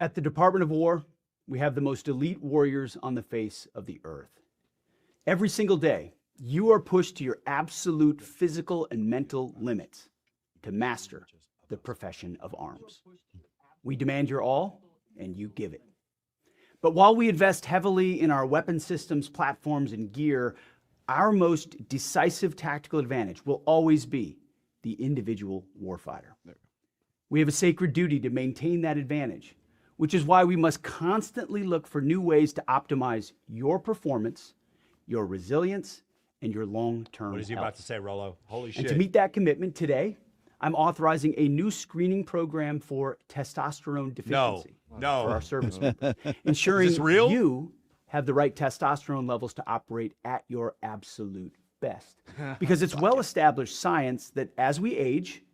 At the Department of War, we have the most elite warriors on the face of the earth. Every single day, you are pushed to your absolute physical and mental limits to master the profession of arms. We demand your all, and you give it. But while we invest heavily in our weapon systems, platforms, and gear, our most decisive tactical advantage will always be the individual warfighter. We have a sacred duty to maintain that advantage, which is why we must constantly look for new ways to optimize your performance, your resilience, and your long-term health. What is he about to say, Rollo? Holy shit. And to meet that commitment today, I'm authorizing a new screening program for testosterone deficiency for our service members, ensuring you have the right testosterone levels to operate at your absolute best. Because it's well-established science that as we age,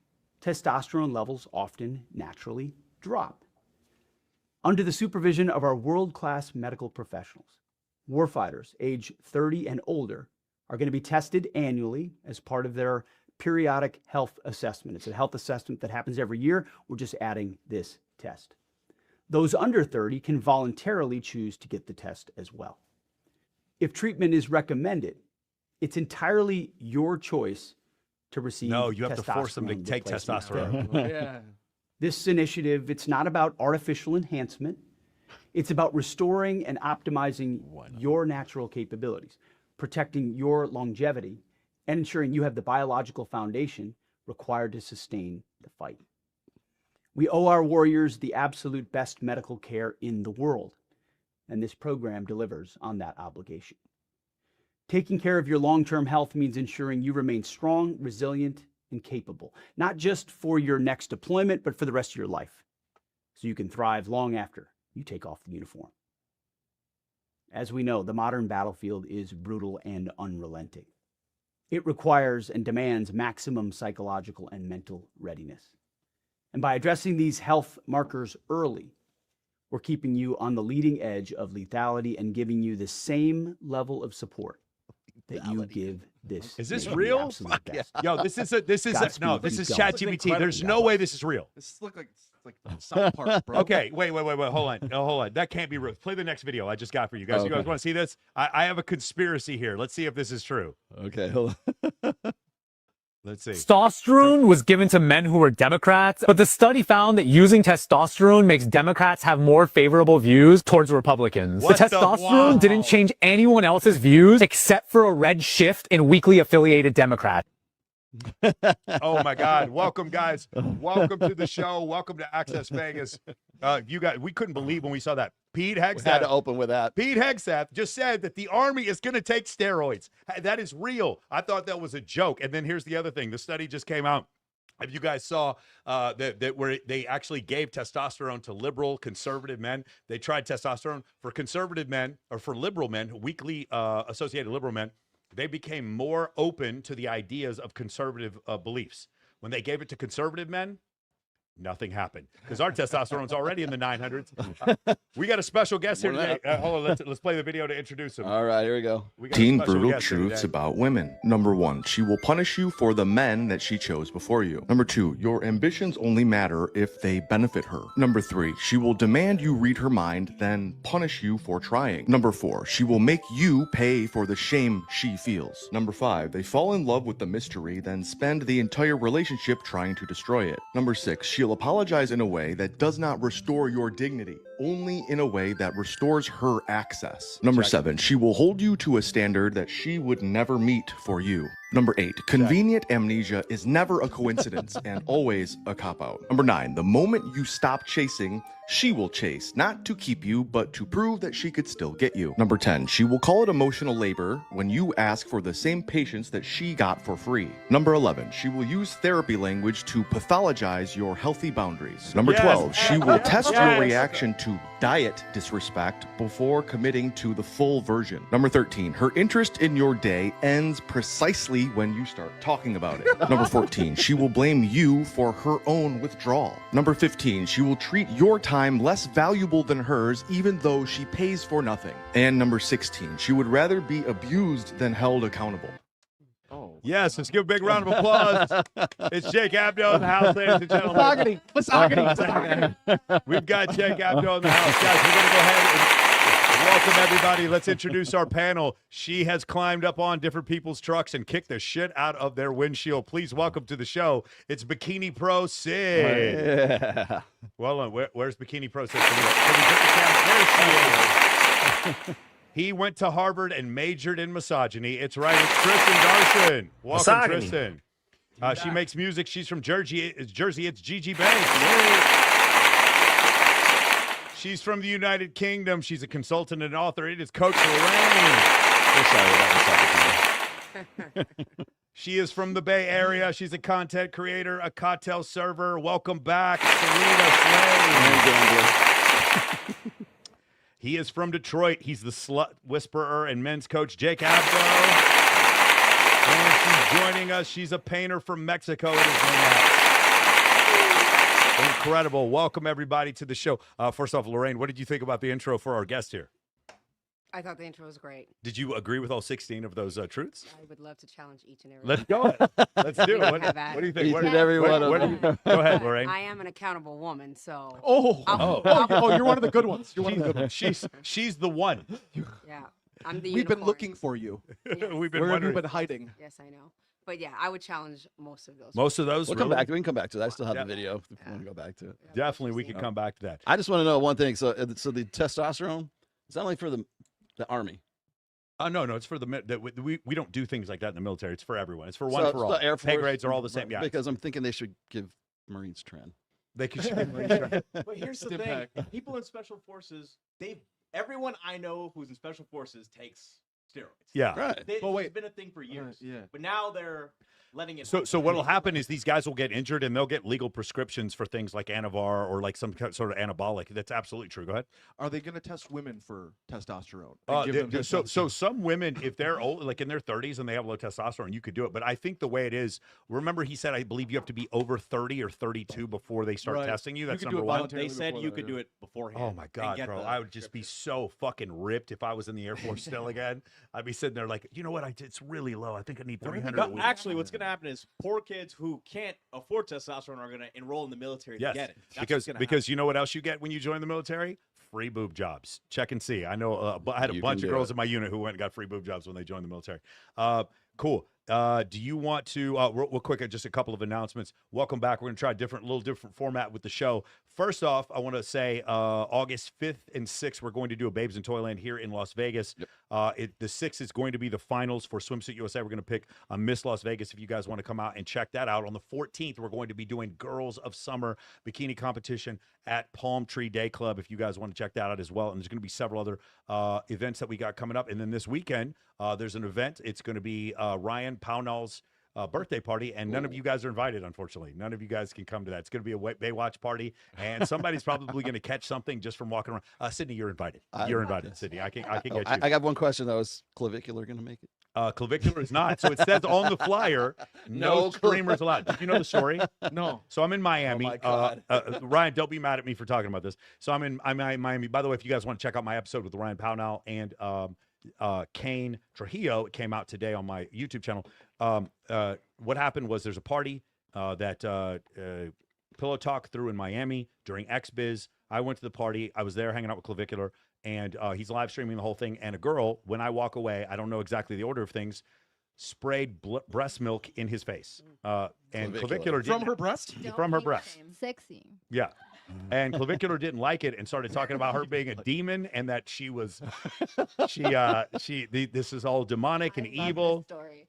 testosterone levels often naturally drop. Under the supervision of our world-class medical professionals, warfighters age 30 and older are going to be tested annually as part of their periodic health assessment. It's a health assessment that happens every year. We're just adding this test. Those under 30 can voluntarily choose to get the test as well. If treatment is recommended, it's entirely your choice to receive No, you have to force them to take testosterone. This initiative, it's not about artificial enhancement. It's about restoring and optimizing your natural capabilities, protecting your longevity, and ensuring you have the biological foundation required to sustain the fight. We owe our warriors the absolute best medical care in the world, and this program delivers on that obligation. Taking care of your long-term health means ensuring you remain strong, resilient, and capable, not just for your next deployment, but for the rest of your life, so you can thrive long after you take off the uniform. As we know, the modern battlefield is brutal and unrelenting. It requires and demands maximum psychological and mental readiness. And by addressing these health markers early, we're keeping you on the leading edge of lethality and giving you the same level of support that you give this. Is this real? Yo, this is ChatGPT. There's no way this is real. This looks like South Park, bro. Okay, wait, hold on. No, hold on. That can't be real. Play the next video I just got for you guys. You guys want to see this? I have a conspiracy here. Let's see if this is true. Okay, hold on. Let's see. Testosterone was given to men who were Democrats, but the study found that using testosterone makes Democrats have more favorable views towards Republicans. The testosterone didn't change anyone else's views except for a red shift in weakly affiliated Democrats. Oh my God. Welcome, guys. Welcome to the show. Welcome to Access Vegas. You guys, we couldn't believe when we saw that. Pete Hegseth. We had to open with that. Pete Hegseth just said that the Army is going to take steroids. That is real. I thought that was a joke. And then here's the other thing. The study just came out. If you guys saw that where they actually gave testosterone to liberal conservative men, they tried testosterone for conservative men or for liberal men, weakly associated liberal men. They became more open to the ideas of conservative beliefs. When they gave it to conservative men, nothing happened because our testosterone's already in the 900s. We got a special guest here today. Hold on, let's play the video to introduce him. All right, here we go. 15 brutal truths about women. Number 1, she will punish you for the men that she chose before you. Number 2, your ambitions only matter if they benefit her. Number 3, she will demand you read her mind, then punish you for trying. Number 4, she will make you pay for the shame she feels. Number 5, they fall in love with the mystery, then spend the entire relationship trying to destroy it. Number 6, she'll apologize in a way that does not restore your dignity, only in a way that restores her access. Number 7, she will hold you to a standard that she would never meet for you. Number 8, convenient amnesia is never a coincidence and always a cop-out. Number 9, the moment you stop chasing, she will chase, not to keep you, but to prove that she could still get you. Number 10, she will call it emotional labor when you ask for the same patience that she got for free. Number 11, she will use therapy language to pathologize your healthy boundaries. Number 12, she will test your reaction to diet disrespect before committing to the full version. Number 13, her interest in your day ends precisely when you start talking about it. Number 14, she will blame you for her own withdrawal. Number 15, she will treat your time less valuable than hers even though she pays for nothing. And number 16, she would rather be abused than held accountable. Oh. Yes, let's give a big round of applause. It's Jake Abdo in the house, ladies and gentlemen. Misogyny. We've got Jake Abdo in the house. Guys, we're going to go ahead and welcome everybody. Let's introduce our panel. She has climbed up on different people's trucks and kicked the shit out of their windshield. Please welcome to the show. It's Bikini Pro Sid. Yeah. Well, where's Bikini Pro Sid? Can we put the camera? There she is. He went to Harvard and majored in misogyny. It's right. It's Tristan Darson. Welcome, Misogyny. Tristan. She makes music. She's from Jersey. It's Gigi Banks. She's from the United Kingdom. She's a consultant and author. It is Coach Lorraine. We're sorry about this. She is from the Bay Area. She's a content creator, a cocktail server. Welcome back, Serena Slade. He is from Detroit. He's the slut whisperer and men's coach, Jake Abdo. And she's joining us. She's a painter from Mexico. It is incredible. Welcome, everybody, to the show. First off, Lorraine, what did you think about the intro for our guest here? I thought the intro was great. Did you agree with all 16 of those truths? I would love to challenge each and every Let's one. go. Let's do it. What, Have at what do you it. think? Each What- and every what- one of what do them. you- Go ahead, Lorrain. I am an accountable woman, so Oh, you're one of the good ones. You're one of the good ones. She's the one. yeah, I'm the We've been unicorn. looking for you. We've been Where have you wondering. been hiding? Yes, I know. But yeah, I would challenge most of those. Most of those. We'll come really? back. We can come back to that. I still have Yeah. the video if you want to go back to it. Yeah, Definitely, we interesting. can come back to that. I just want to know one thing. So the testosterone, it's not only for the army. No, it's for the we don't do things like that in the military. It's for everyone. It's for So one it's for all. the Air Pay Force, grades are all the same. Yeah, Because I'm thinking they should give Marines trend. they could. But here's the Stim thing: pack. people in special forces, everyone I know who's in special forces takes steroids. Yeah. Right. But wait. It's been a thing for years. Yeah. But now they're letting it. So what'll happen is these guys will get injured and they'll get legal prescriptions for things like Anavar or like some sort of anabolic. That's absolutely true. Go ahead. Are they going to test women for testosterone? And give them So testosterone? some women, if they're old, like in their 30s and they have low testosterone, you could do it. But I think the way it is, remember he said, I believe you have to be over 30 or 32 before they start Right. testing you. You That's can do number it one. voluntarily They said before you that, could yeah. do it beforehand. Oh my and God, get bro! the I would just be so fucking ripped if I was in the Air Force still again. I'd be sitting there like, you know what? It's really low. I think I need 300 a No, week. actually, what's going to happen is poor kids who can't afford testosterone are going to enroll in the military Yes, to get it. That's what's gonna because you know what else you get when you join the military? Free boob jobs. Check and see. I know I had a You bunch can of do girls it. in my unit who went and got free boob jobs when they joined the military. Cool. Do you want to real quick? Just a couple of announcements. Welcome back. We're gonna try a little different format with the show. First off, I want to say August 5th and 6th we're going to do a Babes in Toyland here in Las Vegas. The 6th is going to be the finals for Swimsuit USA. We're going to pick Miss Las Vegas if you guys want to come out and check that out. On the 14th, we're going to be doing Girls of Summer bikini competition at Palm Tree Day Club if you guys want to check that out as well. And there's going to be several other events that we got coming up. And then this weekend, there's an event. It's going to be Ryan Pownall's birthday party, and none of you guys are invited, unfortunately. None of you guys can come to that. It's going to be a Baywatch party, and somebody's probably going to catch something just from walking around. Sydney, you're invited. You're invited, Sydney. I can get you. I got one question though. Is clavicular going to make it? Clavicular is not. So it says on the flyer, no No streamers allowed. Did you know the story? No. So I'm in Miami. my God. Ryan, don't be mad at me for talking about this. So I'm in Miami. By the way, if you guys want to check out my episode with Ryan Pownall and Kane Trujillo, it came out today on my YouTube channel. What happened was there's a party that Pillow Talk threw in Miami during XBiz. I went to the party. I was there hanging out with Clavicular, and he's live streaming the whole thing. And a girl, when I walk away, I don't know exactly the order of things, sprayed breast milk in his face. And Clavicular From didn't- her breast? from her breast. Sexy. Yeah. And Clavicular didn't like it and started talking about her being a demon and that she was this is all demonic and I love this evil. story.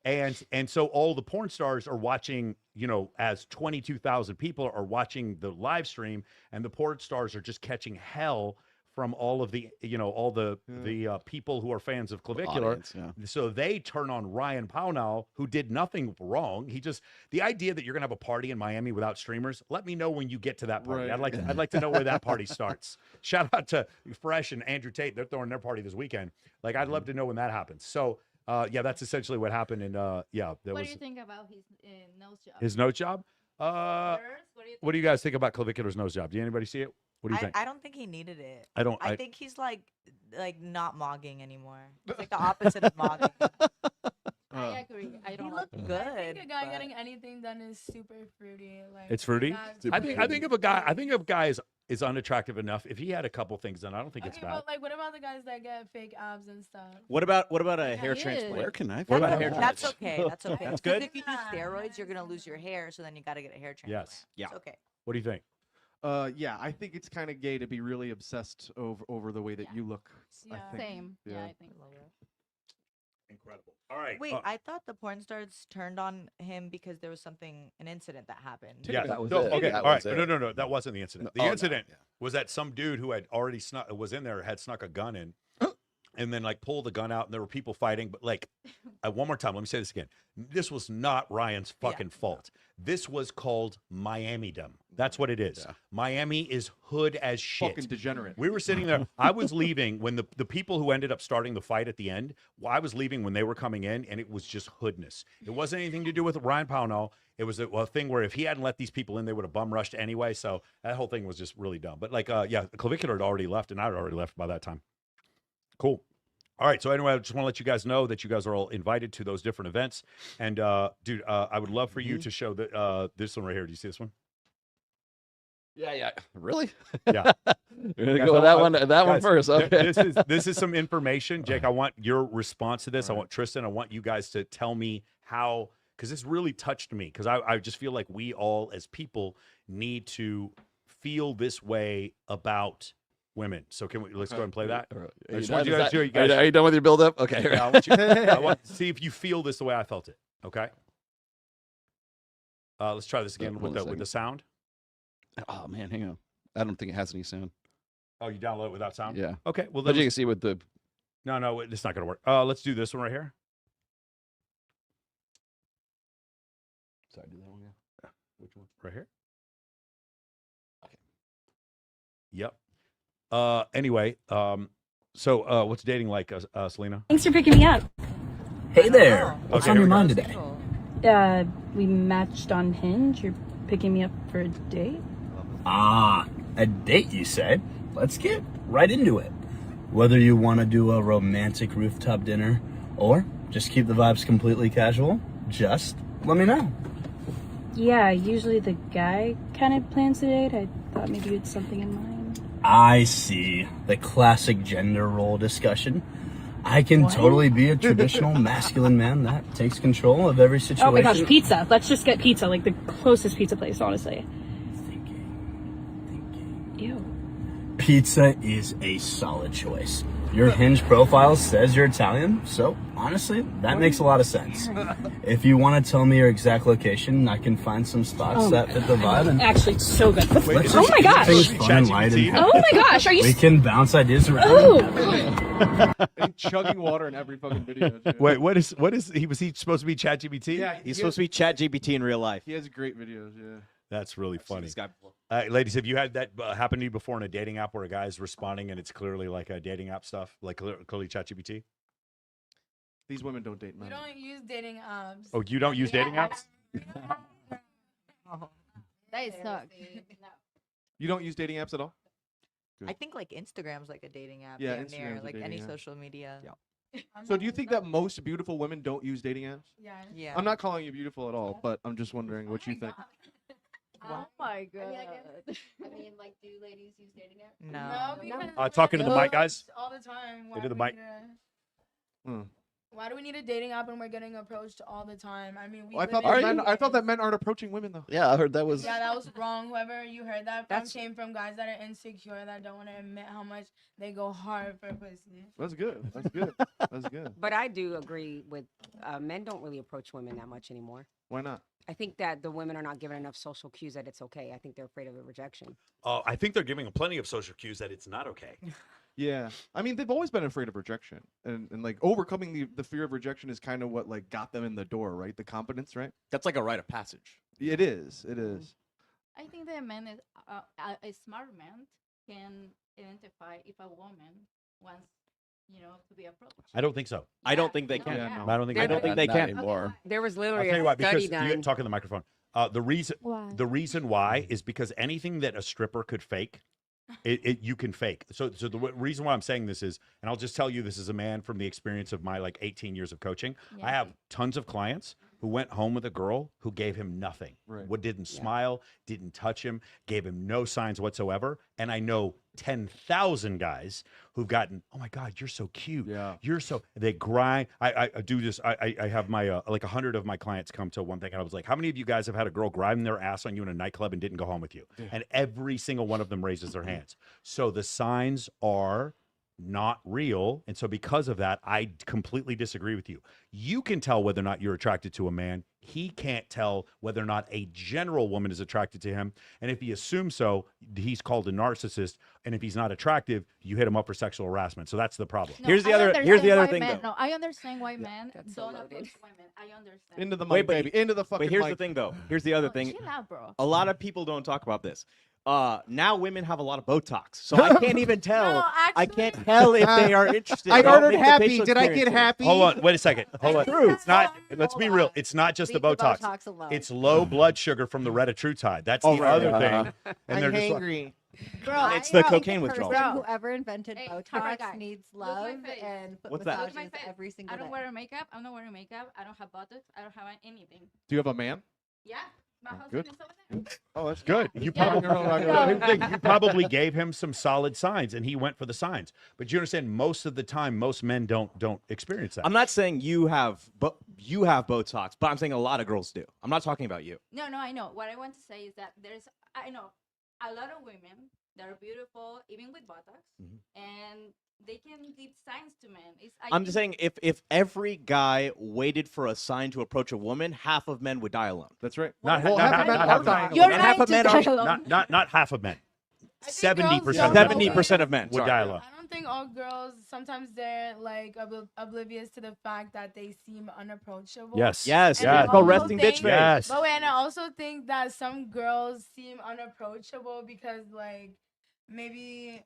And so all the porn stars are watching, as 22,000 people are watching the live stream, and the porn stars are just catching hell from all of the, all the people who are fans of Clavicular. Audience, yeah. So they turn on Ryan Pownall, who did nothing wrong. The idea that you're gonna have a party in Miami without streamers, let me know when you get to that party. Right. I'd like to know where that party starts. Shout out to Fresh and Andrew Tate. They're throwing their party this weekend. Like, I'd love to know when that happens. So that's essentially what happened. And there What was do you think about his nose job? his nose job. Yours? What do you guys think about Clavicular's nose job? Did anybody see it? What do you think? I don't think he needed it. I I think he's like not mogging anymore. It's like the opposite of mogging. I agree. I don't like it. Good. I think a guy but- getting anything done is super fruity. Like It's fruity. that's I think if a guy is unattractive enough, if he had a couple things done, I don't think it's Okay, bad. but like, what about the guys that get fake abs and stuff? What about a Yeah, hair he transplant? Where can I What about find hair that? That's okay. That's okay. That's 'Cause good? If you do steroids, you're gonna lose your hair, so then you got to get a hair transplant. Yes. Yeah. It's okay. What do you think? Yeah, I think it's kind of gay to be really obsessed over the way that Yeah. you look. I Yeah. think. Same. Yeah, I think. Incredible. All right. Wait, I thought the porn stars turned on him because there was an incident that happened. yeah. That was no, it. okay. That All was right. it. No. That wasn't the incident. No, The oh, no, incident yeah. was that some dude who had already was in there, had snuck a gun in, and then like pulled the gun out, and there were people fighting. But like, one more time, let me say this again. This was not Ryan's fucking fault. This was called Miami-dom. That's what it is. Yeah. Miami is hood as shit. Fucking degenerate. We were sitting there. I was leaving when the people who ended up starting the fight at the end, well, I was leaving when they were coming in, and it was just hoodness. It wasn't anything to do with Ryan Pownall. It was a thing where if he hadn't let these people in, they would have bum rushed anyway. So that whole thing was just really dumb. But like, yeah, Clavicular had already left, and I had already left by that time. Cool. All right. So anyway, I just want to let you guys know that you guys are all invited to those different events. And dude, I would love for you to show this one right here. Do you see this one? Yeah. Really? Yeah. We're gonna Guys, go with I- that one. That one guys, first. Okay. This is some information, Jake. I want your response to this. I want Tristan. I want you guys to tell me how, because this really touched me. Because I just feel like we all, as people, need to feel this way about women. So let's go ahead and play that. All right. I Are just you want done? you guys Is to- that- you guys- are you done with your build up? Okay. Yeah, I want to see if you feel this the way I felt it. Okay. Let's try this again Hold on a with the sound. Oh man, hang on. I don't think it has any sound. Oh, you download it without sound? Yeah. Okay. Well, But then you can see with the. no, it's not going to work. Let's do this one right here. Sorry, do that one again. Which one? Right here. Okay. Yep. Anyway, so what's dating like, Selena? Thanks for picking me up. Hey there. What's Okay, on here your we go. mind today? We matched on Hinge. You're picking me up for a date? Ah, a date, you say? Let's get right into it. Whether you want to do a romantic rooftop dinner or just keep the vibes completely casual, just let me know. Yeah, usually the guy kind of plans the date. I thought maybe you had something in mind. I see. The classic gender role discussion. I can totally be a traditional masculine man that takes control of every situation. Oh my gosh, pizza. Let's just get pizza, like the closest pizza place, honestly. Thinking. Ew. Pizza is a solid choice. Your Hinge profile says you're Italian, so honestly, that makes a lot of sense. If you want to tell me your exact location, I can find some spots that fit the vibe. And Actually, it's so good. let's Oh just my keep gosh. things fun and light. And Oh my gosh, are you... we can bounce ideas around. Oh. And chugging water in every fucking video. too. Wait, what is was he supposed to be ChatGPT? Yeah, He's supposed to be ChatGPT in real life. He has great videos. Yeah. That's really I've seen funny. this guy before. Ladies, have you had that happen to you before in a dating app where a guy's responding and it's clearly like a dating app stuff, like clearly ChatGPT? These women don't date We men. don't use dating apps. Oh, you don't use dating apps? That sucks. You don't use dating apps at all? I think like Instagram's like a dating app. Yeah, damn Instagram's near, a like dating any app. social media. Yeah. So do you think that most beautiful women don't use dating apps? Yeah. Yeah. I'm not calling you beautiful at all, but I'm just wondering what you think. Oh my god. I mean, like, do ladies use dating apps? No. because Talking to the we're mic, guys. all the time. Why Into do the we mic. need Hmm. Why do we need a dating app when we're getting approached all the time? I mean, we Well, live I in thought that men aren't approaching women though. Yeah, I heard that was. Yeah, that was wrong. Whoever you heard that from That's- came from guys that are insecure, that don't want to admit how much they go hard for pussy. That's good. That's good. That's good. But I do agree with men don't really approach women that much anymore. Why not? I think that the women are not given enough social cues that it's okay. I think they're afraid of the rejection. I think they're giving them plenty of social cues that it's not okay. Yeah. I mean, they've always been afraid of rejection. And like overcoming the fear of rejection is kind of what like got them in the door, right? The confidence, right? That's like a rite of passage. It is. It is. I think that a man is a smart man can identify if a woman wants, to be approached. I don't think so. I don't think they no, can. Yeah, no. I don't think I don't think they Not can. anymore. There was I'll literally tell you a why, study because you done. talk in the microphone. The reason Why? the reason why is because anything that a stripper could fake, you can fake. So the reason why I'm saying this is, and I'll just tell you, this is a man from the experience of my like 18 years of coaching. I have tons of clients who went home with a girl who gave him nothing. What didn't smile, didn't touch him, gave him no signs whatsoever. And I know 10,000 guys who've gotten, oh my God, you're so cute. Yeah. You're so, they grind. I do this. I have my, like 100 of my clients come to one thing. And I was like, how many of you guys have had a girl grinding their ass on you in a nightclub and didn't go home with you? And every single one of them raises their hands. So the signs are not real. And so because of that, I completely disagree with you. You can tell whether or not you're attracted to a man. He can't tell whether or not a general woman is attracted to him. And if he assumes so, he's called a narcissist. And if he's not attractive, you hit him up for sexual harassment. So that's the problem. No, Here's the I other understand thing, why men, though. No, I understand why men That's so don't loaded. approach women. I understand. Into the Wait, mic, but- baby. Into the fucking But here's mic. the thing, though. Here's the other Oh, thing. chill out, bro. A lot of people don't talk about this. Now women have a lot of Botox, so I can't even tell. No, I actually- can't tell if they are interested. I They don't ordered make the happy. facial Did I get experiences. happy? Hold on. Wait a second. Hold on. True. It's not, let's Hold be real. on. It's not just the Leave Botox. alone. It's low blood sugar from the retatrutide. That's the right. other thing. And I'm they're just like, hangry. Bro, It's the I think cocaine the withdrawal. person Bro. Whoever invented Hey, camera guy, Botox needs look my love face. and foot What's that? Look massages my face. every single I don't day. wear makeup. I'm not wearing makeup. I don't have Botox. I don't have anything. Do you have a man? Yeah. My husband good. is over there. Oh, that's good. You Yeah. probably, you probably gave him some solid signs, and he went for the signs. But you understand, most of the time, most men don't experience that. I'm not saying you have Botox, but I'm saying a lot of girls do. I'm not talking about you. No, I know. What I want to say is that I know a lot of women that are beautiful, even with Botox, and they can give signs to men. I'm just saying if every guy waited for a sign to approach a woman, half of men would die alone. That's right. Not, Well, not, half of men not are half of men. dying You're alone. And half right of to men die are alone. Not half of men. I think girls 70% don't of know. men 70% of men. would Sorry. die alone. I don't think all girls, sometimes they're like oblivious to the fact that they seem unapproachable. Yes. Yes. And Yeah. I It's called also resting bitch think- face. Yes. But wait, and I also think that some girls seem unapproachable because, like, maybe.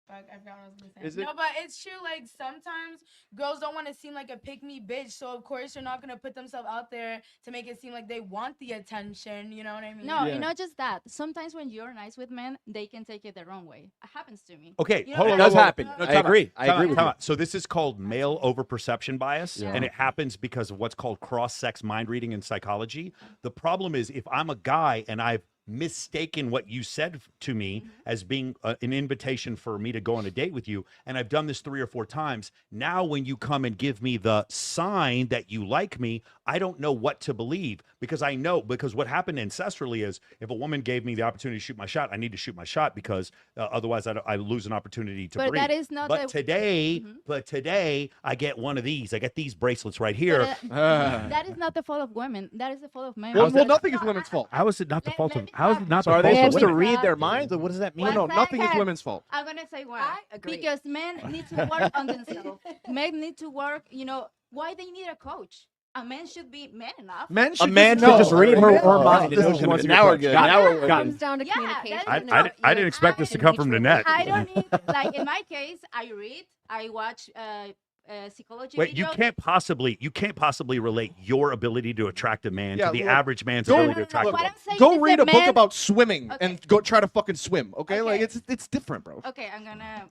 Fuck, I forgot what I was gonna say. Is it- No, but it's true. Like, sometimes girls don't want to seem like a pick-me bitch, so of course they're not gonna put themselves out there to make it seem like they want the attention. You know what I mean? No, Yeah. not just that. Sometimes when you're nice with men, they can take it the wrong way. It happens to me. Okay, You know hold what on. It does hold on. happen. No, I time out. agree. I Time agree out, with time you. out. So this is called male overperception bias, Yeah. and it happens because of what's called cross-sex mind reading in psychology. The problem is if I'm a guy and I've mistaken what you said to me as being an invitation for me to go on a date with you, and I've done this 3 or 4 times, now when you come and give me the sign that you like me, I don't know what to believe, because what happened ancestrally is if a woman gave me the opportunity to shoot my shot, I need to shoot my shot because otherwise I lose an opportunity to But breathe. that is not But the- today I get one of these. I get these bracelets right here. That is not the fault of women. That is the fault of men. Well, nothing is women's fault. How is it not the Let- fault let of? me How is talk. it not So the are fault they of supposed to women? read their minds, or what does that mean? One No, nothing is second. women's fault. I'm gonna say why. I agree. Because men need to work on themselves. Men need to work. Why they need a coach? A man should be man enough. Men should man just should just know. read her Yeah. mind and know she Now wants to we're be coached. good. Got Now it. we're It Got comes it. down to Yeah, communication. that is and I didn't expect this to come from Nanette. I don't need, like, in my case, I read, I watch psychology Wait, you videos. can't possibly relate your ability to attract a man Yeah, to the look, average man's go- ability to attract a What woman. I'm saying Go is read that a book men- about swimming Okay. and go try to fucking swim. Okay, like Okay. it's different, bro. Okay, I'm gonna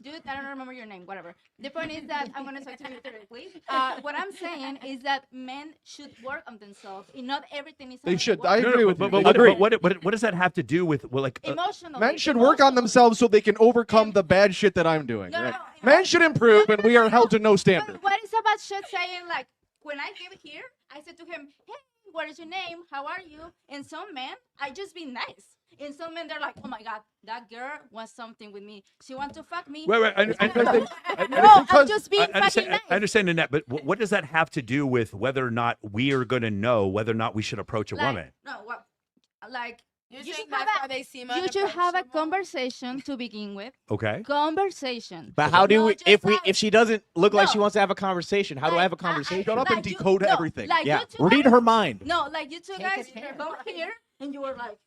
do it. I don't remember your name, whatever. The point is that I'm gonna talk to you directly. What I'm saying is that men should work on themselves. And not everything is They on should. the I work. agree with you. But They what, should. what does that have to do with Emotionally. Men should work on themselves so they can overcome the bad shit that I'm doing. No, right? no, Men should improve, and we are held to no standard. But what is about shit saying, like, when I came here, I said to him, hey, what is your name? How are you? And some men, I just be nice. And some men, they're like, oh my God, that girl wants something with me. She wants to fuck me. Wait, No, I'm just being fucking nice. I understand Annette, but what does that have to do with whether or not we are going to know whether or not we should approach a woman? No, what? Like, You you think should have that's a- why they seem you should have a unapproachable? conversation to begin with. Okay. Conversation. But how do No, we just if she doesn't look like she No. wants to have a conversation? How do I have a conversation? Shut up and like you- decode no, everything. Like Yeah, you two read guys- her mind. No, like you two Take guys a chance. both here, and you were like,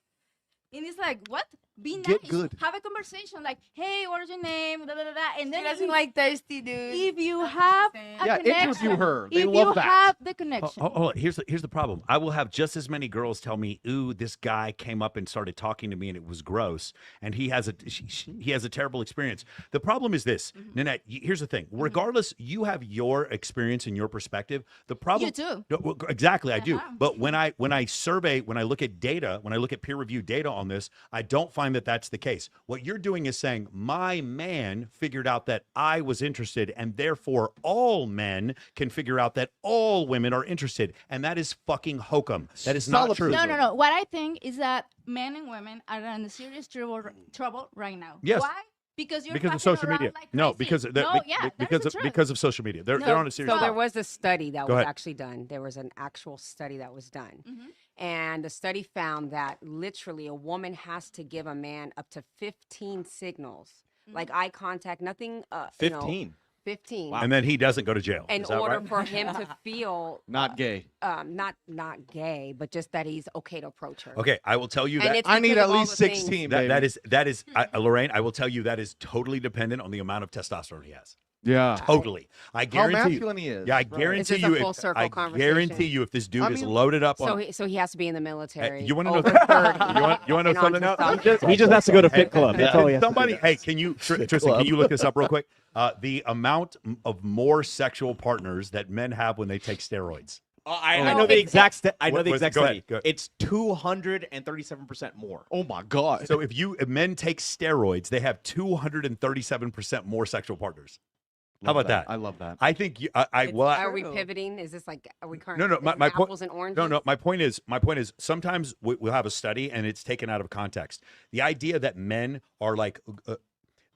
and it's like, what? be nice. Get good. Have a conversation like, hey, what is your name? Da, da, da, da. And She then doesn't if, like thirsty dudes. if you have a Yeah, connection, interview her. They if love you that. have the connection. Hold on. Here's the problem. I will have just as many girls tell me, "Ooh, this guy came up and started talking to me, and it was gross, and he has a terrible experience." The problem is this, Nanette. Here's the thing. Regardless, you have your experience and your perspective. The problem, You too. No, well, exactly, I do. Uh-huh. But when I survey, when I look at data, when I look at peer reviewed data on this, I don't find that that's the case. What you're doing is saying my man figured out that I was interested, and therefore all men can figure out that all women are interested, and that is fucking hokum. That is not true. No, no, no. What I think is that men and women are in serious trouble right now. Yes. Why? Because you're Because of fucking social around media. like No, crazy. because no, yeah, that is because the of truth. because of social media. They're on a serious. So there level. was a study that Go was ahead. actually done. There was an actual study that was done. Mm-hmm. And the study found that literally a woman has to give a man up to 15 signals, Mm-hmm. like eye contact, nothing. 15. 15. And then he doesn't go to jail. In Is that order right? for him to feel Not gay. not gay, but just that he's okay to approach her. Okay, I will tell you And that it's I need because at of all least the things- 16, that baby. is Lorraine. I will tell you that is totally dependent on the amount of testosterone he has. Yeah. Totally. I How guarantee masculine he you. is. Yeah, I Right. guarantee It's just a you. full If, circle I conversation. guarantee you, if this dude I is mean- loaded up So on. he has to be in the military. You want to know? over 30 you want to and know something on else? testosterone. He just has to go to Fit Club. That's all he has to Somebody, do. hey, can you, Tristan? Can you look this up real quick? The amount of more sexual partners that men have when they take steroids. I No, know the it's- exact. I know What- the what's- exact go ahead, study. go ahead. It's 237% more. Oh my God. So if men take steroids, they have 237% more sexual partners. How Love about that? I love that. I think Are we pivoting? Is this like, are we currently No, my point. apples and oranges? No. My point is, sometimes we'll have a study and it's taken out of context. The idea that men are like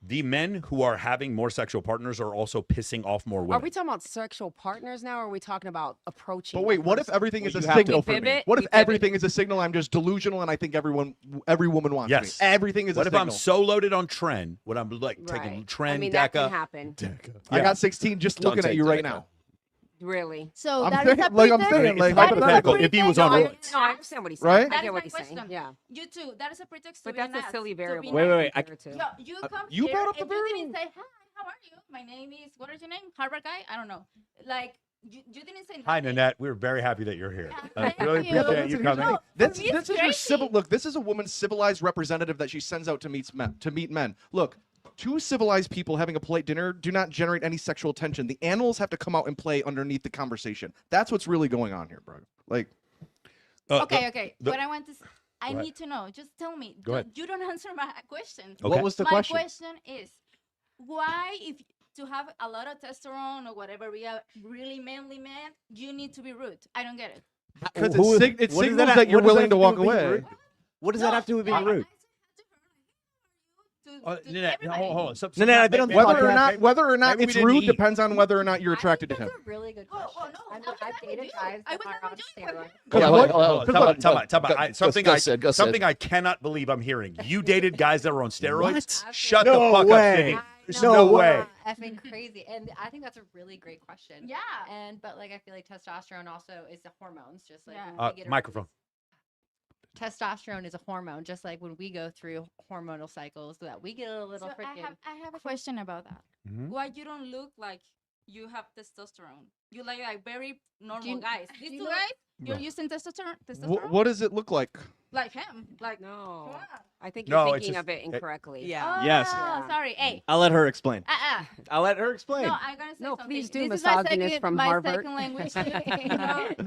the men who are having more sexual partners are also pissing off more women. Are we talking about sexual partners now, or are we talking about approaching? But wait, that what if person? everything is a you have to- signal for me? pivot? What We if pivot? everything is a signal? I'm just delusional, and I think every woman wants Yes. me. Everything is What a if signal. I'm so loaded on trend? What I'm like Right. taking trend, I mean, that DECA. can happen. I got 16 just Don't looking at take you right Deca. now. Really? So I'm that is saying- a like I'm pretext. saying, like, That is a hypothetical, if he was on pretext. roids. No, I understand what he's saying. Right? I That get is what my he's question. saying. Yeah. You too. That is a pretext to But be that's a nice, silly to be variable. Wait, nice. wait. I- There too. Yo, you come You here brought up the and you variable. didn't say, hi, how are you? My name is, what is your name? Harvard guy? I don't know. Like, you didn't say Hi, nothing. Nanette. We're very happy that you're here. Yeah, I thank really you. appreciate you coming. No, This, for me, this it's is your civil crazy. look. This is a woman's civilized representative that she sends out to meet men. Look, two civilized people having a polite dinner do not generate any sexual tension. The animals have to come out and play underneath the conversation. That's what's really going on here, bro. Like, Okay. the- What I want to I Go ahead. need to know. Just tell me. Go ahead. You don't answer my question. Okay. What was the My question? question is, why, if to have a lot of testosterone or whatever, we are really manly man, you need to be rude. I don't get it. because Who- it what does signals that that, have- you're what does that willing have to do walk with being away. rude? What does that have to do with being rude? Nanette, hold on. Nanette, I've been on the Whether or not Maybe we it's didn't rude eat. depends on whether or not you're attracted to him. That's a really good Whoa, question. no, I've I was dated not guys I that was are not on doing steroids. Because Yeah, what- hold on, Time out, time out, time out. Go- Something go I said, go said. something I cannot believe I'm hearing. You dated guys that were on steroids? What? Shut No the fuck way. up, Sydney. There's No no way. way. Effing crazy, and I think that's a really great question. Yeah. But like I feel like testosterone also is the hormones, just like Yeah. when we get our Microphone. testosterone is a hormone, just like when we go through hormonal cycles, that we get a little So freaking. I have a question about that. Mhm. Why you don't look like you have testosterone? You like very normal you- guys. These do you two know- guys, you're No. using testosterone. What does it look like? Like him? Like No. come on. I think No, you're it's thinking just- of it incorrectly. Yeah. Yes. Oh, Yeah. sorry. Hey. I'll let her explain. Uh-uh. I'll let her explain. No, I'm gonna say No, something. please do, This is my misogynist second, from my Harvard. second language.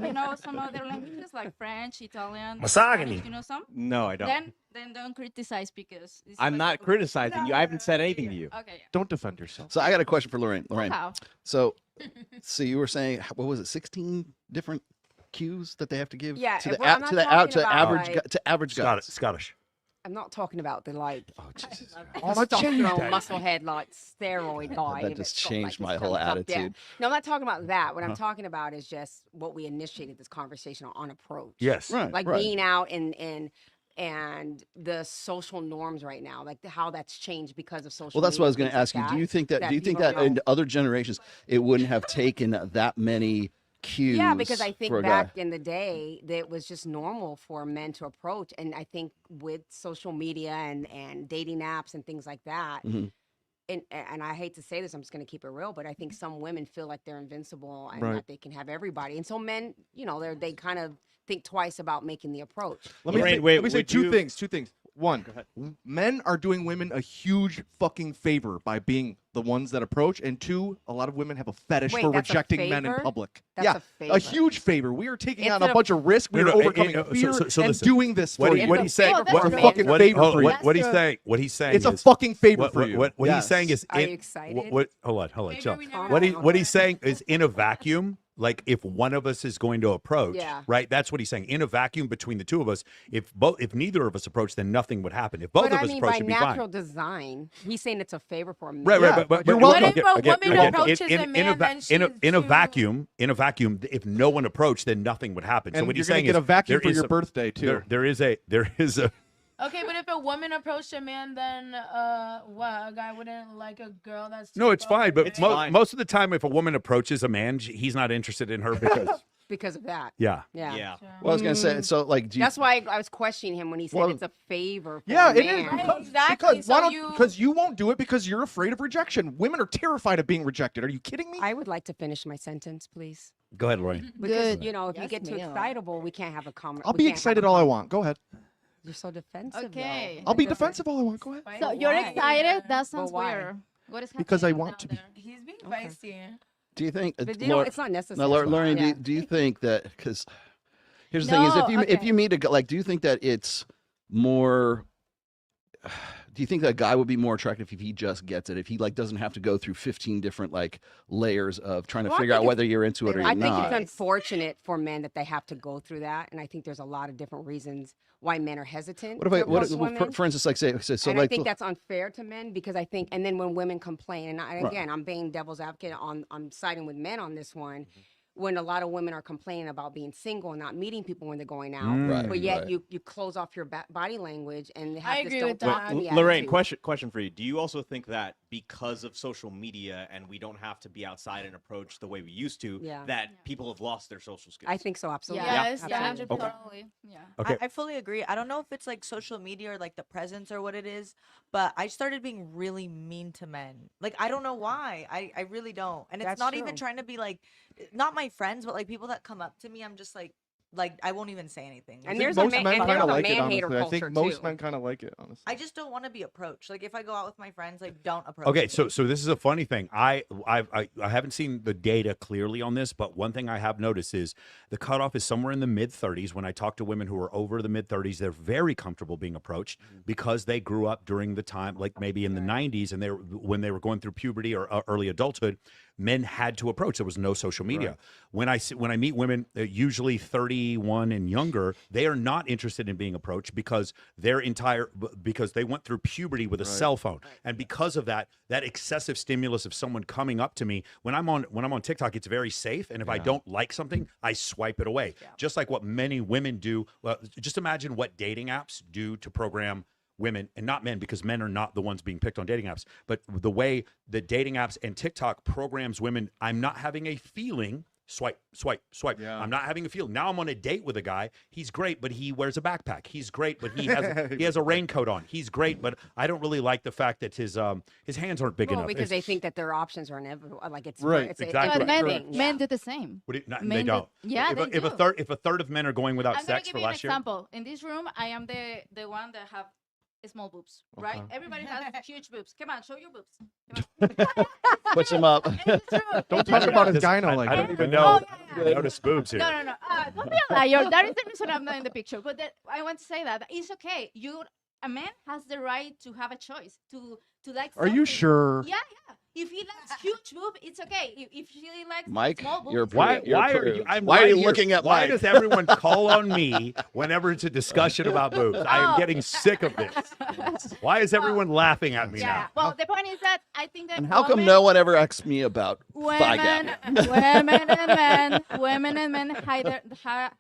you know some other languages like French, Italian. Misogyny. Spanish, you know some? No, I don't. Then don't criticize because this is I'm like not a- criticizing you. I haven't said anything to you. Okay. Yeah. Don't defend yourself. So I got a question for Lorraine. Lorraine, How? so you were saying, what was it, 16 different cues that they have to give Yeah, to the well, I'm not talking to about, average like- to average guys? Scottish. I'm not talking about the like Oh Jesus! testosterone musclehead like steroid guy. That that's just got, changed like, my his whole thumbs up. Yeah. attitude. No, I'm not talking about that. What I'm Uh-huh. talking about is just what we initiated this conversation on approach. Yes. Right, Like right. being out and the social norms right now, like how that's changed because of social. Well, that's what I was going media, to ask things you. like Do you think that? Do you think people that in don't- other generations it wouldn't have taken that many cues. Yeah, because I think for a back guy. in the day, that it was just normal for men to approach. And I think with social media and dating apps and things like that, Mhm. and I hate to say this, I'm just going to keep it real, but I think some women feel like they're invincible and Right. that they can have everybody. And so men, you know, they kind of think twice about making the approach. Let me Lorraine, say, wait, let me say would two you- things. Two things. One, men are doing women a huge fucking favor by being the ones that approach, and two, a lot of women have a fetish Wait, for that's a rejecting men in favor? public. That's yeah, a favor. huge favor. We are taking on Instead a of- bunch of risk. We No, are no, overcoming so fear listen. and doing this What for he- you. what he's saying- Oh, that's What a romantic. fucking What, favor hold for on, you. what he's saying? What he's saying It's a is fucking favor what, for you. What he's saying is, Are you excited? hold on, chill. we never What had what he's saying is, in a vacuum, like if one of us is going to approach, Yeah. right? That's what he's saying. In a vacuum between the two of us, if neither of us approach, then nothing would happen. If both But of I us mean, approach, by it'd be natural fine. design, he's saying it's a favor for men. Right, Yeah, but you're What welcome. if a woman approaches a man, then she's in a too- vacuum, if no one approached, then nothing would happen. So And what you're he's gonna saying get is a vacuum there for is your a- birthday, too. There is a Okay, but if a woman approached a man, then what? A guy wouldn't like a girl that's no, too it's fine. But buff? fine. most of the time, if a woman approaches a man, he's not interested in her because Because of that. yeah. Yeah. Yeah. Well, I was gonna say, so like, do you, That's why I was questioning him when he said Well, it's a favor for Yeah, a it is. man. Right, exactly. Because, why So don't, you- because you won't do it because you're afraid of rejection. Women are terrified of being rejected. Are you kidding me? I would like to finish my sentence, please. Go ahead, Lorraine. Because, you know, if you Yes, get too ma'am. excitable, we can't have a conversation. I'll be excited all I want. Go ahead. You're so defensive. Okay. I'll be defensive all I want. Go ahead. Fight So it. you're Why? excited? That sounds why? weird. What is happening? Because I down want to be. there? He's being Okay. feisty. do you think? But you know, it's not necessary. Now, Lauren, Yeah. do you think that? Because here's the thing: is No, if okay. you meet a guy, like, do you think that it's more? Do you think that a guy would be more attractive if he just gets it? If he like doesn't have to go through 15 different like layers of trying to Well, I figure out think whether you're into it or I you're think not? it's unfortunate for men that they have to go through that, and I think there's a lot of different reasons why men are hesitant. What about to approach well, women. for instance, like say so And I like think that's unfair to men because I think, and then when women complain, and Right. again, I'm being devil's advocate I'm siding with men on this one. When a lot of women are complaining about being single and not meeting people when they're going out, Right, but yet right. you close off your body language and have I this agree don't with talk that. to me Lorraine, attitude. question for you. Do you also think that because of social media and we don't have to be outside and approach the way we used to, Yeah. that people have lost their social skills? I think so, absolutely. Yes, Absolutely. yeah, totally. Yeah. Okay. I fully agree. I don't know if it's like social media or like the presence or what it is, but I started being really mean to men. Like I don't know why. I really don't. And it's That's not even true. trying to be like not my friends, but like people that come up to me, I'm just like I won't even say anything. And I there's think a most man- men and kind there's of a like it, man-hater honestly. I think culture, most too. men kind of like it, honestly. I just don't want to be approached. Like if I go out with my friends, like don't approach Okay, me. so this is a funny thing. I haven't seen the data clearly on this, but one thing I have noticed is the cutoff is somewhere in the mid 30s. When I talk to women who are over the mid 30s, they're very comfortable being approached because they grew up during the time, like maybe in the 90s, and when they were going through puberty or early adulthood, men had to approach. There was no social media. Right. When I meet women, usually 31 and younger, they are not interested in being approached because because they went through puberty with a cell phone, and because of that excessive stimulus of someone coming up to me when I'm on TikTok, it's very safe, and if I don't like something, I swipe it away. Just like what many women do. Well, just imagine what dating apps do to program women, and not men, because men are not the ones being picked on dating apps, but the way the dating apps and TikTok programs women. I'm not having a feeling. Swipe, swipe, swipe. Yeah. I'm not having a feeling. Now I'm on a date with a guy. He's great, but he wears a backpack. He's great, but he has a raincoat on. He's great, but I don't really like the fact that his hands aren't big Well, enough. because It's- they think that their options are inevitable. Like it's Right, It's exactly. a But thing. men do the same. What do you- no, Men they do- don't. yeah, they if do. a third of men are going without I'm gonna sex give for you an last year. example. In this room, I am the one that have small boobs, right? Okay. Everybody has huge boobs. Come on, show your boobs. Puts him up. It's true. Don't It's talk true. about his This- gyno like I don't that. even Oh, know. yeah, yeah. Notice boobs here. No. Don't be a liar. That is the reason I'm not in the picture. But I want to say that it's okay. A man has the right to have a choice to like. Are you something. sure? Yeah. If he likes huge boob, it's okay. If she likes Mike, small boobs, you're it's Why? okay. You're Why are approved. you? I'm Why are right you here. looking at Why Mike? does everyone call on me whenever it's a discussion about boobs? I am Oh. getting sick of this. Why is everyone laughing at me Yeah. now? Well, the point is that I think that And how come women- no one ever asks me about thigh gap? women and men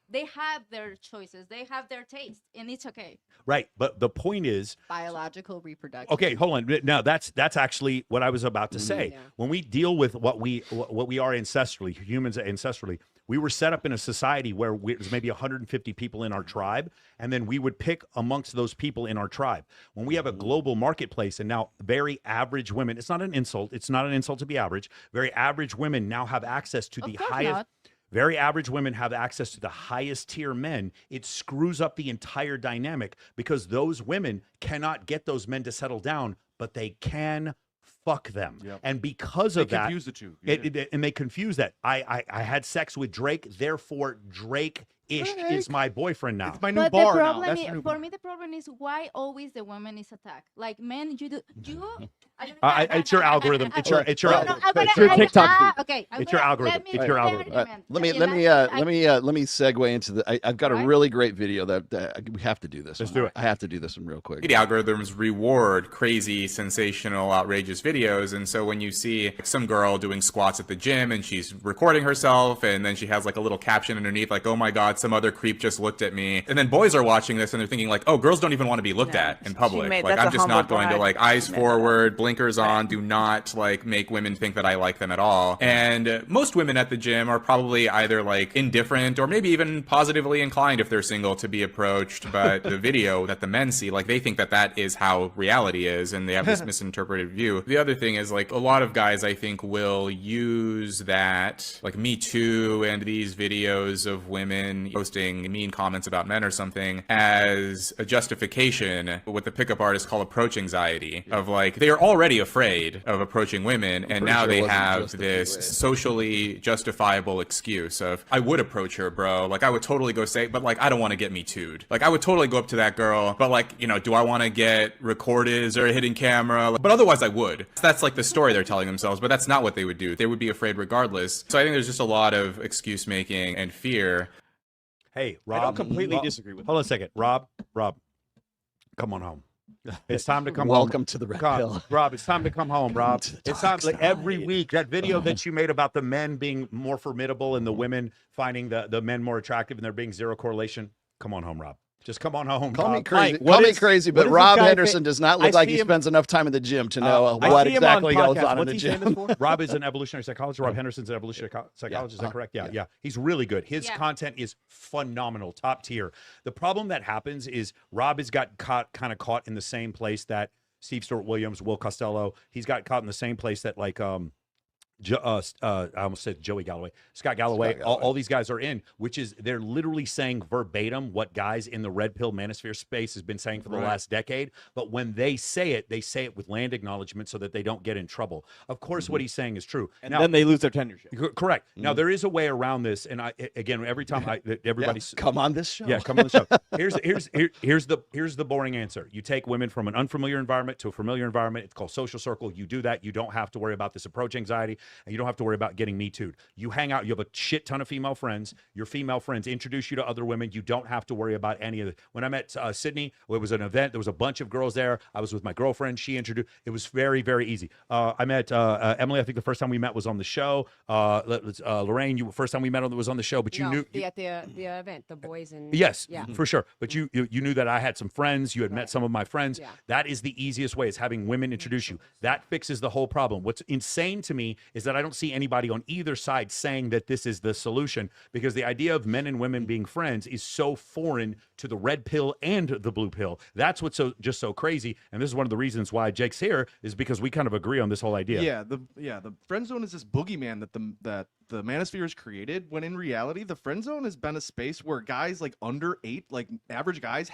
they have their choices. They have their taste, and it's okay. Right, but the point is, Biological reproduction. okay, hold on. Now that's actually what I was about to say. Yeah. When we deal with what we are ancestrally, humans ancestrally, We were set up in a society where there's maybe 150 people in our tribe, and then we would pick amongst those people in our tribe. When we have a global marketplace, and now very average women, it's not an insult. It's not an insult to be average. Very average women now have access to the highest. Very average women have access to the highest tier men. It screws up the entire dynamic because those women cannot get those men to settle down, but they can fuck them. And because of that, confuse the two. and they confuse that. I had sex with Drake, therefore Drake is my boyfriend now. It's my new But bar the now. problem That's is, the new for bar. me, the problem is why always the woman is attacked. Like men, It's your algorithm. It's your TikTok. Okay, it's your algorithm. It's your algorithm. Let me segue into the. I've got a really great video that we have to do this. Let's do it. I have to do this one real quick. The algorithms reward crazy, sensational, outrageous videos, and so when you see some girl doing squats at the gym and she's recording herself, and then she has like a little caption underneath, like, "Oh my God, some other creep just looked at me," and then boys are watching this and they're thinking like, "Oh, girls don't even want to be looked at in public. Like, I'm just not going to like eyes forward, blinkers on, do not like make women think that I like them at all." And most women at the gym are probably either like indifferent or maybe even positively inclined if they're single to be approached. But the video that the men see, like they think that that is how reality is, and they have this misinterpreted view. The other thing is like a lot of guys I think will use that, like Me Too and these videos of women posting mean comments about men or something, as a justification, what the pickup artists call approach anxiety, of like they are already afraid of approaching women, and now they have this socially justifiable excuse of, I would approach her, bro. Like I would totally go say, but like I don't want to get Me Too'd. Like I would totally go up to that girl, but like, you know, do I want to get recorded or a hidden camera? But otherwise I would. That's like the story they're telling themselves, but that's not what they would do. They would be afraid regardless. So I think there's just a lot of excuse making and fear. Hey, Rob. I don't completely disagree with Hold on a second. Rob, come on home. It's time to come Welcome home. to the Red Come- Pill. Rob, it's time to come home, Rob. It's time, like every side. week, that video that you made about the men being more formidable and the women finding the men more attractive and there being zero correlation. Come on home, Rob. Just come on home. Call me Rob. crazy. Mike, Call me crazy, but what is Rob this guy Henderson does not I look like he see him- spends enough time in the gym to know I what see him on exactly goes podcasts. on in What's the he saying gym. this for? Rob is an evolutionary psychologist. Rob Henderson's an evolutionary psychologist. Is that correct? Yeah. He's really good. His content is phenomenal, top tier. The problem that happens is Rob has got kind of caught in the same place that Steve Stewart Williams, Will Costello. He's got caught in the same place that like I almost said Joey Galloway, Scott Galloway, all these guys are in, which is they're literally saying verbatim what guys in the red pill manosphere space has been saying for the last decade. But when they say it with land acknowledgement so that they don't get in trouble. Of course, what he's saying is true. And then they lose their tenureship. Correct. Now there is a way around this, and again, every time everybody's Come on this show. yeah, come on the show. Here's the boring answer. You take women from an unfamiliar environment to a familiar environment. It's called social circle. You do that. You don't have to worry about this approach anxiety, and you don't have to worry about getting Me Too'd. You hang out. You have a shit ton of female friends. Your female friends introduce you to other women. You don't have to worry about any of it. When I met Sydney, it was an event. There was a bunch of girls there. I was with my girlfriend. She introduced. It was very, very easy. I met Emily. I think the first time we met was on the show. Lorraine, first time we met was on the show, but you knew at the event, the boys and yes, yeah, for sure. But you knew that I had some friends. You had met some of my friends. Yeah. That is the easiest way, is having women introduce you. That fixes the whole problem. What's insane to me is that I don't see anybody on either side saying that this is the solution, because the idea of men and women being friends is so foreign to the red pill and the blue pill. That's what's so crazy. And this is one of the reasons why Jake's here, is because we kind of agree on this whole idea. The friend zone is this boogeyman that the manosphere has created, when in reality the friend zone has been a space where guys like under 8, like average guys,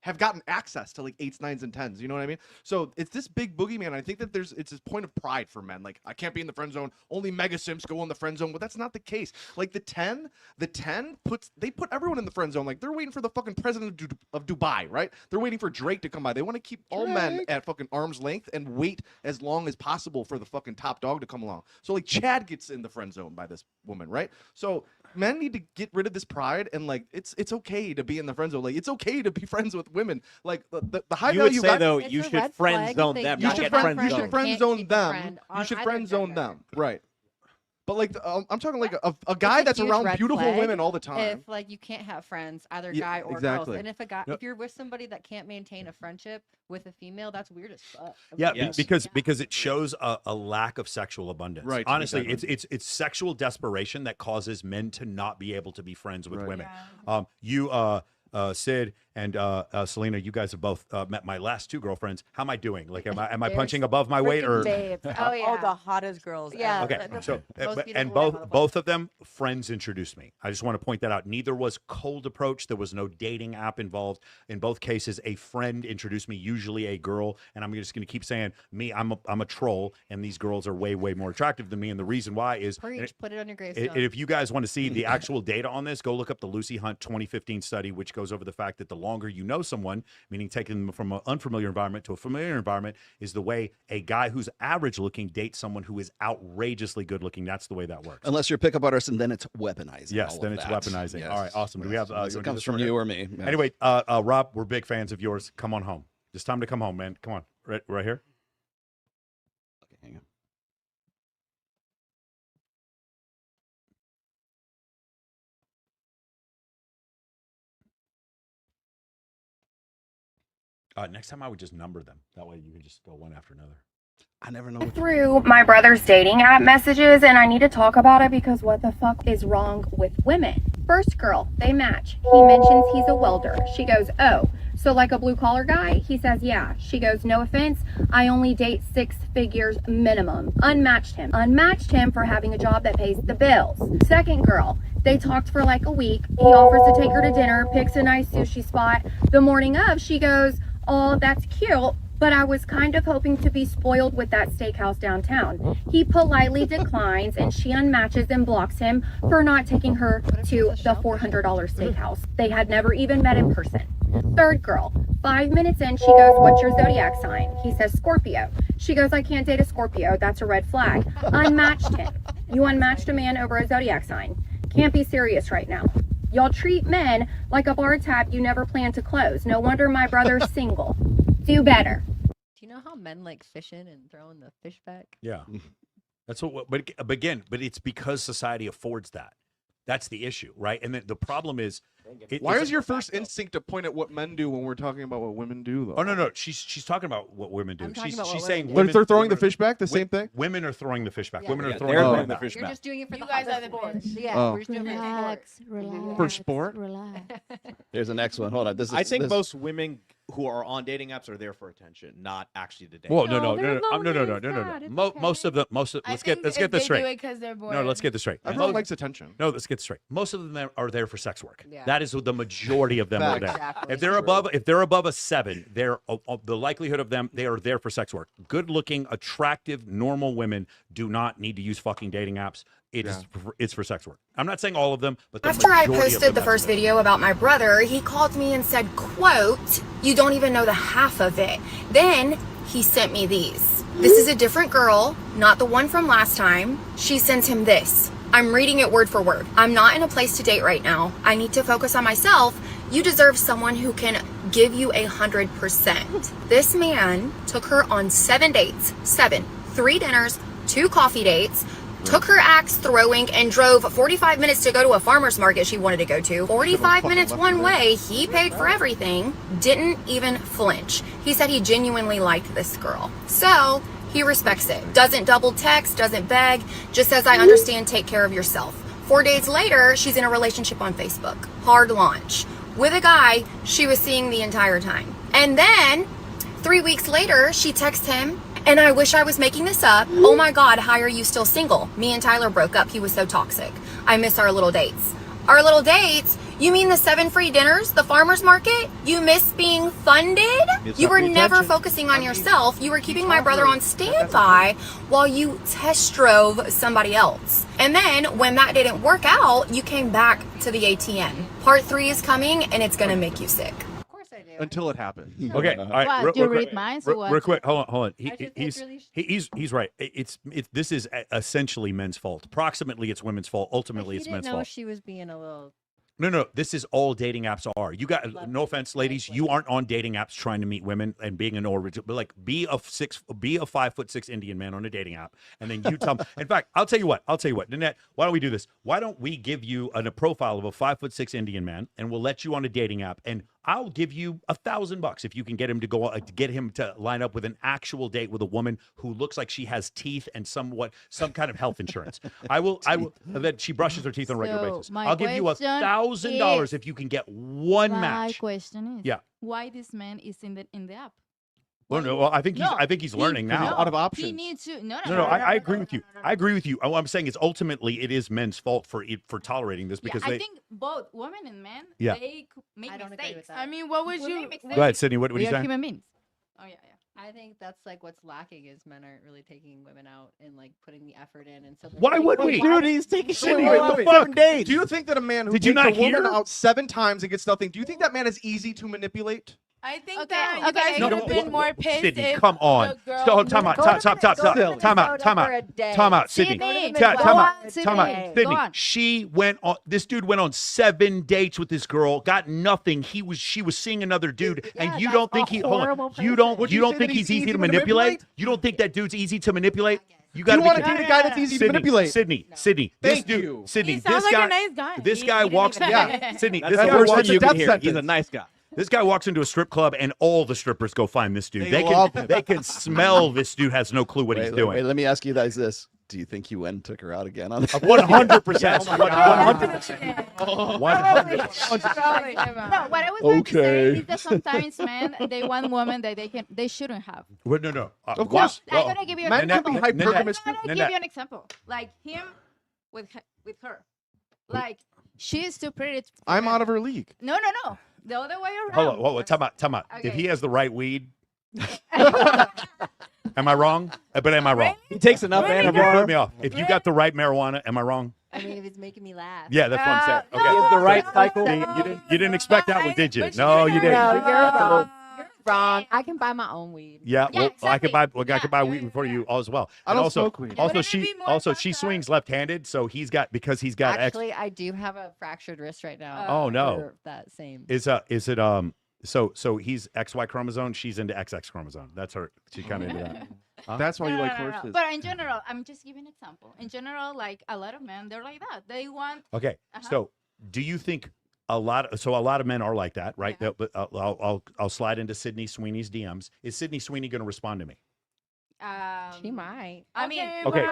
have gotten access to like 8s, 9s, and 10s. You know what I mean? So it's this big boogeyman. I think that it's this point of pride for men. Like, I can't be in the friend zone. Only mega simps go in the friend zone. But that's not the case. Like the 10 put everyone in the friend zone. Like, they're waiting for the fucking president of Dubai, right? They're waiting for Drake to come by. They want to keep all men at fucking arm's length and wait as long as possible for the fucking top dog to come along. So like Chad gets in the friend zone by this woman, right? So men need to get rid of this pride, and like it's okay to be in the friend zone. Like, it's okay to be friends with women. Like the high You would value say guy, though, you should friend zone them. you not should get friend zone them. Can't You should friend zone them, right? But like, I'm talking like a guy that's huge around red beautiful flag women all the time. If like you can't have friends, either Yeah, guy or exactly. girls, and if a guy, Yep. if you're with somebody that can't maintain a friendship with a female, that's weird as fuck. Yeah, Yes. because it shows a lack of sexual abundance. Right, Honestly, exactly. it's sexual desperation that causes men to not be able to be friends with Right. women. Sid and Selena, you guys have both met my last two girlfriends. How am I doing? Like, am I punching above my weight or? Babes. Oh, yeah. the hottest girls. Yeah. ever. Okay, so Most beautiful and women on the both of them friends introduced me. I just want to point that out. Neither was cold approach. There was no dating app involved. In both cases, a friend introduced me, usually a girl. And I'm just going to keep saying, me, I'm a troll, and these girls are way more attractive than me. And the reason why is, Preach, put it on your gravestone. if you guys want to see the actual data on this, go look up the Lucy Hunt 2015 study, which goes over the fact that the longer you know someone, meaning taking them from an unfamiliar environment to a familiar environment, is the way a guy who's average looking dates someone who is outrageously good looking. That's the way that works. Unless you're a pickup artist, and then it's weaponizing. Yes, all then of it's that. weaponizing. Yes. All right, awesome. Do we have? Unless You it wanna do comes this from right you here? or me. Yes. Anyway, Rob, we're big fans of yours. Come on home. It's time to come home, man. Come on, right here. Okay, hang on. Next time I would just number them. That way you can just go one after another. I never know. Through my brother's dating app messages, and I need to talk about it because what the fuck is wrong with women? First girl, they match. He mentions he's a welder. She goes, oh, so like a blue collar guy? He says, yeah. She goes, no offense, I only date 6 figures minimum. Unmatched him. Unmatched him for having a job that pays the bills. Second girl, they talked for like a week. He offers to take her to dinner, picks a nice sushi spot. The morning of, she goes, oh, that's cute, but I was kind of hoping to be spoiled with that steakhouse downtown. He politely declines, and she unmatches and blocks him for not taking her to the $400 steakhouse. They had never even met in person. Third girl, 5 minutes in, she goes, what's your zodiac sign? He says Scorpio. She goes, I can't date a Scorpio, that's a red flag. Unmatched him. You unmatched a man over a zodiac sign. Can't be serious right now. Y'all treat men like a bar tab you never plan to close. No wonder my brother's single. Do better. Do you know how men like fishing and throwing the fish back? Yeah, that's what. But again, it's because society affords that. That's the issue, right? And the problem is, Why is your first instinct to point at what men do when we're talking about what women do, though? Oh no, she's talking about what women do. I'm talking She's about what saying women do. women, But if they're throwing the women- fish back, the same thing? Women are throwing the fish back. Yeah. Women are Yeah, throwing they're the throwing the back. fish You're back. just doing it for You the guys hot are the sport. fish. Yeah, Oh. we're just doing it for Relax, sport. relax. For sport? Relax. Here's the next one. Hold on. This is. I think this, most women who are on dating apps are there for attention, not actually to date. Well, No, no. they're lonely and No. sad. It's Most of them. Let's get this they straight. do it because they're bored. No, let's get this straight. Everyone Most- likes attention. No, let's get this straight. Most of them are there for sex work. Yeah. That is the majority of them are there. Exactly. If they're above a 7, the likelihood of them, they are there for sex work. Good looking, attractive, normal women do not need to use fucking dating apps. It's for sex work. I'm not saying all of them, but the After I majority of posted them, the that's first what- video about my brother, he called me and said, quote, you don't even know the half of it. Then he sent me these. This is a different girl, not the one from last time. She sends him this. I'm reading it word for word. I'm not in a place to date right now. I need to focus on myself. You deserve someone who can give you 100%. This man took her on 7 dates, 3 dinners, 2 coffee dates, took her axe throwing and drove 45 minutes to go to a farmer's market she wanted to go to. 45 minutes one way, he paid for everything, didn't even flinch. He said he genuinely liked this girl. So he respects it. Doesn't double text, doesn't beg, just says, I understand, take care of yourself. 4 days later, she's in a relationship on Facebook. Hard launch. With a guy she was seeing the entire time. And then 3 weeks later, she texts him, and I wish I was making this up. Oh my God, how are you still single? Me and Tyler broke up. He was so toxic. I miss our little dates. Our little dates? You mean the 7 free dinners, the farmer's market? You miss being funded? It's You not were the never attention. focusing on yourself. You were keeping my brother on standby while you test drove somebody else. And then when that didn't work out, you came back to the ATM. Part 3 is coming, and it's gonna make you sick. Of course I do. Until it happens. Okay, all right. What, real- do you real quick- read minds or what? Real quick, hold on. I just He's right. This is essentially men's fault. Approximately, it's women's fault. Ultimately, He it's didn't men's know fault. she was being a little No. This is all dating apps are. You got no offense, ladies. You aren't on dating apps trying to meet women and being an original, but like be a 5'6" Indian man on a dating app, and then you tell them. In fact, I'll tell you what, Nanette. Why don't we do this? Why don't we give you a profile of a 5'6" Indian man, and we'll let you on a dating app, and I'll give you $1,000 if you can get him to get him to line up with an actual date with a woman who looks like she has teeth and some kind of health insurance. I will that she brushes her teeth on a regular basis. I'll give you $1,000 if you can get one match. My question is, why this man is in the app? Well, no, I think he's learning now. Out of options. He needs to. No. I agree with you. I agree with you. What I'm saying is ultimately it is men's fault for tolerating this because I think both women and men they make mistakes. I mean, what would you? Go ahead, Sydney. What are you saying? Human beings. Oh yeah. I think that's like what's lacking is men aren't really taking women out and like putting the effort in. And so why would we? Dude, he's taking Sydney, shit. what the fuck? Do you think that a man who Did you takes not a woman hear? out 7 times and gets nothing, do you think that man is easy to manipulate? I think that you guys No, would have been more pissed Sydney, if come on. the girl So, time out. Sydney. Time out. Sydney. This dude went on 7 dates with this girl, got nothing. She was seeing another dude, and you don't think you don't think he's easy to manipulate? You don't think that dude's easy to manipulate? You got to want to date a guy that's easy to manipulate. Sydney. Thank you. Sydney, He sounds like a nice guy. This He guy didn't walks. even- Yeah, Sydney. That's This the guy worst walks thing you can into hear. He's a nice guy. This guy walks into a strip club and all the strippers go find this dude. They love him. They can smell this dude has no clue what he's doing. Wait, let me ask you guys this. Do you think he went and took her out again on 100%. 100%. No, what I was trying to say is that sometimes men they want women that they shouldn't have. Well, no. Of course. I'm gonna give you an Men can be example. hypergamous I'm too. gonna give you an example. Like him with her. Like she's too pretty. I'm out of her league. No. The other way around. Hold on. Time out. Okay. If he has the right weed, am I wrong? But am I wrong? He takes enough Put anavar. me off. If you got the right marijuana, am I wrong? I mean, if it's making me laugh. Yeah, that's what I'm saying. He has the right cycle. You didn't expect that one, did you? No, you didn't. No, you're wrong. You're wrong. I can buy my own weed. Yeah, well, exactly. I could buy weed for you as well. I And don't also, smoke weed. Also, Wouldn't it be more she fun swings left-handed, so he's got Actually, I do have a fractured wrist right now. Oh, no. for that same. Is it so he's XY chromosome, she's into XX chromosome. That's her. She kind of into that. Huh? That's why you like No. horses. But in general, I'm just giving an example. In general, like a lot of men, they're like that. They want. Okay. So, do you think a lot of men are like that, right? But I'll slide into Sydney Sweeney's DMs. Is Sydney Sweeney going to respond to me? She might. I mean, Okay,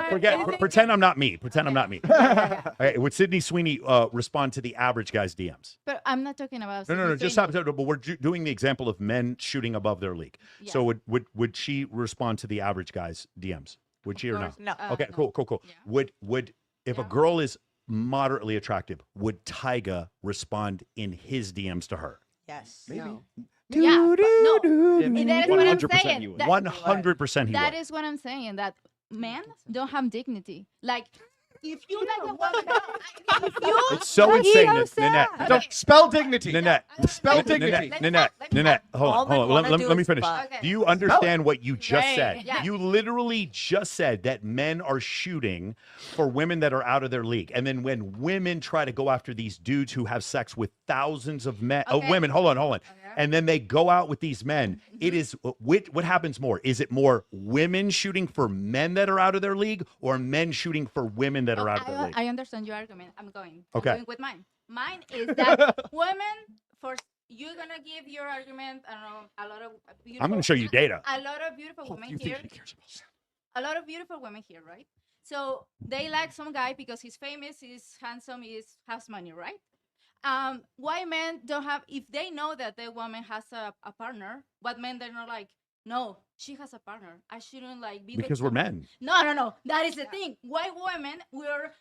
pretend I'm not me. Pretend I'm not me. Okay, would Sydney Sweeney respond to the average guy's DMs? But I'm not talking about. No. Sydney Just Sweeney. stop. But we're doing the example of men shooting above their league. Yeah. So would she respond to the average guy's DMs? Would she or no? No. Okay, no. cool. Yeah. Would if a girl is moderately attractive, would Tyga respond in his DMs to her? Yes. No. Yeah, but no. And that is what I'm 100% saying. you would. That- 100% he That would. is what I'm saying. That men don't have dignity. Like, if you like a woman, if you It's so like insane, yourself- Nanette. Don't spell dignity. Nanette. Spell dignity. Nanette. Hold All on. men wanna Let do me is finish. fuck. Okay. Do you understand what you just Right. said? Yeah. You literally just said that men are shooting for women that are out of their league. And then when women try to go after these dudes who have sex with thousands of men, Okay. women, hold on. And then they go out with these men. It is what happens more? Is it more women shooting for men that are out of their league or men shooting for women that are out of their league? I understand your argument. I'm going with mine. Mine is that women, you're gonna give your argument. I don't know, a lot of beautiful. I'm going to show you data. A lot of beautiful women here. A lot of beautiful women here, right? So they like some guy because he's famous, he's handsome, has money, right? Why men don't have? If they know that the woman has a partner, what men they're not like? No, she has a partner. I shouldn't like be Because with we're men. No. That is the thing. Why women? We're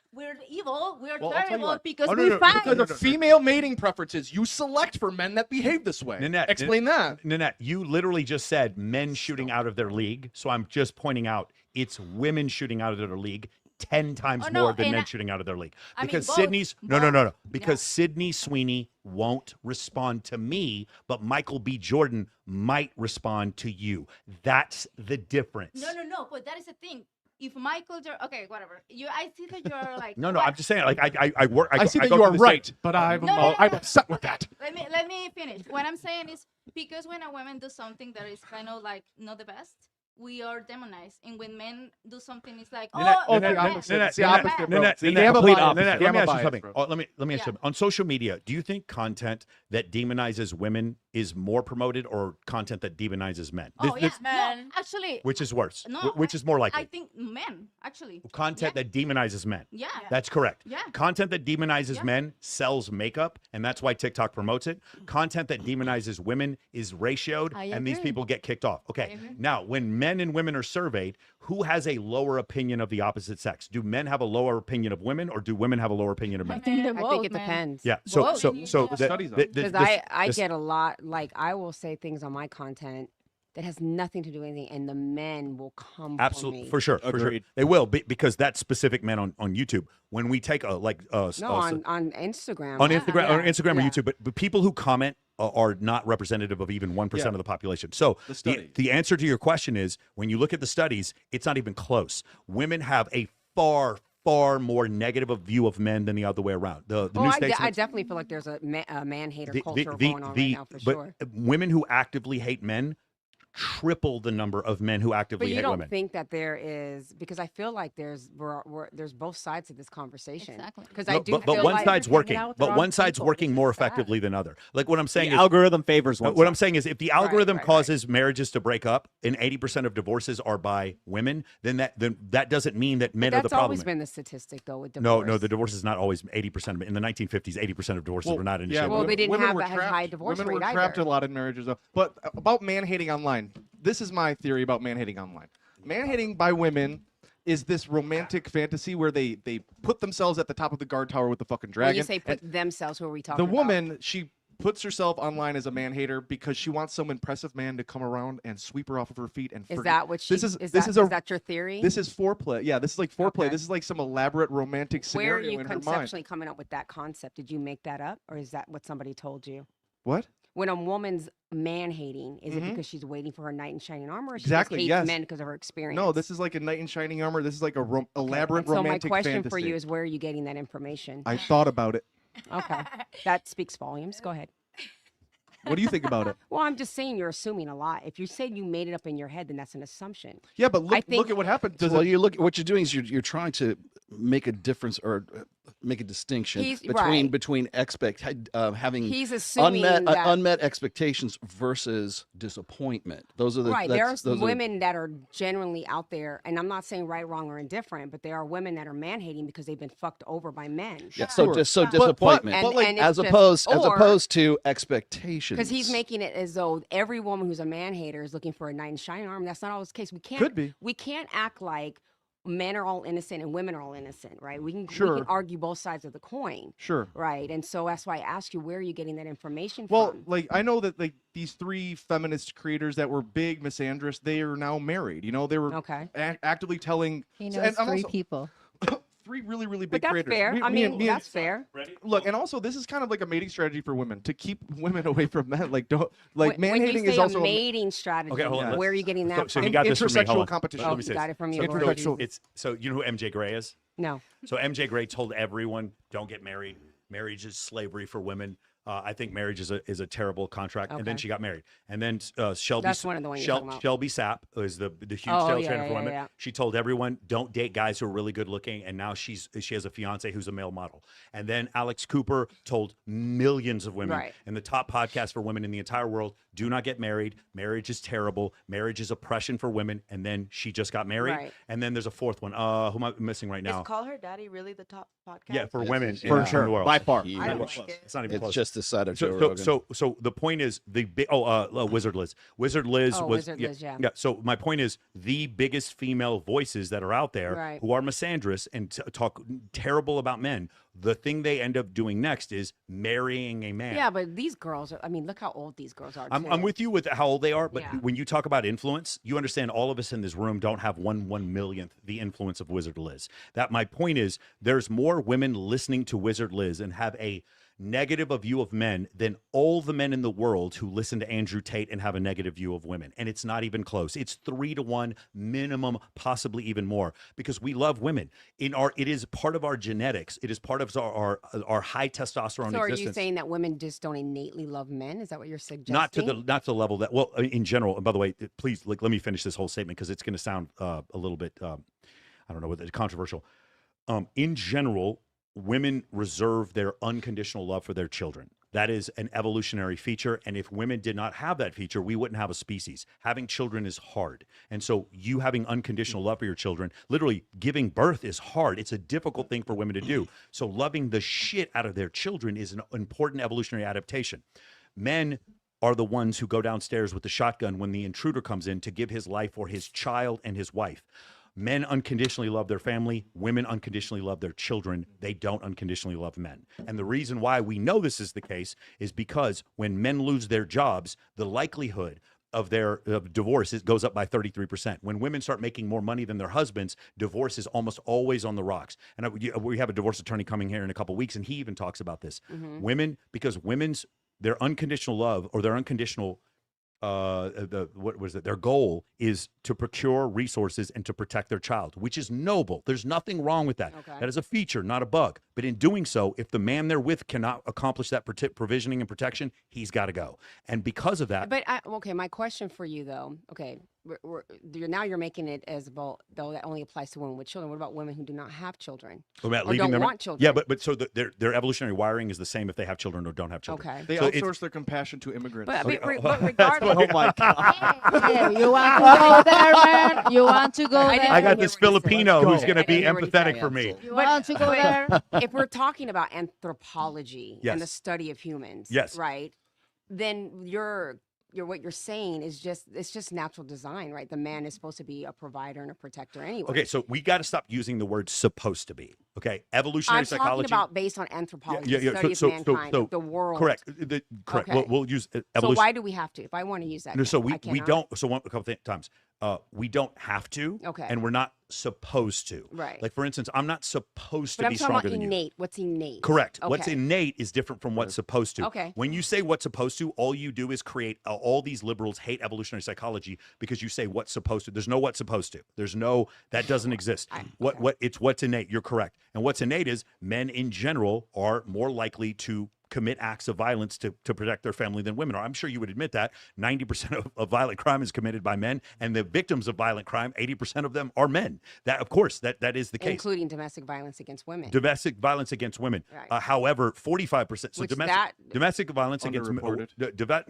evil. We're Well, I'll tell you terrible what. because Oh, no, we no, fight. Because of female mating preferences, you select for men that behave this way. Nanette, Explain that. Nanette, you literally just said men shooting out of their league. So I'm just pointing out it's women shooting out of their league 10 times Oh, no, more than and men I- shooting out of their league. I mean, Because both, Sydney's no. both. Because Sydney Sweeney won't respond to me, but Michael B. Jordan might respond to you. That's the difference. No. But that is the thing. if my culture, okay, whatever. I see that you're like. No, I'm just saying. Like I work. I see that go you through are the right, same- but I'm No. upset with that. Let me finish. What I'm saying is because when a woman does something that is kind of like not the best, we are demonized, and when men do something, it's like, Nanette, oh, Nanette, you're bad. opposite. It's the opposite, bro. Nanette, It's the Nanette, complete Nanette, opposite. Nanette, let me Gamma ask you bias, something. bro. Let me ask you something. On social media, do you think content that demonizes women is more promoted or content that demonizes men? Oh yeah, Men. no, actually. Which is worse? No, Which is more likely? I think men actually. Content that demonizes men. Yeah. That's correct. Yeah. Content that demonizes men sells makeup, and that's why TikTok promotes it. Content that demonizes women is ratioed, I and these agree. people get kicked off. Okay. agree. Now, when men and women are surveyed, who has a lower opinion of the opposite sex? Do men have a lower opinion of women, or do women have a lower opinion of men? I think it depends. Yeah. So Because I get a lot, like I will say things on my content that has nothing to do with anything, and the men will come Absolutely, for me. for sure. They will because that specific men on YouTube. When we take No, on Instagram. on Instagram, Yeah. or Instagram or Yeah. YouTube, but people who comment are not representative of even 1% of the population. So the answer to your question is, when you look at the studies, it's not even close. Women have a far more negative a view of men than the other way around. The New I Statesman, definitely feel like there's a man hater culture going on right now for but sure. women who actively hate men triple the number of men who actively But you hate don't women. think that there is, because I feel like there's both sides of this conversation. Exactly. Because No, I do but feel one like side's working. But one side's working more effectively than other. Like what I'm saying is algorithm favors one What side. I'm saying is, if the algorithm causes marriages to break up, and 80% of divorces are by women, then that doesn't mean that men are the That's problem. always been the statistic though with divorce. No, the divorce is not always 80%. In the 1950s, 80% of divorces were not initiated. Well, they didn't women have were a high divorce Women rate were trapped either. a lot in marriages, though. But about man hating online, this is my theory about man hating online. Man hating by women is this romantic fantasy where they put themselves at the top of the guard tower with the fucking dragon. When you say put and themselves, who are we talking the about? woman, she puts herself online as a man hater because she wants some impressive man to come around and sweep her off of her feet and Is forget- that what she? is is that your theory? This is foreplay. Yeah, this is like foreplay. Okay. This is like some elaborate romantic Where are scenario you in her mind. conceptually coming up with that concept? Did you make that up, or is that what somebody told you? What? When a woman's man hating, is Mhm. it because she's waiting for her knight in shining armor, or she Exactly, just hates yes. men because of her experience? No, this is like a knight in shining armor. This is like a elaborate And so my romantic question fantasy. for you is, where are you getting that information? I thought about it. Okay, that speaks volumes. Go ahead. What do you think about it? Well, I'm just saying you're assuming a lot. If you say you made it up in your head, then that's an assumption. Yeah, but I think, look at what happened. Well, you look. What you're doing is you're trying to make a difference or make a distinction He's- between right. having He's assuming that- unmet expectations versus disappointment. Those are the Right. There are those some women that are genuinely out there, and I'm not saying right, wrong, or indifferent, but there are women that are man hating because they've been fucked over by men. Yeah, so disappointment, And as it's opposed just- as or- opposed to expectations. Because he's making it as though every woman who's a man hater is looking for a knight in shining armor. That's not always the case. We can't. Could be. We can't act like men are all innocent and women are all innocent, right? We can Sure. argue both sides of the coin. Sure. Right. And so that's why I ask you, where are you getting that information Well, from? like I know that like these three feminist creators that were big misandrists, they are now married. You know, they were actively telling. He so- knows and I'm three also- people. Three really, really But big that's creators. fair. Me- I me and- mean, me and- that's fair. Look, and also this is kind of like a mating strategy for women to keep women away from men. Like don't like When man you hating say is also a mating strategy, Okay, hold on. where are you getting that So from? he got this from me. Hold on. competition. Oh, Let me he say got this. it from you, So, Lord so Jesus. you know who MJ Gray is? No. So MJ Gray told everyone, don't get married. Marriage is slavery for women. I think marriage is a terrible contract. And then Okay. she got married. And then Shelby That's one of the ones you're talking about. Shelby Sapp is the huge Oh, sales yeah, trainer for yeah, women. yeah. She told everyone, don't date guys who are really good looking. And now she has a fiance who's a male model. And then Alex Cooper told millions of women Right. in the top podcast for women in the entire world, do not get married. Marriage is terrible. Marriage is oppression for women. And then she just got married. Right. And then there's a fourth one. Who am I missing right now? Is Call Her Daddy really the top podcast? Yeah, for women in For the sure. world. By far. It's I not don't even like it. It's not even It's close. just the side of so, Joe so, Rogan. so the point is the big Wizard Liz. Wizard Liz Oh, was Wizard Liz, yeah. So my point is the biggest female voices that are out there Right. who are misandrous and talk terrible about men. The thing they end up doing next is marrying a man. Yeah, but these girls are, I mean, look how old these girls are. I'm too. with you with how old they are, but Yeah. when you talk about influence, you understand all of us in this room don't have 1/1,000,000th the influence of Wizard Liz. That my point is there's more women listening to Wizard Liz and have a negative a view of men than all the men in the world who listen to Andrew Tate and have a negative view of women. And it's not even close. It's 3 to 1 minimum, possibly even more, because we love women. It is part of our genetics. It is part of our high testosterone So are existence. you saying that women just don't innately love men? Is that what you're suggesting? Not to the level that, well, in general. And by the way, please let me finish this whole statement because it's going to sound a little bit, I don't know, controversial. In general, women reserve their unconditional love for their children. That is an evolutionary feature. And if women did not have that feature, we wouldn't have a species. Having children is hard. And so you having unconditional love for your children, literally giving birth is hard. It's a difficult thing for women to do. So loving the shit out of their children is an important evolutionary adaptation. Men are the ones who go downstairs with the shotgun when the intruder comes in to give his life for his child and his wife. Men unconditionally love their family. Women unconditionally love their children. They don't unconditionally love men. And the reason why we know this is the case is because when men lose their jobs, the likelihood of their divorce goes up by 33%. When women start making more money than their husbands, divorce is almost always on the rocks. And we have a divorce attorney coming here in a couple of weeks, and he even talks about this. Women, because their unconditional love or their unconditional their goal is to procure resources and to protect their child, which is noble. There's nothing wrong with that. Okay. That is a feature, not a bug. But in doing so, if the man they're with cannot accomplish that provisioning and protection, he's got to go. And because of that, But okay, my question for you though. Okay, now you're making it as though that only applies to women with children. What about women who do not have children about or leaving don't them, want children? yeah, but so their evolutionary wiring is the same if they have children or don't have children. Okay. They So it's- outsource their compassion to immigrants. But, Okay, but regardless, oh my God. Hey, you want to go there, man? You want to go there? I got this Filipino who's going to be I didn't hear what he empathetic said. for me. You want to go there? if we're talking about anthropology Yes. and the study of humans, Yes. right? Then what you're saying is it's just natural design, right? The man is supposed to be a provider and a protector anyway. Okay, so we got to stop using the word "supposed to be." Okay, evolutionary I'm psychology. talking about based on anthropology, the study of mankind, of the world. Correct. Correct. Okay. We'll use So evolution. why do we have to? If I want to use that, No, so I we cannot? don't. So a couple times, we don't have to. Okay. And we're not supposed to. Right. Like for instance, I'm not supposed But to I'm be talking about stronger than you. innate. What's innate? Correct. Okay. What's innate is different from what's supposed to. Okay. When you say what's supposed to, all you do is create all these liberals hate evolutionary psychology because you say what's supposed to. There's no what's supposed to. There's no that doesn't exist. It's what's innate. You're correct. And what's innate is men in general are more likely to commit acts of violence to protect their family than women are. I'm sure you would admit that 90% of violent crime is committed by men, and the victims of violent crime, 80% of them are men. That, of course, that is the case. Including domestic violence against women. Domestic violence against women. Right. However, 45%. So Which domestic violence against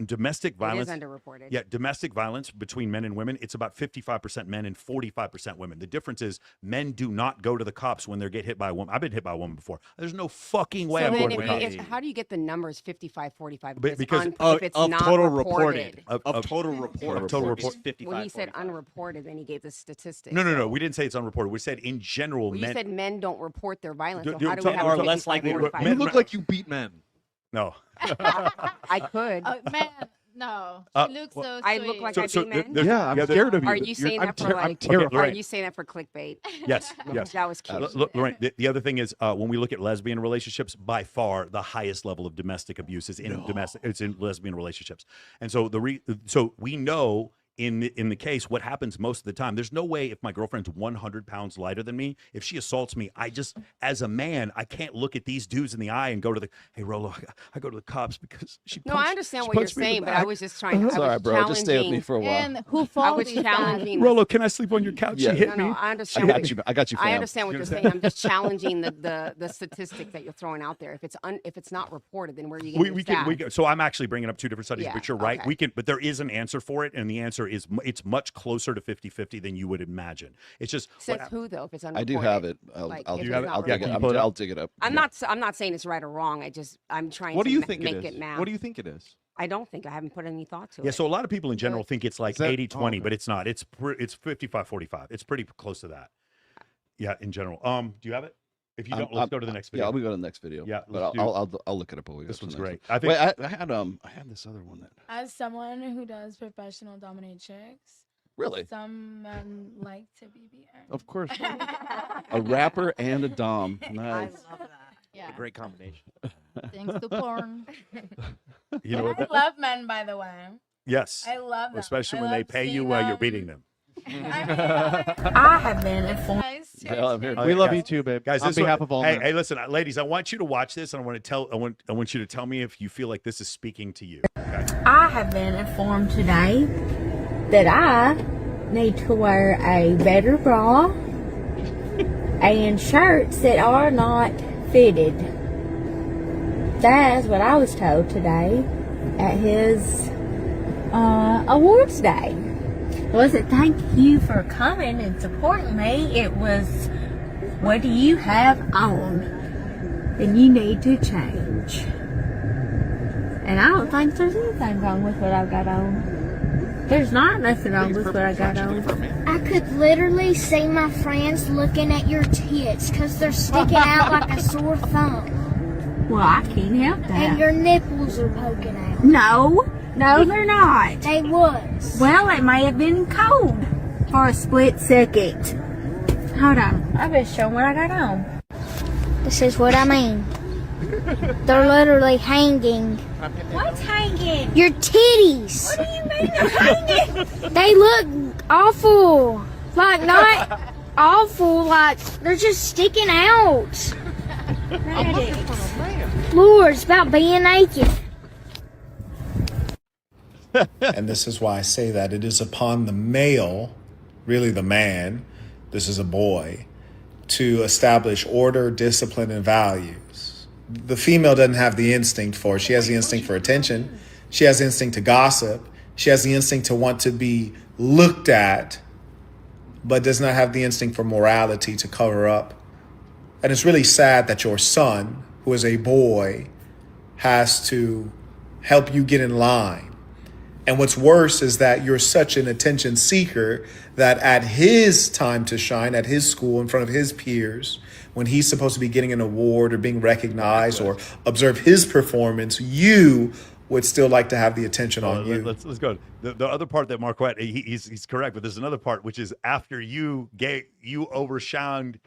domestic violence. It is underreported. Yeah, domestic violence between men and women. It's about 55% men and 45% women. The difference is men do not go to the cops when they get hit by a woman. I've been hit by a woman before. There's no fucking way So I'm then going to the cops. how do you get the numbers 55, 45? Because if it's not total reported. Of total report. Total report. Well, he said unreported, then he gave the statistics. No. We didn't say it's unreported. We said in general, Well, you men. said men don't report their violence. Do- So do- how do so- we have or 55, less likely to 45? You look like you beat men. No. I could. Man, no. Uh, She looks well, so I sweet. look like So- I so beat there- men. there's- Yeah, I'm yeah, scared of you. Are you saying that for I'm like? terrified. Are you saying that for clickbait? Yes. Yes. That was cute. Look, Lorraine, the other thing is when we look at lesbian relationships, by far the highest level of domestic abuse is in it's in lesbian relationships, and so so we know. In the case, what happens most of the time, there's no way if my girlfriend's 100 pounds lighter than me, if she assaults me, I just, as a man, I can't look at these dudes in the eye and go to hey, Rolo, I go to the cops because she No, punched- I understand she what you're punched me in the saying, but I back. was just trying to. It's all right, bro. Just stay with me for a while. And who I fault was is that? challenging. Rolo, can I sleep on your couch? Yeah. She hit No, me. I I understand. got you. I got you, fam. I understand what You you're understand? saying. I'm just challenging the statistic that you're throwing out there. If it's not reported, then where are you getting We the can, so I'm actually bringing up two different studies, Yeah, but you're right. okay. But there is an answer for it, and the answer is it's much closer to 50-50 than you would imagine. It's just Says who though? If it's I unreported. do have it. I'll Like, I'll if dig it's it. not I'll dig it. reported. I'll dig it up. I'm not saying it's right or wrong. I'm trying What to do you think make it is? it now. What do you think it is? I don't think I haven't put any thought to yeah. it. So a lot of people in general think it's like Is that- 80-20, okay. but it's not. It's 55-45. It's pretty close to that. Yeah, in general. Do you have it? If you don't, let's go to the next video. Yeah, we go to the next video. Yeah, but let's do- I'll look it up. While we go This to the one's next great. one. I think. Wait, I had this other one that As someone who does professional dominatrix, really some men like to be beaten. Of course. a rapper and a dom. Nice. I love that. A great combination. Thanks to porn. You know what? I That, love men, by the way. yes. I love them. Especially I when they love pay you seeing while you're them. beating them. I have been informed. Well, I'm here. Oh, We yeah, love guys. you too, babe. Guys, on this one- behalf of all hey, men. hey, listen, ladies, I want you to watch this, and I want you to tell me if you feel like this is speaking to you. Okay. I have been informed today that I need to wear a better bra and shirts that are not fitted. That is what I was told today at his awards day. It wasn't thank you for coming and supporting me. It was, what do you have on? And you need to change. And I don't think there's anything wrong with what I've got on. There's not nothing wrong with what I got on. I could literally see my friends looking at your tits because they're sticking out like a sore thumb. Well, I can't help that. And your nipples are poking out. No, they're not. They was. Well, it may have been cold for a split second. Hold on. I've been showing what I got on. This is what I mean. They're literally hanging. What's hanging? Your titties. What do you mean they're hanging? They look awful. Like, not awful, like, they're just sticking out. Lord, it's about being naked. And this is why I say that it is upon the male, really the man, this is a boy, to establish order, discipline, and values. The female doesn't have the instinct for it. She has the instinct for attention. She has the instinct to gossip. She has the instinct to want to be looked at, but does not have the instinct for morality to cover up. And it's really sad that your son, who is a boy, has to help you get in line. And what's worse is that you're such an attention seeker that at his time to shine, at his school, in front of his peers, when he's supposed to be getting an award or being recognized or observe his performance, you would still like to have the attention on you. Let's go. The other part that Marquette, he's correct, but there's another part, which is after you overshowing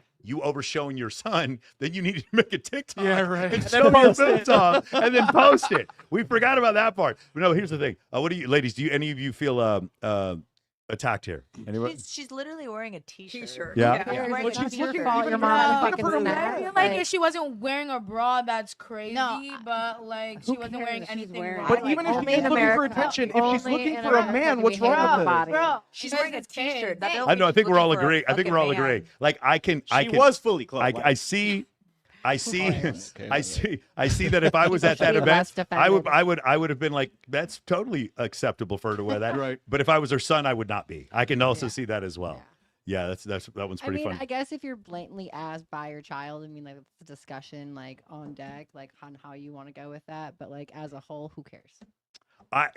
your son, then you need to make a TikTok and show your boobs off and then post it. We forgot about that part. But no, here's the thing. What do you, ladies, do any of you feel attacked here? Anyone? She's literally wearing a t-shirt. Yeah. I feel like if she wasn't wearing a bra, that's crazy. But like she wasn't wearing anything wrong. But even if she's looking for attention, if she's looking for a man, what's wrong with it? Bro, She's wearing a t-shirt. I know. I think we're all agreeing. I think we're all agreeing. Like She was fully clothed. I see that if I was at that event, I would have been like, that's totally acceptable for her to wear that. Right. But if I was her son, I would not be. I can also see that as well. Yeah, that one's pretty funny. I guess if you're blatantly asked by your child, I mean, like it's a discussion like on deck, like on how you want to go with that. But like as a whole, who cares?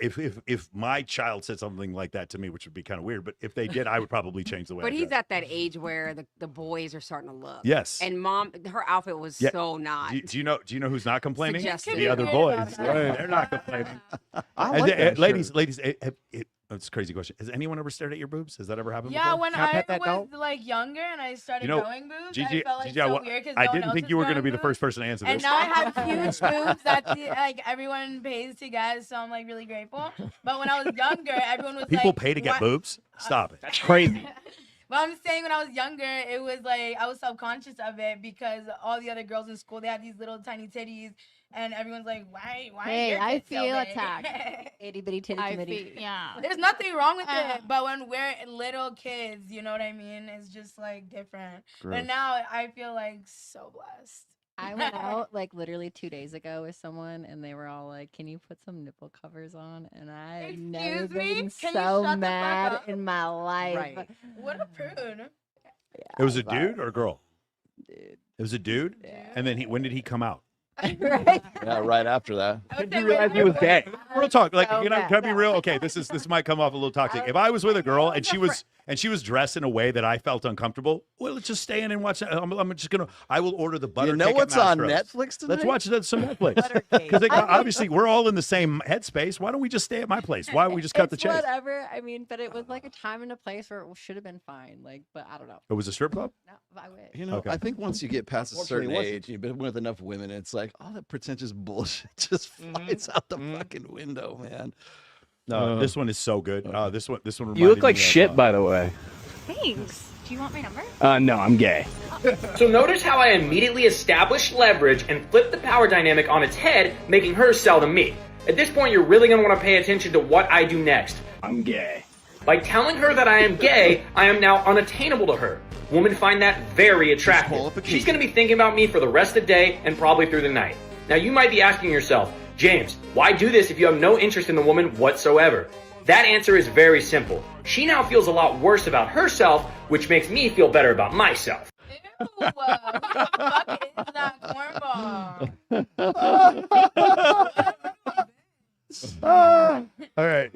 If my child said something like that to me, which would be kind of weird, but if they did, I would probably change the way. But I he's dress. at that age where the boys are starting to look. Yes. And mom, her outfit was so not. Do you know who's not complaining? Suggestive. The other boys. Right. They're not complaining. I like that ladies, it's a crazy question. Has anyone ever stared at your boobs? Has that ever happened Yeah, before? when I was like younger and I started growing boobs, Gigi, I felt like Gigi, so weird because I didn't think you were going to be the first person to answer and this. now I have huge boobs that like everyone pays to get, so I'm like really grateful. But when I was younger, everyone was People like, pay to get "What?" boobs? Stop it. That's crazy. But I'm saying when I was younger, it was like I was subconscious of it because all the other girls in school, they had these little tiny titties, and everyone's like, why? Hey, your I tits so feel big?" attacked. Itty bitty titty committee. Yeah. There's nothing wrong with it, but when we're little kids, you know what I mean? It's just like different. Gross. But now I feel like so blessed. I went out like literally 2 days ago with someone, and they were all like, "Can you put some nipple covers on?" And I have never Excuse me? been Can you so shut the fuck mad up? in my life. Right. What a prude. It was a dude or a girl? Dude. It was a dude? Yeah. And then when did he come out? Right? Yeah, right after that. Did you realize he was gay? Real talk. Like, So you know, bad. can I be real? Okay, this might come off a little toxic. If I was with a girl and she was and she was dressed in a way that I felt uncomfortable, well, let's just stay in and watch that. I will order the butter You know cake at what's on Mastro's. Netflix tonight? Let's watch some Netflix. Because obviously we're all in the same headspace. Why don't we just stay at my place? Why don't we just cut the It's chase? whatever. I mean, but it was like a time and a place where it should have been fine. Like, but I don't know. It was a strip club? No, I wish. You know, Okay. I think once you get past a certain Unfortunately, it age, you've been with enough women, it's like all that pretentious bullshit just flies out the fucking window, man. No, this one is so good. This one. You look reminded like me of, shit, by the way. Thanks. Do you want my number? No, I'm gay. So notice how I immediately established leverage and flipped the power dynamic on its head, making her sell to me. At this point, you're really going to want to pay attention to what I do next. I'm gay. By telling her that I am gay, I am now unattainable to her. Women find that very attractive. She's going to be thinking about me for the rest of the day and probably through the night. Now you might be asking yourself, James, why do this if you have no interest in the woman whatsoever? That answer is very simple. She now feels a lot worse about herself, which makes me feel better about myself. Who the fuck is that cornball? All right.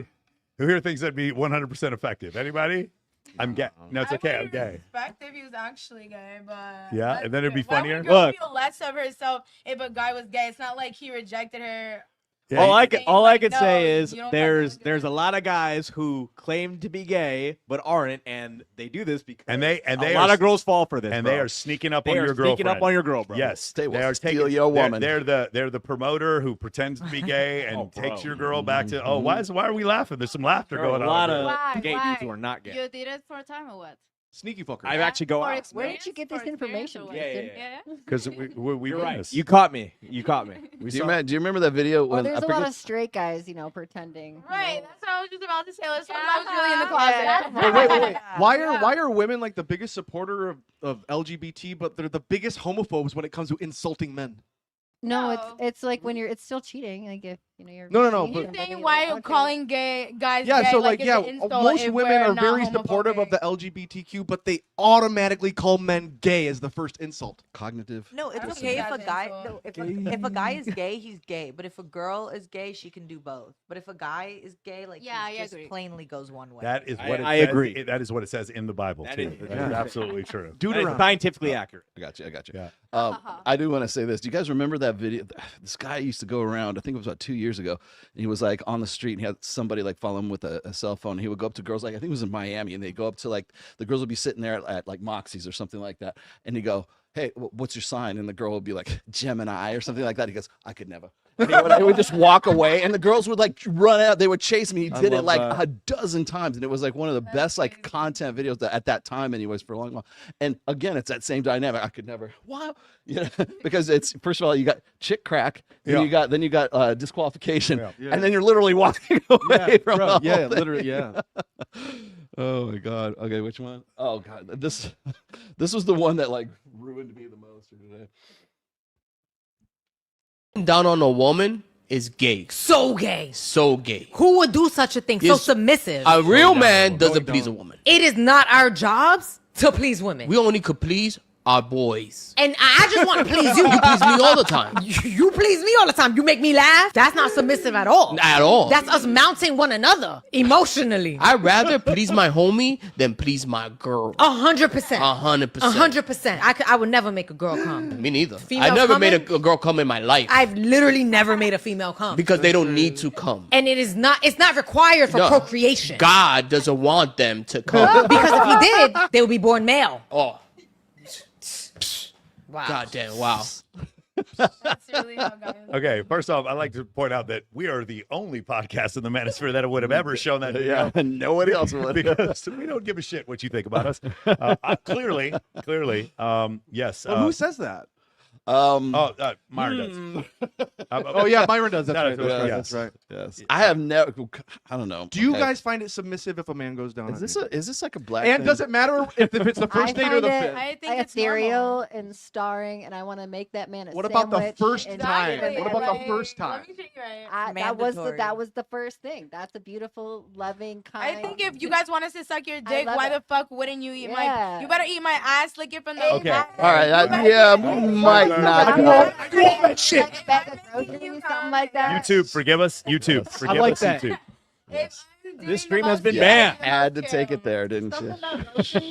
Who here thinks that'd be 100% effective? Anybody? I'm gay. No, it's okay. I'm gay. Respect if he was actually gay, but Yeah, and then it'd be why funnier. would a girl feel less of herself if a guy was gay? It's not like he rejected her. Yeah, all I like, can no, say is you don't there's a lot of guys who claim to be gay but aren't, and they do this because a lot of girls fall for this. And bro. they are sneaking up They on are your sneaking girlfriend. up on your girl, bro. Yes, They will are steal taking your they're- woman. They're the promoter who pretends to be gay and takes your girl back to. Oh, why are we laughing? There's some laughter There are going a on. lot over of there. gay dudes who are not gay. You did it for a time or what? Sneaky fucker. I've actually go For out. Where did you get this information, Kristen? Because we You're run right. this. You caught me. You caught me. Do you remember that video Well, when there's I a lot forget- of straight guys, pretending. Right, that's what I was just about to say. Let's talk about Julie in the closet. Wait. Why are women like the biggest supporter of LGBT, but they're the biggest homophobes when it comes to insulting men? No, it's like when it's still cheating. Like if you're No. seeing But somebody, Saying why like, calling gay guys yeah, gay, so like, it's an insult most if women we're are not very homophobic. supportive of the LGBTQ, but they automatically call men gay as the first insult. Cognitive. No, it's don't okay think if a that's guy. insult. No, if a guy is gay, he's gay. But if a girl is gay, she can do both. But if a guy is gay, like Yeah, he I just agree. plainly goes one way. That is what I it says. agree. That is what it says in the Bible That too. is- That is absolutely true. It's scientifically accurate. I got you. Yeah. I do want to say this. Do you guys remember that video? This guy used to go around, I think it was about 2 years ago, and he was like on the street and he had somebody like follow him with a cell phone. And he would go up to girls, like I think it was in Miami, and they'd go up to like the girls would be sitting there at like Moxie's or something like that. And he'd go, "Hey, what's your sign?" And the girl would be like, "Gemini" or something like that. He goes, "I could never." And he would just walk away, and the girls would like run out. They would chase him. He I did it love like that. a dozen times, and it was like one of the best like content videos at that time, anyways, for a long while. And again, it's that same dynamic. I could never. Wow, because it's first of all you got chick crack, then you got disqualification, Yeah. and then you're literally walking away from bro, the yeah, whole thing. literally, yeah. Oh my god. Okay, which one? Oh god, this was the one that like ruined me the most today. Down on a woman is gay. So gay. So gay. Who would do such a thing? So Yes. submissive. A real man doesn't please a woman. It is not our jobs to please women. We only could please our boys. And I just want to please you. You please me all the time. You please me all the time. You make me laugh. That's not submissive at all. At all. That's us mounting one another emotionally. I'd rather please my homie than please my girl. 100%. 100%. 100%. I would never make a girl come. Me neither. Female I never made coming? a girl come in my life I've literally never made a female come. because they don't need to come. And it's not required for No. procreation. God doesn't want them to come. Because if he did, they would be born male. Oh, Wow. God damn, wow. That's really how guys. Okay, first off, I'd like to point out that we are the only podcast in the Manosphere that would have ever shown that video. Yeah, nobody else would. Because we don't give a shit what you think about us. Clearly, yes. Well, who says that? Myron does. Oh yeah, Myron does. That's No, right. That's right. yes. That's right. Yes. I have never. I don't know. Do you Okay. guys find it submissive if a man goes down? Is on this you? like a black? And thing? does it matter if it's the first date or find the it fifth? I think it's ethereal and starring, and I want to make that man a What about the sandwich first and time? give him What about the everything. first time? Let me treat you right. That Mandatory. was the first thing. That's a beautiful, loving, I kind. think if you guys want us to suck your dick, love why it. the fuck wouldn't you eat my? Yeah. You better eat my ass, lick it from the Okay. All right. Yeah, we might not. that shit. Bag of groceries, something like that. YouTube, forgive us. YouTube, forgive like us. that. YouTube. If I'm This stream has been Yeah, banned. had to take it there, didn't you?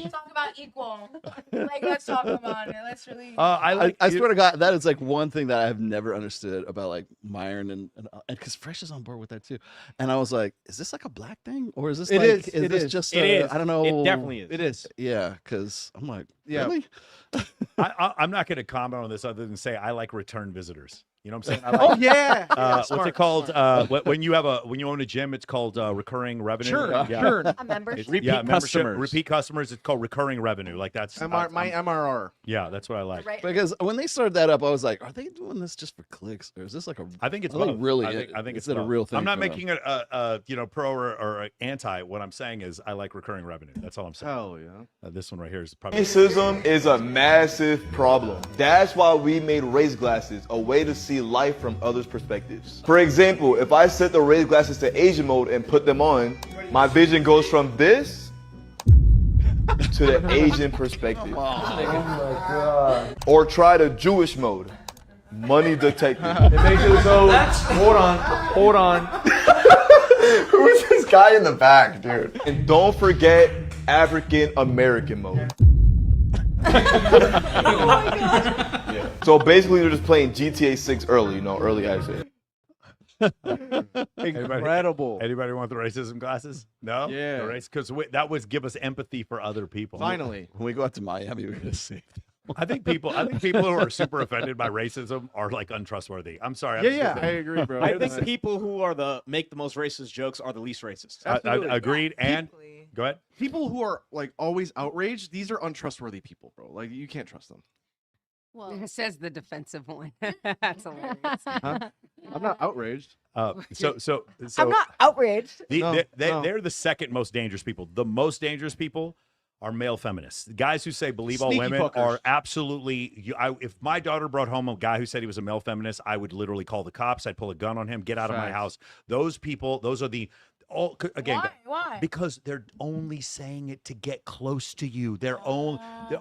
Talk about equal. Like, let's talk about it. Let's really. I swear to God, that is like one thing that I've never understood about like Myron and because Fresh is on board with that too. And I was like, is this like a black thing or is this It like is. is It this is. just It is. I don't know. It definitely is. It is. Yeah, because I'm like, Yeah. really? I'm not going to comment on this other than say I like return visitors. You know what I'm saying? I like, Oh yeah. what's Smart, it called? smart. When you own a gym, it's called recurring revenue. Sure, Yeah. sure. A membership. Repeat membership, customers. repeat customers. It's called recurring revenue. Like that's My MRR. yeah, that's what I like. Right. Because when they started that up, I was like, are they doing this just for clicks or is this like a? I think it's are they both. really. I think is it's it a both. real thing? I'm not for them? making it a pro or anti. What I'm saying is I like recurring revenue. That's all I'm saying. Hell yeah. This one right here is probably. Racism is a massive problem. That's why we made race glasses, a way to see life from others' perspectives. For example, if I set the race glasses to Asian mode and put them on, my vision goes from this to the Asian perspective. Oh my God. Or try the Jewish mode. Money detected. It makes it so. Hold on. Who's this guy in the back, dude? And don't forget African American mode. Yeah. So basically, they're just playing GTA 6 early, early access. Incredible. Anybody want the racism glasses? No. Yeah. Because that would give us empathy for other people. Finally. When we go out to Miami, we're gonna see. I think people who are super offended by racism are like untrustworthy. I'm sorry. I'm Yeah, just yeah. gonna I say- agree, bro. I think people who are make the most racist jokes are the least racist. I Absolutely. agreed. And go ahead. People who are like always outraged, these are untrustworthy people, bro. Like you can't trust them. Well, it says the defensive one. That's hilarious. Huh? I'm not outraged. So I'm not outraged. No, they're the second most dangerous people. The most dangerous people are male feminists. The guys who say believe all Sneaky women fuckers. are absolutely. If my daughter brought home a guy who said he was a male feminist, I would literally call the cops. I'd pull a gun on him. Get out of my Facts. house. Those people. Those are the. All again. Why? Because they're only saying it to get close to you. The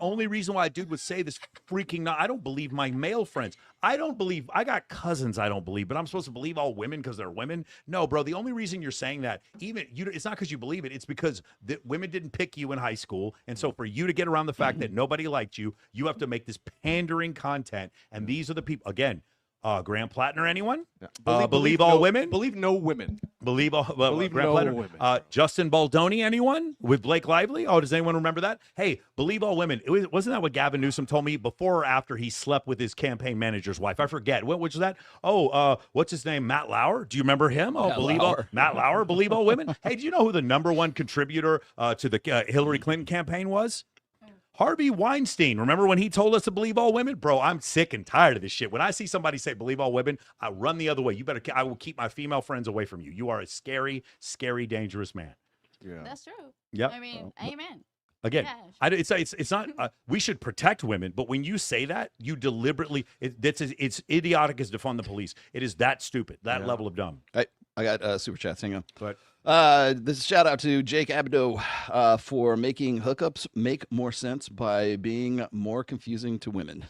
only reason why a dude would say this freaking. I don't believe my male friends. I don't believe. I got cousins I don't believe, but I'm supposed to believe all women because they're women. No, bro. The only reason you're saying that, it's not because you believe it. It's because the women didn't pick you in high school, and so for you to get around the fact that nobody liked you, you have to make this pandering content. And these are the people again. Graham Plattner, anyone? Believe all women? Believe no women. Believe all. Believe Graham no Plattner. women. Justin Baldoni, anyone? With Blake Lively? Oh, does anyone remember that? Hey, believe all women. Wasn't that what Gavin Newsom told me before or after he slept with his campaign manager's wife? I forget. Which was that? Oh, what's his name? Matt Lauer. Do you remember him? Oh, Matt Lauer. Believe all women. Hey, do you know who the #1 contributor to the Hillary Clinton campaign was? Harvey Weinstein. Remember when he told us to believe all women? Bro, I'm sick and tired of this shit. When I see somebody say believe all women, I run the other way. I will keep my female friends away from you. You are a scary, scary, dangerous man. Yeah. That's true. Yep. I mean, amen. Again, Yeah. it's not. We should protect women, but when you say that, you deliberately. It's idiotic as defund the police. It is that stupid. That level of dumb. I got super chats. Hang on. But this is a shout out to Jake Abdo for making hookups make more sense by being more confusing to women.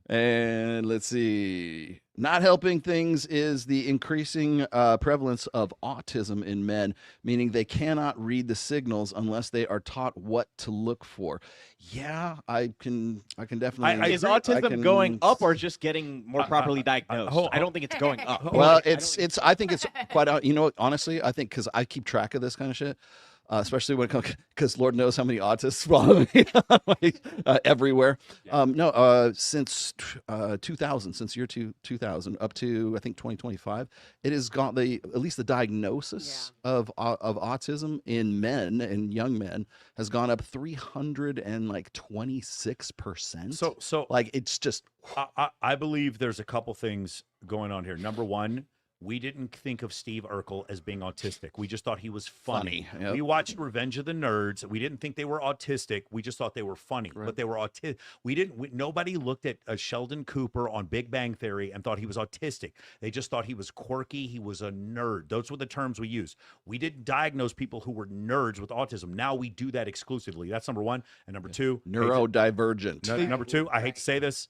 And let's see. Not helping things is the increasing prevalence of autism in men, meaning they cannot read the signals unless they are taught what to look for. Yeah, I can definitely. Is autism going up or just getting more properly diagnosed? I don't think it's going up. Well, I think it's quite. You know, honestly, I think because I keep track of this kind of shit. Especially when it comes, because Lord knows how many autists follow me everywhere. Since 2000, since year 2000 up to I think 2025, it has got at least the diagnosis of autism in men and young men has gone up 326%. So like it's just. I believe there's a couple things going on here. Number one. We didn't think of Steve Urkel as being autistic. We just thought he was funny. Yep. We watched Revenge of the Nerds. We didn't think they were autistic. We just thought they were funny, but they were autistic. Nobody looked at Sheldon Cooper on Big Bang Theory and thought he was autistic. They just thought he was quirky. He was a nerd. Those were the terms we used. We didn't diagnose people who were nerds with autism. Now we do that exclusively. That's number one. And number two, Neurodivergent. Number two, I hate to say this.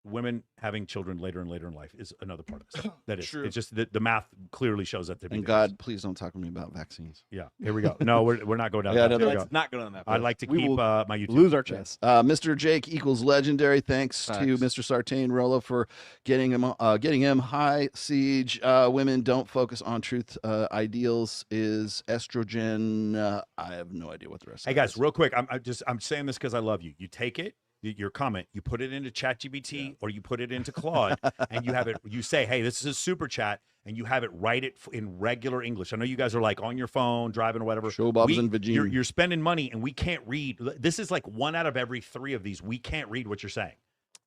women having children later and later in life is another part of this. That is. True. It's just the math clearly shows that. And God, please don't talk to me about vaccines. Yeah, here we go. No, we're not going down Yeah, that. no, Here we let's go. not go down that. I'd like to We keep will my YouTube. Lose our chance. Mr. Jake equals legendary. Thanks to Facts. Mr. Sartain Rollo for getting him high siege. Women don't focus on truth. Ideals is estrogen. I have no idea what the rest. Hey of guys, it is. real quick, I'm saying this because I love you. You take it, your comment, you put it into ChatGPT or you put it into Claude, and you have it. You say, "Hey, this is a super chat," and you have it write it in regular English. I know you guys are like on your phone, driving or whatever. Show Bob's and Virginia. You're spending money, and we can't read. This is like 1 out of every 3 of these. We can't read what you're saying.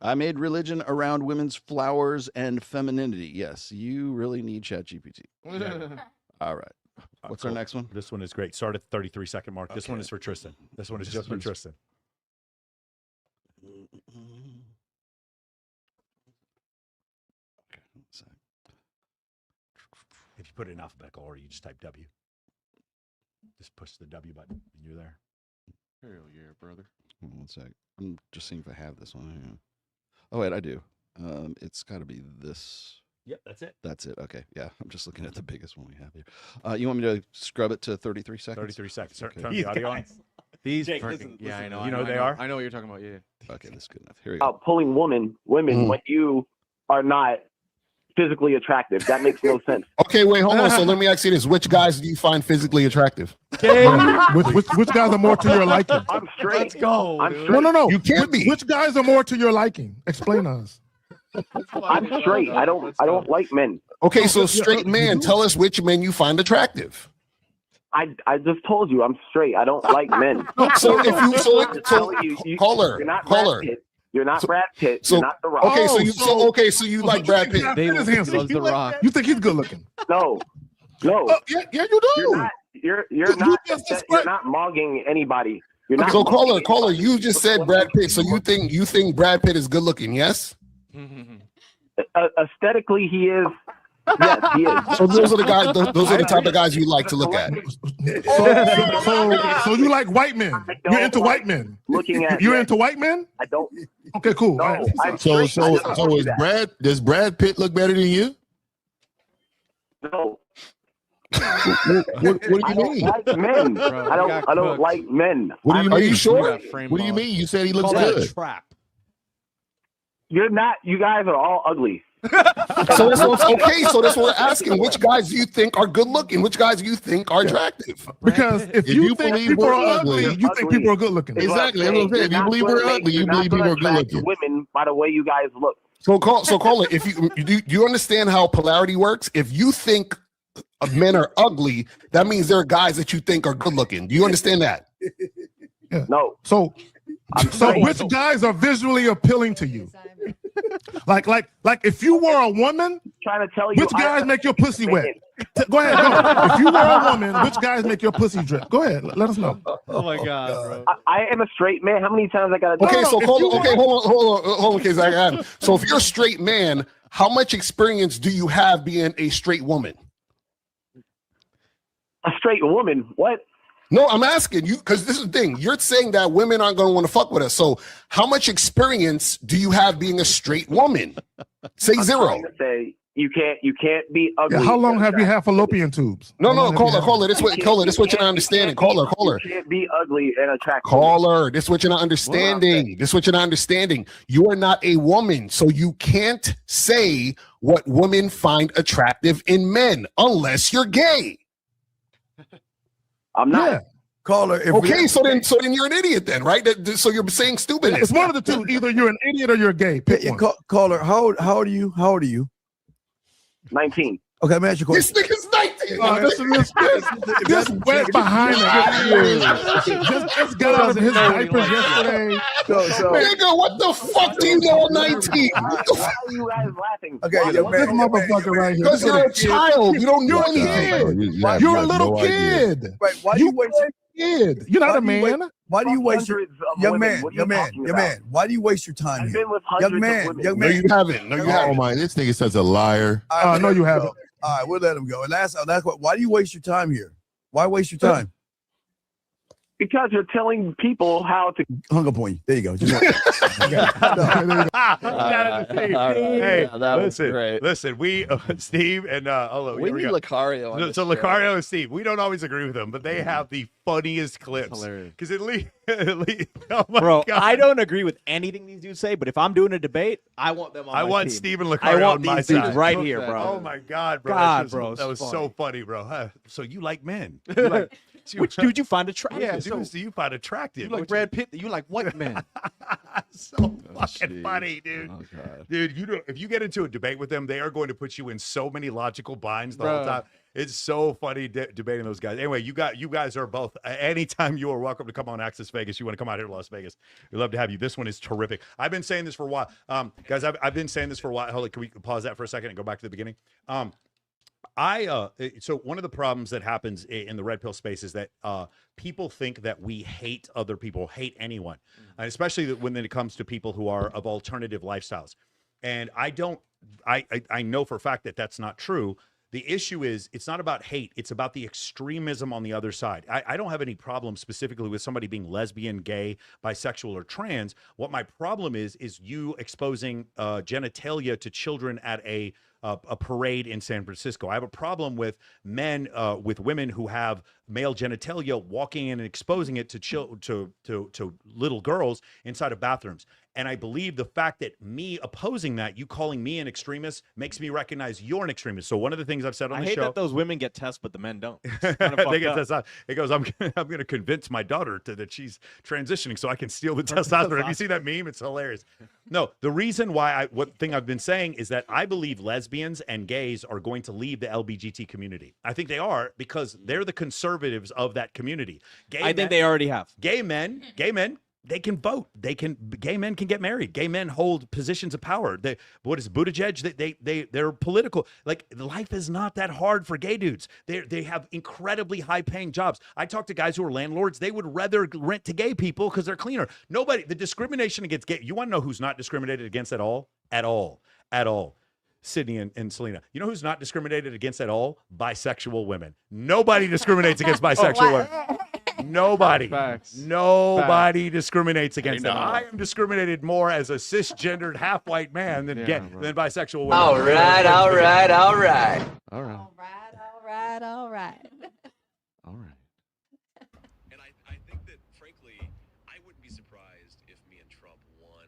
I made religion around women's flowers and femininity. Yes, you really need ChatGPT. All right. What's our Cool. next one? This one is great. Start at the 33-second mark. This one Okay. is for Tristan. This one is This just for one's- Tristan. If you put it in alphabetical order, you just type W. Just push the W button, and you're there. Hell yeah, brother. Hold on 1 sec. I'm just seeing if I have this one. Hang on. Oh wait, I do. It's got to be this. Yep, that's it. That's it. Okay, yeah. I'm just looking at the biggest one we have here. You want me to scrub it to 33 seconds? 33 seconds. Okay. Turn the audio on. These Jake, freaking, listen, yeah, listen. I know. You know I who they are? I know what you're talking about. Yeah. Okay, that's good enough. Here we go. About pulling women when you are not physically attractive. That makes no sense. Okay, wait, hold on. So let me ask you this: which guys do you find physically attractive? Which guys are more to your liking? I'm straight. Let's go. I'm dude. straight. No. You can't be. Which guys are more to your liking? Explain us. I'm straight. I don't like men. Okay, so straight man, tell us which men you find attractive. I just told you I'm straight. I don't like men. So if you I'm telling you, caller, you're not caller. Brad Pitt. You're not Brad Pitt. So You're not The Rock. okay, so you like Brad Pitt? He loves The Rock. You think he's good looking? No. Yeah, you do. You're not mugging anybody. You're not. So caller, you just said Brad Pitt. So you think Brad Pitt is good looking? Yes. Aesthetically, he is. Yes, he is. So those are the guys. Those are the type of guys you like to look at. So you like white men? You're into white men. Looking at You're into white men? I don't. Okay, cool. No, All right. I'm So straight. so is does Brad Pitt look better than you? No. What do I you don't mean? like men. Bro, I don't like men. What do you I'm mean? Are you sure? got framed What do you off. mean? You said he looks Call that a good. trap. You're not. You guys are all ugly. So that's okay. So that's what we're asking. Which guys do you think are good looking? Which guys do you think are attractive? Because if you think believe people we're are ugly, ugly, you think people are good looking. Exactly. That's what I'm saying. If you believe we're ugly, you believe people are good looking. Women by the way you guys look. So call it. If you do you understand how polarity works? If you think men are ugly, that means there are guys that you think are good looking. Do you understand that? No. So which guys are visually appealing to you? Like if you were a woman, Trying to tell you. which guys make your pussy wet? Go ahead. Go. If you were a woman, which guys make your pussy drip? Go ahead. Let us know. Oh my god, bro. I am a straight man. How many times I gotta? Okay, so if hold you on. Okay, hold on, because I got it. So if you're a straight man, how much experience do you have being a straight woman? A straight woman? What? No, I'm asking you because this is the thing. You're saying that women aren't going to want to fuck with us. So how much experience do you have being a straight woman? Say I'm zero. trying to say you can't be ugly. Yeah, how long have you had fallopian tubes? No, How long have you had- caller. This what you're not understanding. Caller. You can't be ugly and attractive. Caller, this is what you're not understanding. This is what you're not understanding. You are not a woman, so you can't say what women find attractive in men unless you're gay. I'm not. Yeah. Caller, if Okay, so then you're an idiot then, right? So you're saying stupidness. It's one of the two. Either you're an idiot or you're gay. Pick one. Caller, how old are you? How old are you? 19. Okay, let me ask you a This question. nigga's 19. This wet behind it. Just got out of his diapers yesterday. Nigga, what the fuck do you know I'm 19? Why are you guys laughing? Okay, Why- yo, what- This motherfucker right here. Because you're a child. You don't know You're a anything. kid. You're a little kid. Wait, why do you waste? Kid. You're not a man. Why do you waste your Hundreds of young women. man? What are you Young man, talking young about? man. Why do you waste your time I've here? been with hundreds Young man, of women. young No, man. you haven't. No, you Oh, haven't. my, this nigga says a liar. All right, No, you haven't. All right, we'll let him go. And that's what. Why do you waste your time here? Why waste your time? Because you're telling people how to hung up on you. There you go. Just Hey, that was great. listen, we, Steve and We need Lucario on this So show. Lucario and Steve, we don't always agree with them, but they have the funniest clips. hilarious. Because at least, oh my Bro, God. I don't agree with anything these dudes say, but if I'm doing a debate, I want them on I my want team. Steve and I Lucario want on my these dudes side. right here, bro. Oh my God, bro. God, That's just- bro, that was it's so funny. funny, bro. Huh? So you like men? You like, Which dude you find attractive? Yeah, dudes do you find attractive? You like Which- Brad Pitt? You like white men? so fucking funny, dude. Oh, God. Dude, you know, if you get into a debate with them, they are going to put you in so many logical binds the whole Bruh. time. It's so funny debating those guys. Anyway, you guys are both. Anytime you are welcome to come on Access Vegas, you want to come out here to Las Vegas, we'd love to have you. This one is terrific. I've been saying this for a while, guys. I've been saying this for a while. Hold on, can we pause that for a second and go back to the beginning? So one of the problems that happens in the red pill space is that people think that we hate other people, hate anyone, and especially when it comes to people who are of alternative lifestyles. And I know for a fact that that's not true. The issue is it's not about hate. It's about the extremism on the other side. I don't have any problem specifically with somebody being lesbian, gay, bisexual, or trans. What my problem is you exposing genitalia to children at a parade in San Francisco. I have a problem with men, with women who have male genitalia walking in and exposing it to little girls inside of bathrooms. And I believe the fact that me opposing that, you calling me an extremist, makes me recognize you're an extremist. So one of the things I've said on I the hate show, that those women get tests, but the men don't. they get testosterone. It goes, I'm going to convince my daughter that she's transitioning so I can steal the testosterone. Have you seen that meme? It's hilarious. No, the reason why what thing I've been saying is that I believe lesbians and gays are going to leave the LGBT community. I think they are because they're the conservatives of that community. I think they already have. Gay men, they can vote. Gay men can get married. Gay men hold positions of power. What is Buttigieg? They're political. Like, life is not that hard for gay dudes. They have incredibly high paying jobs. I talk to guys who are landlords. They would rather rent to gay people because they're cleaner. The discrimination against gay, you want to know who's not discriminated against at all? At all. Sydney and Selena. You know who's not discriminated against at all? Bisexual women. Nobody discriminates against bisexual women. Nobody. Facts. Nobody discriminates against them. know. I am discriminated more as a cisgendered half-white man than Yeah, than bisexual women. all right. All right. All right, all right. All right. And I think that, frankly, I wouldn't be surprised if me and Trump won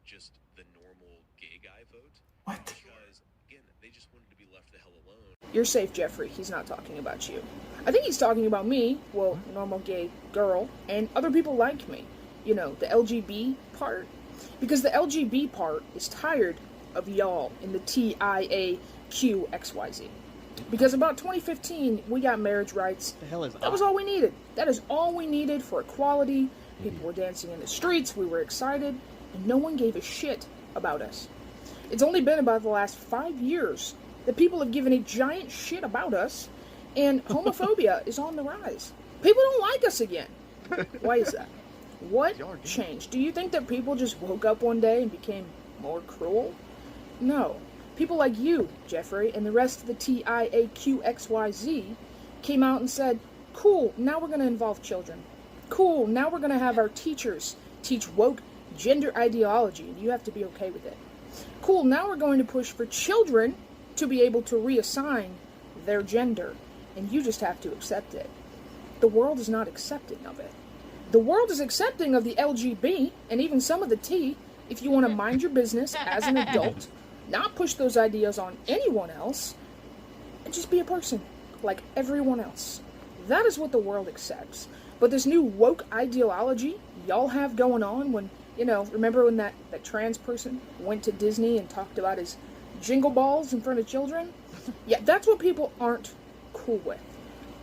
just the normal gay guy vote. What? Because, again, they just wanted to be left the hell alone. You're safe, Jeffrey. He's not talking about you. I think he's talking about me, well, normal gay girl, and other people like me. You know, the LGB part. Because the LGB part is tired of y'all in the TIAQXYZ. Because about 2015, we got marriage rights. The hell is that was all we needed. That is all we needed for equality. People were dancing in the streets. We were excited. And no one gave a shit about us. It's only been about the last 5 years that people have given a giant shit about us, and homophobia is on the rise. People don't like us again. Why is that? What changed? Do you think that people just woke up one day and became more cruel? No. People like you, Jeffrey, and the rest of the TIAQXYZ came out and said, cool, now we're going to involve children. Cool, now we're going to have our teachers teach woke gender ideology, and you have to be okay with it. Cool, now we're going to push for children to be able to reassign their gender, and you just have to accept it. The world is not accepting of it. The world is accepting of the LGB, and even some of the T, if you want to mind your business as an adult, not push those ideas on anyone else, and just be a person, like everyone else. That is what the world accepts. But this new woke ideology y'all have going on when, remember when that trans person went to Disney and talked about his jingle balls in front of children? Yeah, that's what people aren't cool with.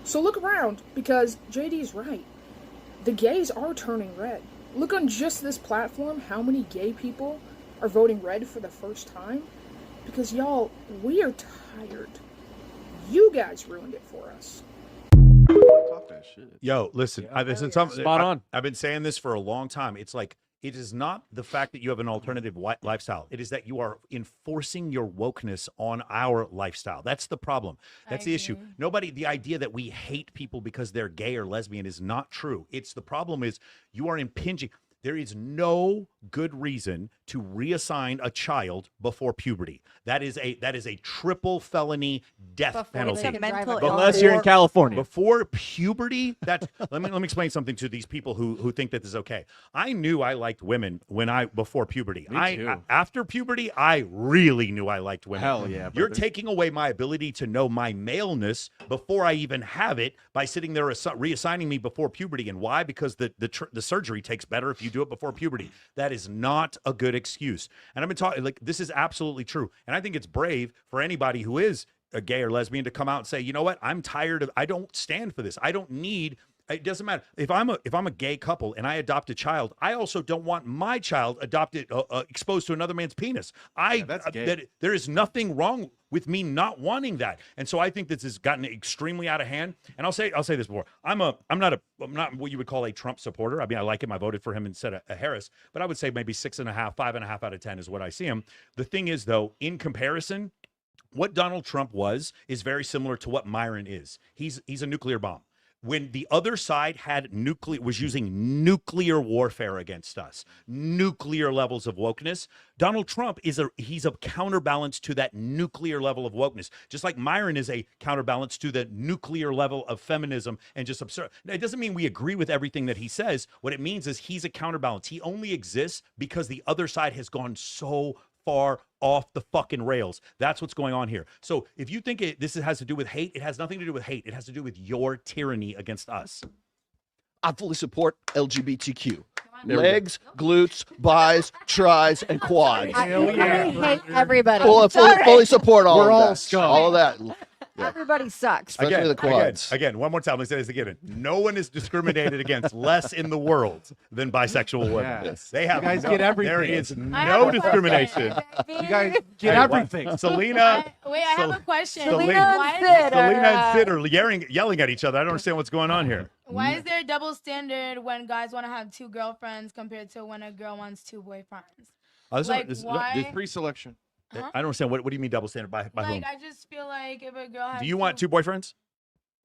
So look around, because JD's right. The gays are turning red. Look on just this platform how many gay people are voting red for the first time. Because y'all, we are tired. You guys ruined it for us. Talk that shit. Yo, listen, this is something Spot on. I've been saying this for a long time. It's like, It is not the fact that you have an alternative lifestyle. It is that you are enforcing your wokeness on our lifestyle. That's the problem. That's the issue. The idea that we hate people because they're gay or lesbian is not true. It's the problem is you are impinging. There is no good reason to reassign a child before puberty. That is a triple felony death penalty. Unless you're in California. Before puberty, let me explain something to these people who think that this is okay. I knew I liked women before puberty. Me too. After puberty, I really knew I liked women. Hell yeah, You're brother. taking away my ability to know my maleness before I even have it by sitting there reassigning me before puberty. And why? Because the surgery takes better if you do it before puberty. That is not a good excuse. And I've been talking, like, this is absolutely true. And I think it's brave for anybody who is a gay or lesbian to come out and say, you know what, I don't stand for this. I don't need, it doesn't matter. If I'm a gay couple and I adopt a child, I also don't want my child adopted, exposed to another man's penis. There is nothing wrong with me not wanting that. And so I think this has gotten extremely out of hand. And I'll say this before. I'm not what you would call a Trump supporter. I mean, I like him. I voted for him instead of Harris, but I would say maybe 6.5, 5.5 out of 10 is what I see him. The thing is, though, in comparison, what Donald Trump is very similar to what Myron is. He's a nuclear bomb. When the other side was using nuclear warfare against us, nuclear levels of wokeness, Donald Trump he's a counterbalance to that nuclear level of wokeness. Just like Myron is a counterbalance to the nuclear level of feminism and just absurd. Now, it doesn't mean we agree with everything that he says. What it means is he's a counterbalance. He only exists because the other side has gone so far off the fucking rails. That's what's going on here. So if you think this has to do with hate, it has nothing to do with hate. It has to do with your tyranny against us. I fully support LGBTQ. Legs, glutes, bis, tris, and quads. I hate everybody. Fully support all We're of all that. scum. All of that. Everybody sucks. Especially the quads. Again, one more time. Let me say this again. No one is discriminated against less in the world than bisexual women. Yes. They have You guys get everything. There is have no a discrimination. You guys get Hey, everything. Selena. Wait, I have a question. Selena and Sid are yelling at each other. I don't understand what's going on here. Why is there a double standard when guys want to have 2 girlfriends compared to when a girl wants 2 boyfriends? Why? Pre-selection. I don't understand. What do you mean double standard? By whom? Like, I just feel like if a girl has Do you want 2 boyfriends?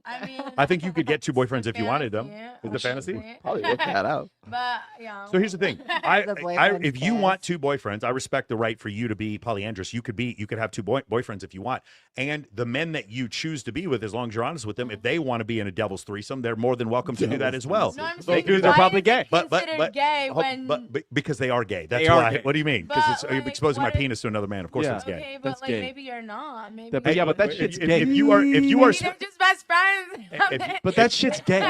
I mean, I think you could get 2 boyfriends if you wanted them. Is it fantasy? Probably work that out. But yeah. So here's the thing. If you want 2 boyfriends, I respect the right for you to be polyandrous. You could have 2 boyfriends if you want. And the men that you choose to be with, as long as you're honest with them, if they want to be in a devil's threesome, they're more than welcome to do that as well. No, I'm saying, they're probably gay. But gay when because they are gay. That's They are why. gay. What do you mean? Because you're exposing my penis to another man. Of course, Yeah. it's gay. Okay, but That's like gay. maybe you're not. Maybe. Yeah, but that shit's gay. If you are, Maybe they're just best friends. But that shit's gay.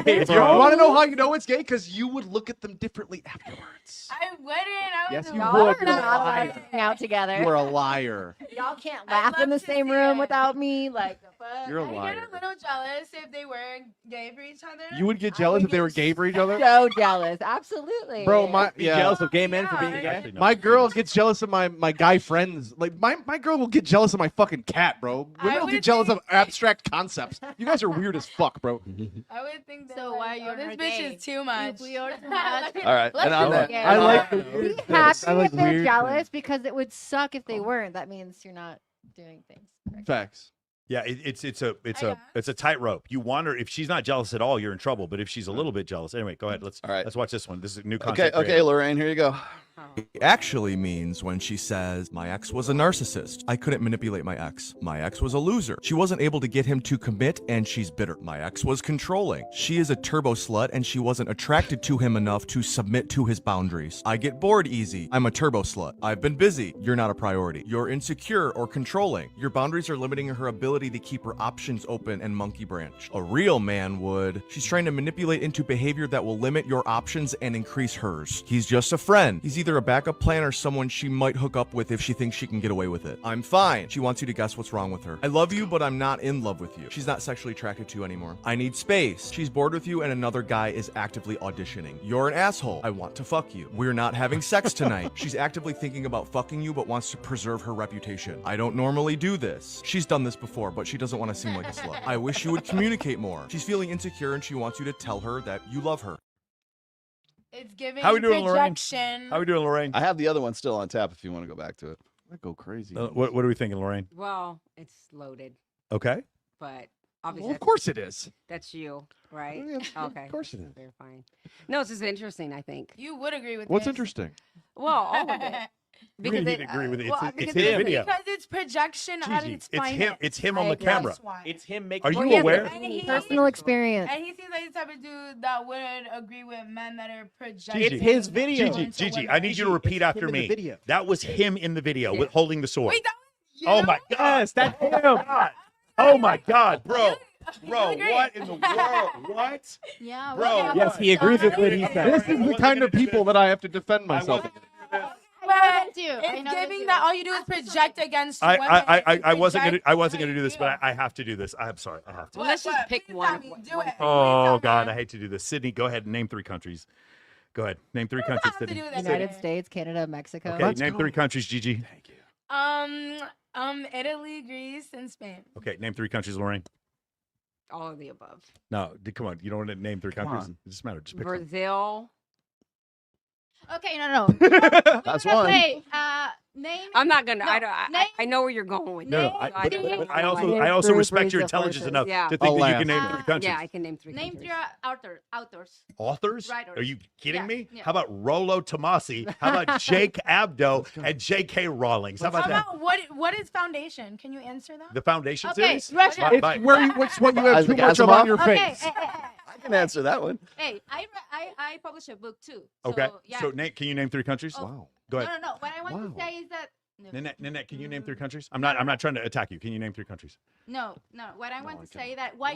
If You you're- want to know how you know it's gay? Because you would look at them differently afterwards. I wouldn't. I Yes, was you Y'all would. are not allowed to hang out together. You are a liar. Y'all can't laugh in the same room without me. Like, the fuck? You're a I liar. get a little jealous if they were gay for each other. You would get jealous if they were gay for each other? So jealous. Absolutely. Bro, Be jealous of gay men for being gay. My girl gets jealous of my guy friends. Like my girl will get jealous of my fucking cat, bro. Women will get jealous of abstract concepts. You guys are weird as fuck, bro. I would think that. So like, why you this are bitch gay? is too much. We are too much. All right. Let's And on just that, get I like along. the Be weird happy things. I like if they're weird jealous because it would suck if they weren't. That means you're not doing things correctly. Facts. Yeah, it's a tightrope. You want her if she's not jealous at all, you're in trouble. But if she's a little bit jealous, anyway, go ahead. Let's watch this one. This is a new content. Okay, Lorraine, here you go. Actually means when she says, my ex was a narcissist. I couldn't manipulate my ex. My ex was a loser. She wasn't able to get him to commit and she's bitter. My ex was controlling. She is a turbo slut and she wasn't attracted to him enough to submit to his boundaries. I get bored easy. I'm a turbo slut. I've been busy. You're not a priority. You're insecure or controlling. Your boundaries are limiting her ability to keep her options open and monkey branch. A real man would. She's trying to manipulate into behavior that will limit your options and increase hers. He's just a friend. He's either a backup plan or someone she might hook up with if she thinks she can get away with it. I'm fine. She wants you to guess what's wrong with her. I love you, but I'm not in love with you. She's not sexually attracted to you anymore. I need space. She's bored with you and another guy is actively auditioning. You're an asshole. I want to fuck you. We're not having sex tonight. She's actively thinking about fucking you but wants to preserve her reputation. I don't normally do this. She's done this before, but she doesn't want to seem like a slut. I wish you would communicate more. She's feeling insecure and she wants you to tell her that you love her. It's giving How we doing, Lorraine? projection. How we doing, Lorraine? I have the other one still on tap if you want to go back to it. I go crazy. What are we thinking, Lorraine? Well, it's loaded, Okay. but obviously. Well, of course it is. That's you, right? Yeah, Okay. of course it is. They're fine. No, it's just interesting, I think. You would agree with What's this. interesting? Well, all of it. Because Because he'd agree with it. well, It's because his it- video. Because it's projection at Gigi, its it's finest. him. It's him on I the agree. camera. That's why. It's him making. Are you Well, he has aware? And he- Personal experience. And he seems like the type of dude that would agree with men that are projecting. Gigi, It's his video. Gigi, I need you to repeat after him in the me. video. That was him in the video with holding the sword. Wait, that was you? Oh my God! Yes, that's him. Oh my God, bro! Bro, agree. what in the world? What? Yeah. Bro, well, Yes, he agrees with what he said. This is the kind of people that I have to defend myself. But do. I it's know they giving do. that all you do is project against women. I wasn't gonna Project do this, but I have to do this. I'm sorry, I have to. Well, let's just What? pick Please one. tell me. Do it. Oh God, I hate to do this. Sydney, go ahead and name 3 countries. Go ahead, name 3 countries. have to Sydney. do this. United States, Canada, Mexico. Okay, name 3 countries, Gigi. Italy, Greece, and Spain. Okay, name 3 countries, Lorraine. All of the above. No, come on. You don't want to name 3 countries. It doesn't matter. Just pick one. Brazil. Okay, no. That's one. Wait, name. I'm not gonna. No, I don't. I know where you're going with No, this. no, so but don't I know also why. I also Three respect your of intelligence horses. enough Yeah. to think that you can name Alas. 3 countries. Yeah, I can name 3 Name countries. 3 authors. Authors? Writers. Are you kidding Yeah, me? yeah. How about Rollo Tomasi? How about Jake Abdo and J.K. Rawlings? How about How that? about what is foundation? Can you answer that? The Foundation Okay, series? Russia. It's Bye. where it's what you have too Isaac much of Asimov? on your Okay, face. I can answer that one. hey, I published a book too. Okay. So, yeah. So can you name 3 countries? Oh, Wow. Go ahead. No. What I want to say is that. Nanette, can you name 3 countries? I'm not trying to attack you. Can you name 3 countries? No. What I want I to say that why are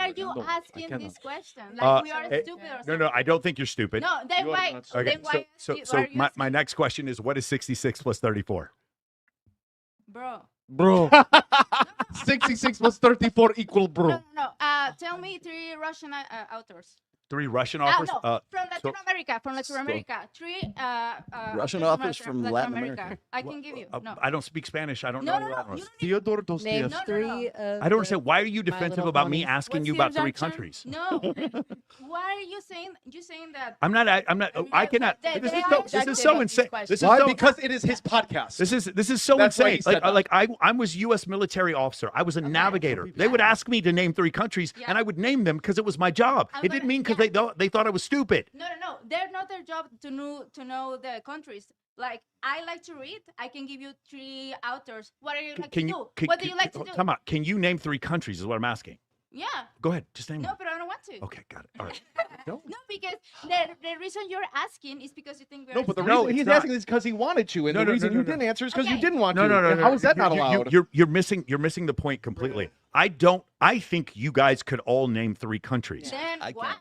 you No, I asking cannot. this question? Like we are eh, stupid or No, something? no, I don't think you're stupid. No, then You are why? not Okay, Then why? so are you my asking- next question is, what is 66 plus 34? Bro. Bro. 66 plus 34 equal bro. No. Tell me 3 Russian authors. 3 Russian authors? No, from Latin so- America. From Latin America. 3 Russian authors authors from Latin America. I can give you. No. I don't speak Spanish. I don't No, know no, who no, that was. you don't Theodore Name Dostoevsky. 3 of I don't understand. Why are you defensive Little about me Pony. asking What's you the about 3 objection? countries? No. Why are you saying that? I'm not. I cannot. They- This they is are so. This is objective so of these insane. This questions. is Why? so. Because it is his podcast. This is so That's why he insane. said that. I was U.S. military officer. I was a navigator. They would ask me to name 3 countries, Yeah. and I would name them because it was my job. I'm It didn't gonna- mean because yeah. they thought I was stupid. No. They're not their job to know the countries. Like I like to read. I can give you 3 authors. What are you like to do? What do you like to do? Come on. Can you name 3 countries? Is what I'm asking. Yeah. Go ahead. Just name No, them. but I don't want to. Okay, got it. All right. No, because the reason you're asking is because you think we're No, but the stupid. reason he's asking is because he wanted to, and No, the no, reason no, you no. didn't answer is because you Okay. didn't want No, to. no, no, And no. how is that not You- allowed? You're missing the point completely. I think you guys could all name 3 countries. Then I why? can't.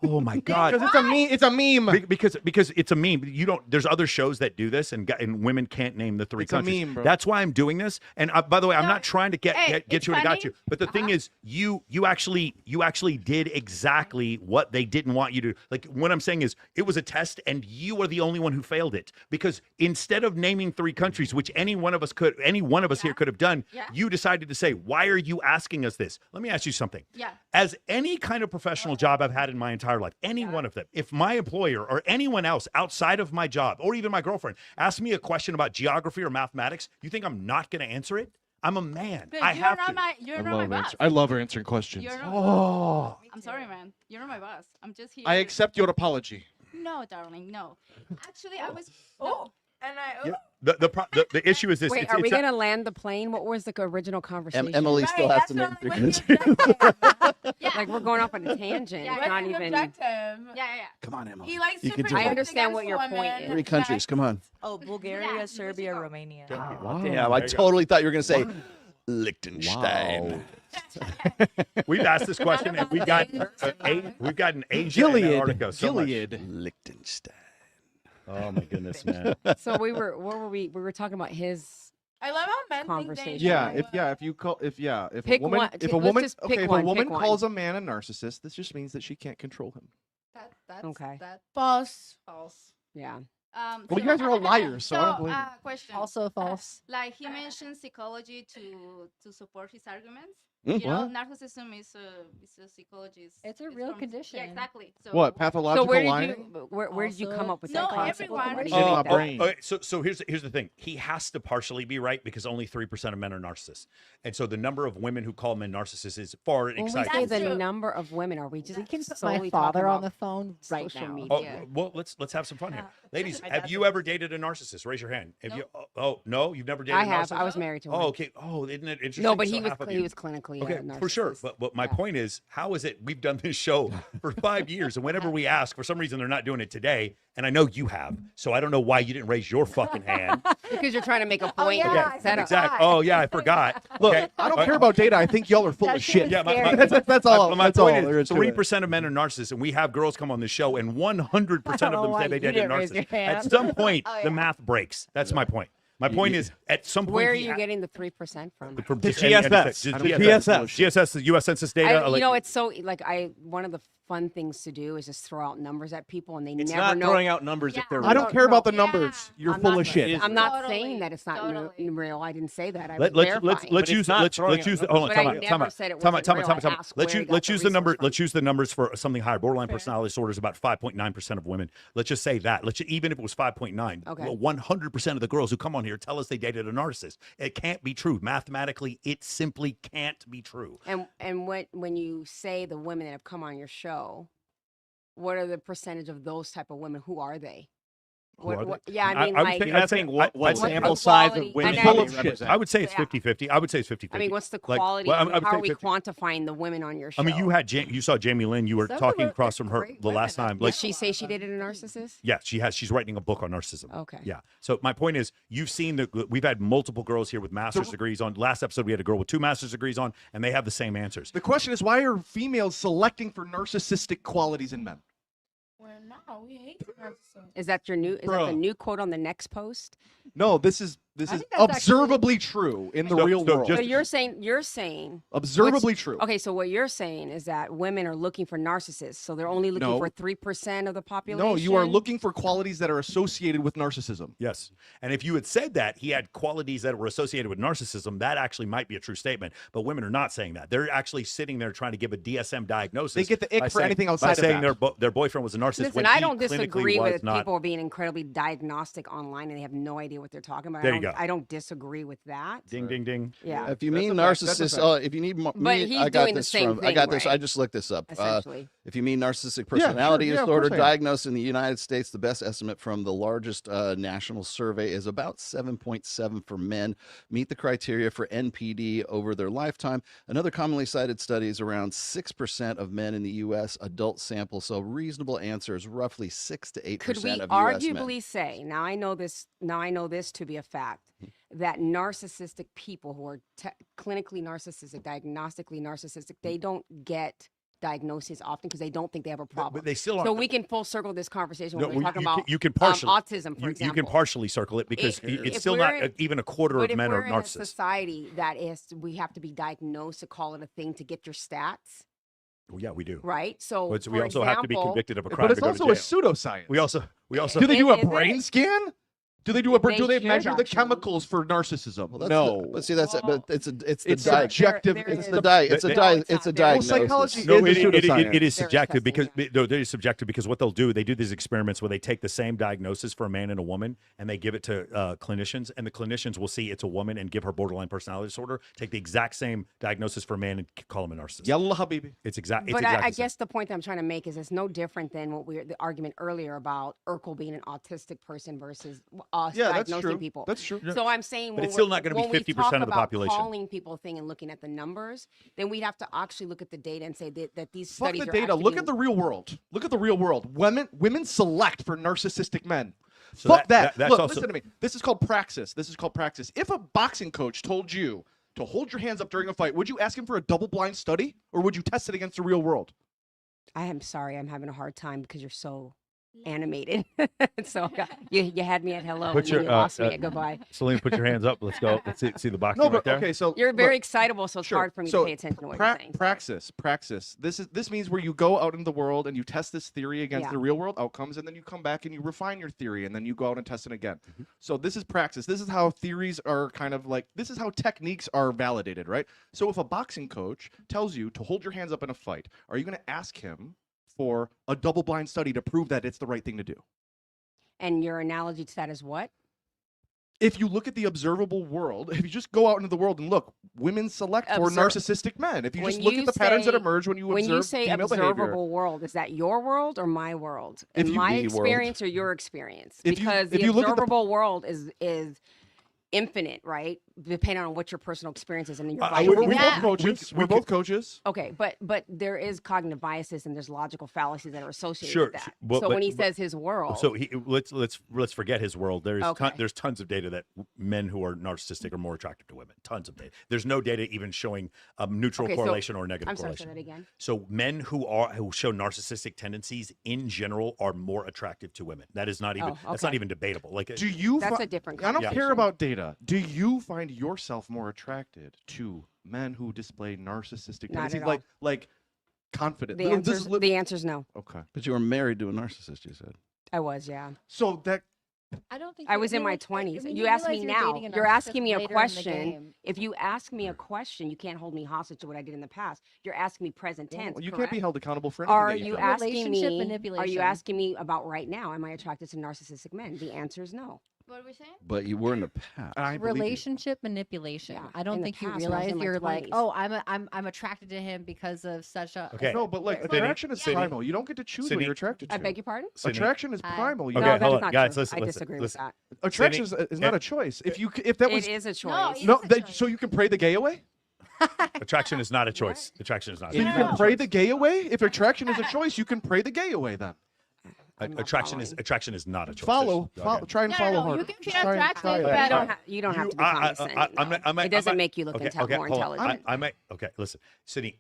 Oh my God. Because it's a meme. It's a meme. Because it's a meme. You don't. There's other shows that do this, and women can't name the 3 It's a countries. meme, bro. That's why I'm doing this. And by the way, I'm No, not trying to get hey, you it's and I got funny. you. But the thing is, you actually did exactly what they didn't want you to. Like what I'm saying is, it was a test, and you are the only one who failed it. Because instead of naming 3 countries, which any one of us here could have done, Yeah. you decided to say, "Why are you asking us this?" Let me ask you something. Yeah. As any kind of professional job I've had in my entire life, any one of them, if my employer or anyone else outside of my job or even my girlfriend asks me a question about geography or mathematics, you think I'm not going to answer it? I'm a man. But I you're have not to. you're not my boss. I love answering questions. You're not Oh. I'm sorry, man. You're not my boss. I'm just here. I accept your apology. No, darling, no. Actually, I was. Oh, and I. Yeah. The issue is this. Wait, it's, are we it's a- going to land the plane? What was the original conversation? Emily still Right, has to that's name what 3 I'm like, countries. Yeah. Like we're going off on a tangent. Yeah, It's not What's his even. objective? Yeah. Come on, Emily. He likes You to can do project it. I understand against what your point women. is. 3 countries. Come on. Oh, Bulgaria, Yeah, Serbia, Romania. Wow. Damn, I There you go. totally thought you were going to say Liechtenstein. We've asked this question, and we've gotten Asia and Antarctica so much. Liechtenstein. Oh my goodness, man. So where were we? We were talking about his. I love how men think Conversation. they Yeah, know. if you call if Pick a woman one. if a Let's woman just pick okay if one, a woman pick one. calls a man a narcissist, this just means that she can't control him. That's Okay. False. false. Yeah. Well, you guys are all liars, so I don't believe you. Question. Also false. Like he mentioned psychology to support his arguments. Mm, You know, what? narcissism is a psychologist. It's a real condition. Yeah, exactly. So What, pathological So where did lying? you where did you come up with No, that concept? everyone. Where did Oh, you my get that? brain. Okay, so here's the thing. He has to partially be right because only 3% of men are narcissists, and so the number of women who call men narcissists is far When we exciting. say the number of women, are we just We can put solely my father talking on about the phone right social now. media? Oh, well, let's have some fun here, ladies. My Have dad's you ever dated a narcissist? Raise your hand. Have you? Oh no, you've never dated. I a have. narcissist? I was married to one. Oh, okay. Oh, isn't it interesting? No, but So he was half of he you- was clinically Okay, a for sure. narcissist. But my point is, how is it we've done this show for 5 years, and whenever we ask, for some reason they're not doing it today, and I know you have, so I don't know why you didn't raise your fucking hand. Because you're trying to make a point. yeah, Set up. exactly. Oh yeah, I forgot. Look, Okay. I don't care about data. I think y'all are full of shit. Yeah, that's all. My That's all point there is is, to it. 3% of men are narcissists, and we have girls come on the show, and 100% of them say they dated a didn't raise your narcissist. At hand. some point, Oh, the yeah. math breaks. That's my point. My point is, at some point, Where are he you ha- getting the 3% from? from The just any- GSS. just The GSS, the U.S. Census data. You like- know, it's so like one of the fun things to do is just throw out numbers at people, and they It's never not know. throwing out numbers if they're I don't real. care about the numbers. You're I'm full not, of shit. I'm not saying that it's not real. I didn't say that. I was Let's verifying. use let's use the, hold on, But time I out, never time out, said it time out, wasn't time out, real. time out, I time out. asked Let's where use he got let's the use the number resource let's use the numbers for something higher. Borderline personality disorder is about 5.9% of women. Let's just say that. Even if it was 5.9, Okay. 100% of the girls who come on here tell us they dated a narcissist. It can't be true. Mathematically, it simply can't be true. And when you say the women that have come on your show, what are the percentage of those type of women? Who are they? Who are they? Yeah, I mean, would like, think- You're not I'd say- saying what I'd say- sample size of quality- women I they know. represent. I would say it's Yeah. 50-50. I would say it's 50-50. I mean, what's the Like, quality? well, I would how say are we 50. quantifying the women on your show? I mean, you saw Jamie Lynn. You were Some of talking them are across from her the last time. Did she say she dated a narcissist? Yeah, she has. She's writing a book on narcissism. Okay. Yeah. So my point is, you've seen we've had multiple girls here with master's degrees on. Last episode, we had a girl with 2 master's degrees on, and they have the same answers. The question is, why are females selecting for narcissistic qualities in men? We're not. We hate narcissists. Is that your new? Is that Bruh. the new quote on the next post? No, this is think that's observably true in the real world. So you're saying Observably what's- true. Okay, so what you're saying is that women are looking for narcissists, so they're only looking No. for 3% of the population. No, you are looking for qualities that are associated with narcissism. Yes. And if you had said that he had qualities that were associated with narcissism, that actually might be a true statement. But women are not saying that. They're actually sitting there trying to give a DSM diagnosis. They get the ick by for saying- anything by outside of saying that. their boyfriend was a narcissist. Listen, when I he don't clinically disagree was with not. people being incredibly diagnostic online and they have no idea what they're talking about. There you go. I don't disagree with that. Ding, ding, ding. Yeah. If you That's mean a fact. That's a narcissist, fact. if you need But he's I got doing the this same from. I thing, got this. I right? just looked this up. Essentially. If you mean narcissistic Yeah, personality sure. Yeah, of disorder course I am. diagnosed in the United States, the best estimate from the largest national survey is about 7.7 for men meet the criteria for NPD over their lifetime. Another commonly cited study is around 6% of men in the U.S. adult sample. So reasonable answer is roughly 6 to 8% Could we of U.S. arguably men. say, now I know this to be a fact, that narcissistic people who are clinically narcissistic, diagnostically narcissistic, they don't get diagnoses often because they don't think they have a problem. But they still So aren't. we can full circle this conversation No, when we're talking you about can, you can partially autism, for you example. can partially circle it because it's If still we're not in- even a quarter But of if men we're are in a narcissists. society that is, we have to be diagnosed to call it a thing to get your stats, Well, yeah, we do. right? So But we for also have to be example- convicted of a But crime it's to go also to a jail. pseudoscience. We also Do they do a Is it? brain scan? Do they do a? They Do they should, measure the actually. chemicals for narcissism? Well, that's no. but see, that's but it's the It's di- subjective. There It's is- the di- it's a They- di- No, it's a it's not. diagnosis. Well, psychology No, is a it is pseudoscience. There is subjective because testing, no, it is subjective because what they'll do, they do these experiments where they take the same diagnosis for a man and a woman and they give it to clinicians, and the clinicians will see it's a woman and give her borderline personality disorder. Take the exact same diagnosis for a man and call him a narcissist. Yalla habibi. It's exact. It's But exactly I the same. guess the point that I'm trying to make is it's no different than the argument earlier about Urkel being an autistic person versus us Yeah, that's diagnosing true. people. That's true. So I'm saying, But when it's still we're- not gonna be when we 50% talk of the about population. Calling people a thing and looking at the numbers, then we'd have to actually look at the data and say that these Fuck studies the are data. actually Look being- at the real world. Look at the real world. Women select for narcissistic men. So Fuck that- that. that's Look, also- listen to me. This is called praxis. This is called praxis. If a boxing coach told you to hold your hands up during a fight, would you ask him for a double-blind study, or would you test it against the real world? I am sorry, I'm having a hard time because you're so animated. So you had me at hello, Put and your, then you lost me at goodbye. Selena, put your hands up. Let's go. Let's see the boxing No, right but there. okay, so You're very look, excitable, so it's sure. hard for me So to pay attention to what you're saying. Praxis. This means where you go out in the world and you test this theory against Yeah. the real world outcomes, and then you come back and you refine your theory, and then you go out and test it again. So this is praxis. This is how theories are kind of like. This is how techniques are validated, right? So if a boxing coach tells you to hold your hands up in a fight, are you going to ask him for a double-blind study to prove that it's the right thing to do? And your analogy to that is what? If you look at the observable world, if you just go out into the world and look, women select for narcissistic men. If you just look at the patterns that emerge when you observe when you say female observable behavior. world, is that your world or my world? If In you- my Me world. experience or your experience? If you- Because if the you look at the- observable world is infinite, right? Depending on what your personal experience is and your I bias. would- we're both coaches. We're both coaches. Okay, but there is cognitive biases and there's logical fallacies that are associated Sure. with that. Well, so when he but- says his world, So let's forget his world. There's Okay. there's tons of data that men who are narcissistic are more attractive to women. Tons of data. There's no data even showing a neutral Okay, so- correlation or negative I'm sorry, correlation. say that again. So men who show narcissistic tendencies in general are more attractive to women. That is not even that's not okay. even debatable. Like Do you? That's fi- a different I don't conversation. care about data. Do you find yourself more attracted to men who display narcissistic Not at tendencies, all. like confident? The answer's no. Okay. But you were married to a narcissist, you said. I was, yeah. So that I don't think I you was in my realize- 20s. when You ask me realize you're now. dating a You're asking me narcissist a later in the question. game. If you ask me a question, you can't hold me hostage to what I did in the past. You're asking me present tense. you can't correct? be held accountable for anything. Are that you you do. asking Relationship me? Are manipulation. you asking me about right now? Am I attracted to narcissistic men? The answer is no. What are we saying? But you were in the past. Relationship manipulation. Yeah, I don't in the think you past when I was realize in my you're like, 20s. oh, I'm attracted to him because of such a. Okay. No, but like Sydney, attraction is Sydney, primal. You don't get to choose Sydney. what you're attracted to. I beg your pardon? Sydney. Attraction is primal. You Okay, No, that's hold on, not guys. true. Listen, I listen, disagree listen. with that. Attraction Sydney, is not a choice. If that was It is a choice. No, no, so you can pray the gay away. Attraction is not a choice. Attraction is not. So you can pray the gay away. If attraction is a choice, you can pray the gay away. Then Attraction is not a choice. follow, There's- follow okay. try and No, follow no, hard. you can feel Try and- attracted, try it. but You don't have to be I- condescending. I'm not- it doesn't I'm not- make you look more hold on. intelligent. I might. Okay, listen, Sydney.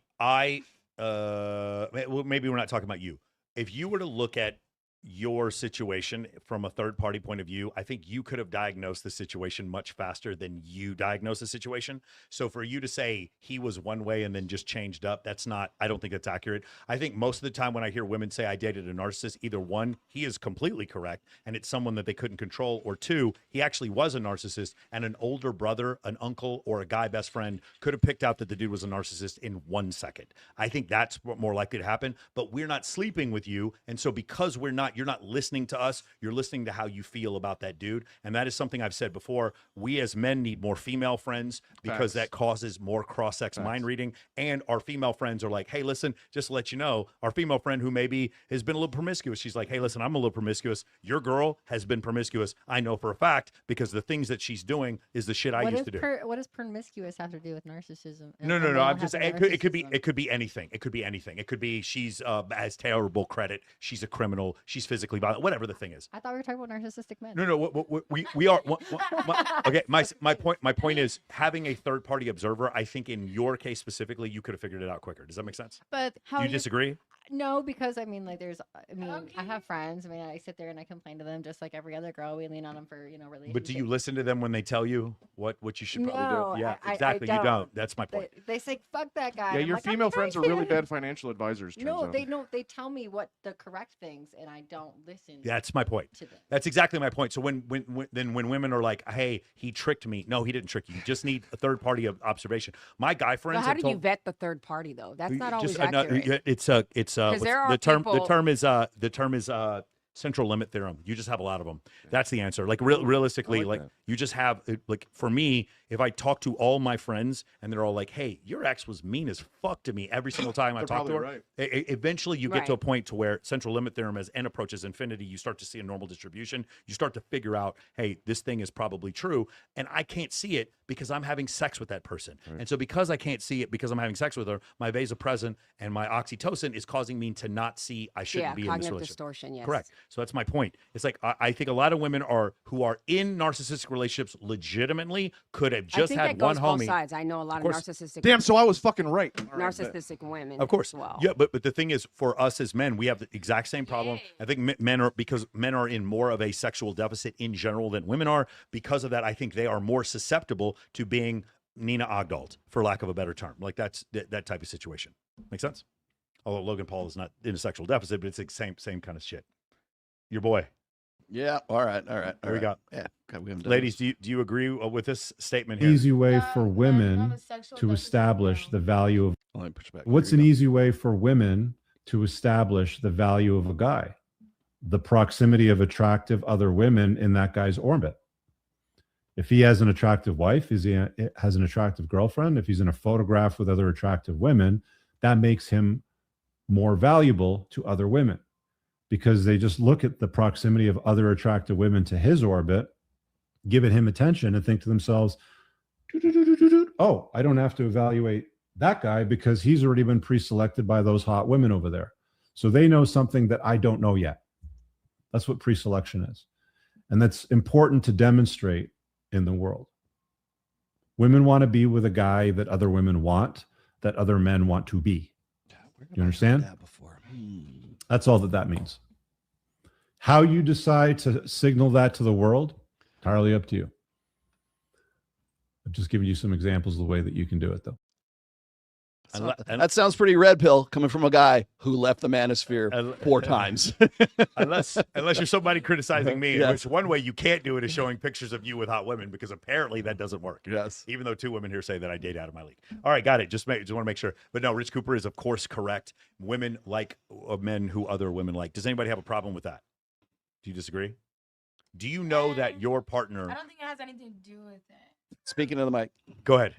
Well, maybe we're not talking about you. If you were to look at your situation from a third party point of view, I think you could have diagnosed the situation much faster than you diagnosed the situation. So for you to say he was one way and then just changed up, I don't think that's accurate. I think most of the time when I hear women say I dated a narcissist, either one, he is completely correct and it's someone that they couldn't control, or two, he actually was a narcissist and an older brother, an uncle, or a guy best friend could have picked out that the dude was a narcissist in 1 second. I think that's what more likely to happen, but we're not sleeping with you. And so because you're not listening to us, you're listening to how you feel about that dude. And that is something I've said before. We as men need more female friends because that causes more cross-sex mind reading. And our female friends are like, hey, listen, just to let you know, our female friend who maybe has been a little promiscuous, she's like, hey, listen, I'm a little promiscuous. Your girl has been promiscuous. I know for a fact because the things that she's doing is the shit I used to do. What does promiscuous have to do with narcissism? No. And I'm men just. having It could be. narcissism? It could be anything. It could be anything. It could be she's has terrible credit. She's a criminal. She's physically violent. Whatever the thing is. I thought we were talking about narcissistic men. No. We are. Okay. My point is having a third party observer. I think in your case specifically, you could have figured it out quicker. Does that make sense? But how Do you disagree? No, because I mean, like, I have friends. I mean, I sit there and I complain to them just like every other girl. We lean on them for, relationships. But do you listen to them when they tell you what you should probably No, do? Yeah, I exactly. You don't. That's my point. They say, fuck that guy. Yeah, I'm your like, I'm female friends are really trying bad financial advisors. turns No, out. they don't. They tell me what the correct things, and I don't listen. That's my point. To them. That's exactly my point. So when women are like, "Hey, he tricked me," no, he didn't trick you. You just need a third party observation. My guy friends. So how have do you told, vet the third party though? That's not always just, accurate. It's 'Cause there are the people- term is central limit theorem. You just have a lot of them. That's the answer. Like realistically, like you just have like for me, if I talk to all my friends and they're all like, "Hey, your ex was mean as fuck to me every single time I They're talk to her," probably eventually you get to a Right. point to where central limit theorem, as n approaches infinity, you start to see a normal distribution. You start to figure out, hey, this thing is probably true, and I can't see it because I'm having sex with that person. And so because I can't see it because I'm having sex with her, my vasopressin and my oxytocin is causing me to not see I shouldn't be in this cognitive relationship. distortion, yes. Correct. So that's my point. It's like I think a lot of women who are in narcissistic relationships legitimately could have I just think had that one goes homie. both sides. I know a lot of course. narcissistic. Damn, so I was fucking right. All right, bet. narcissistic women. Of course. as well. Yeah, but the thing is, for us as men, we have the exact same problem. I think men are, because men are in more of a sexual deficit in general than women are. Because of that, I think they are more susceptible to being Nina Ogdald, for lack of a better term. Like that type of situation. Make sense? Although Logan Paul is not in a sexual deficit, but it's the same kind of shit. Your boy. Yeah. All right. What we got? Yeah. Okay, we haven't done Ladies, this. do you agree with this statement here? Easy way for women to establish the value of. Let me push back. What's an easy way for women to establish the value of a guy? The proximity of attractive other women in that guy's orbit. If he has an attractive wife, has an attractive girlfriend, if he's in a photograph with other attractive women, that makes him more valuable to other women, because they just look at the proximity of other attractive women to his orbit, giving him attention, and think to themselves, oh, I don't have to evaluate that guy because he's already been pre-selected by those hot women over there. So they know something that I don't know yet. That's what pre-selection is. And that's important to demonstrate in the world. Women want to be with a guy that other women want, that other men want to be. You understand? That's all that means. How you decide to signal that to the world, entirely up to you. I've just given you some examples of the way that you can do it, though. That sounds pretty red pill coming from a guy who left the manosphere 4 times. unless you're somebody criticizing me, Yes. which one way you can't do it is showing pictures of you with hot women, because apparently that doesn't work. Yes. Even though 2 women here say that I date out of my league. All right, got it. Just want to make sure. But no, Rich Cooper is of course correct. Women like men who other women like. Does anybody have a problem with that? Do you disagree? Do you know that your partner? I don't think it has anything to do with it. Speaking of the mic. Go ahead.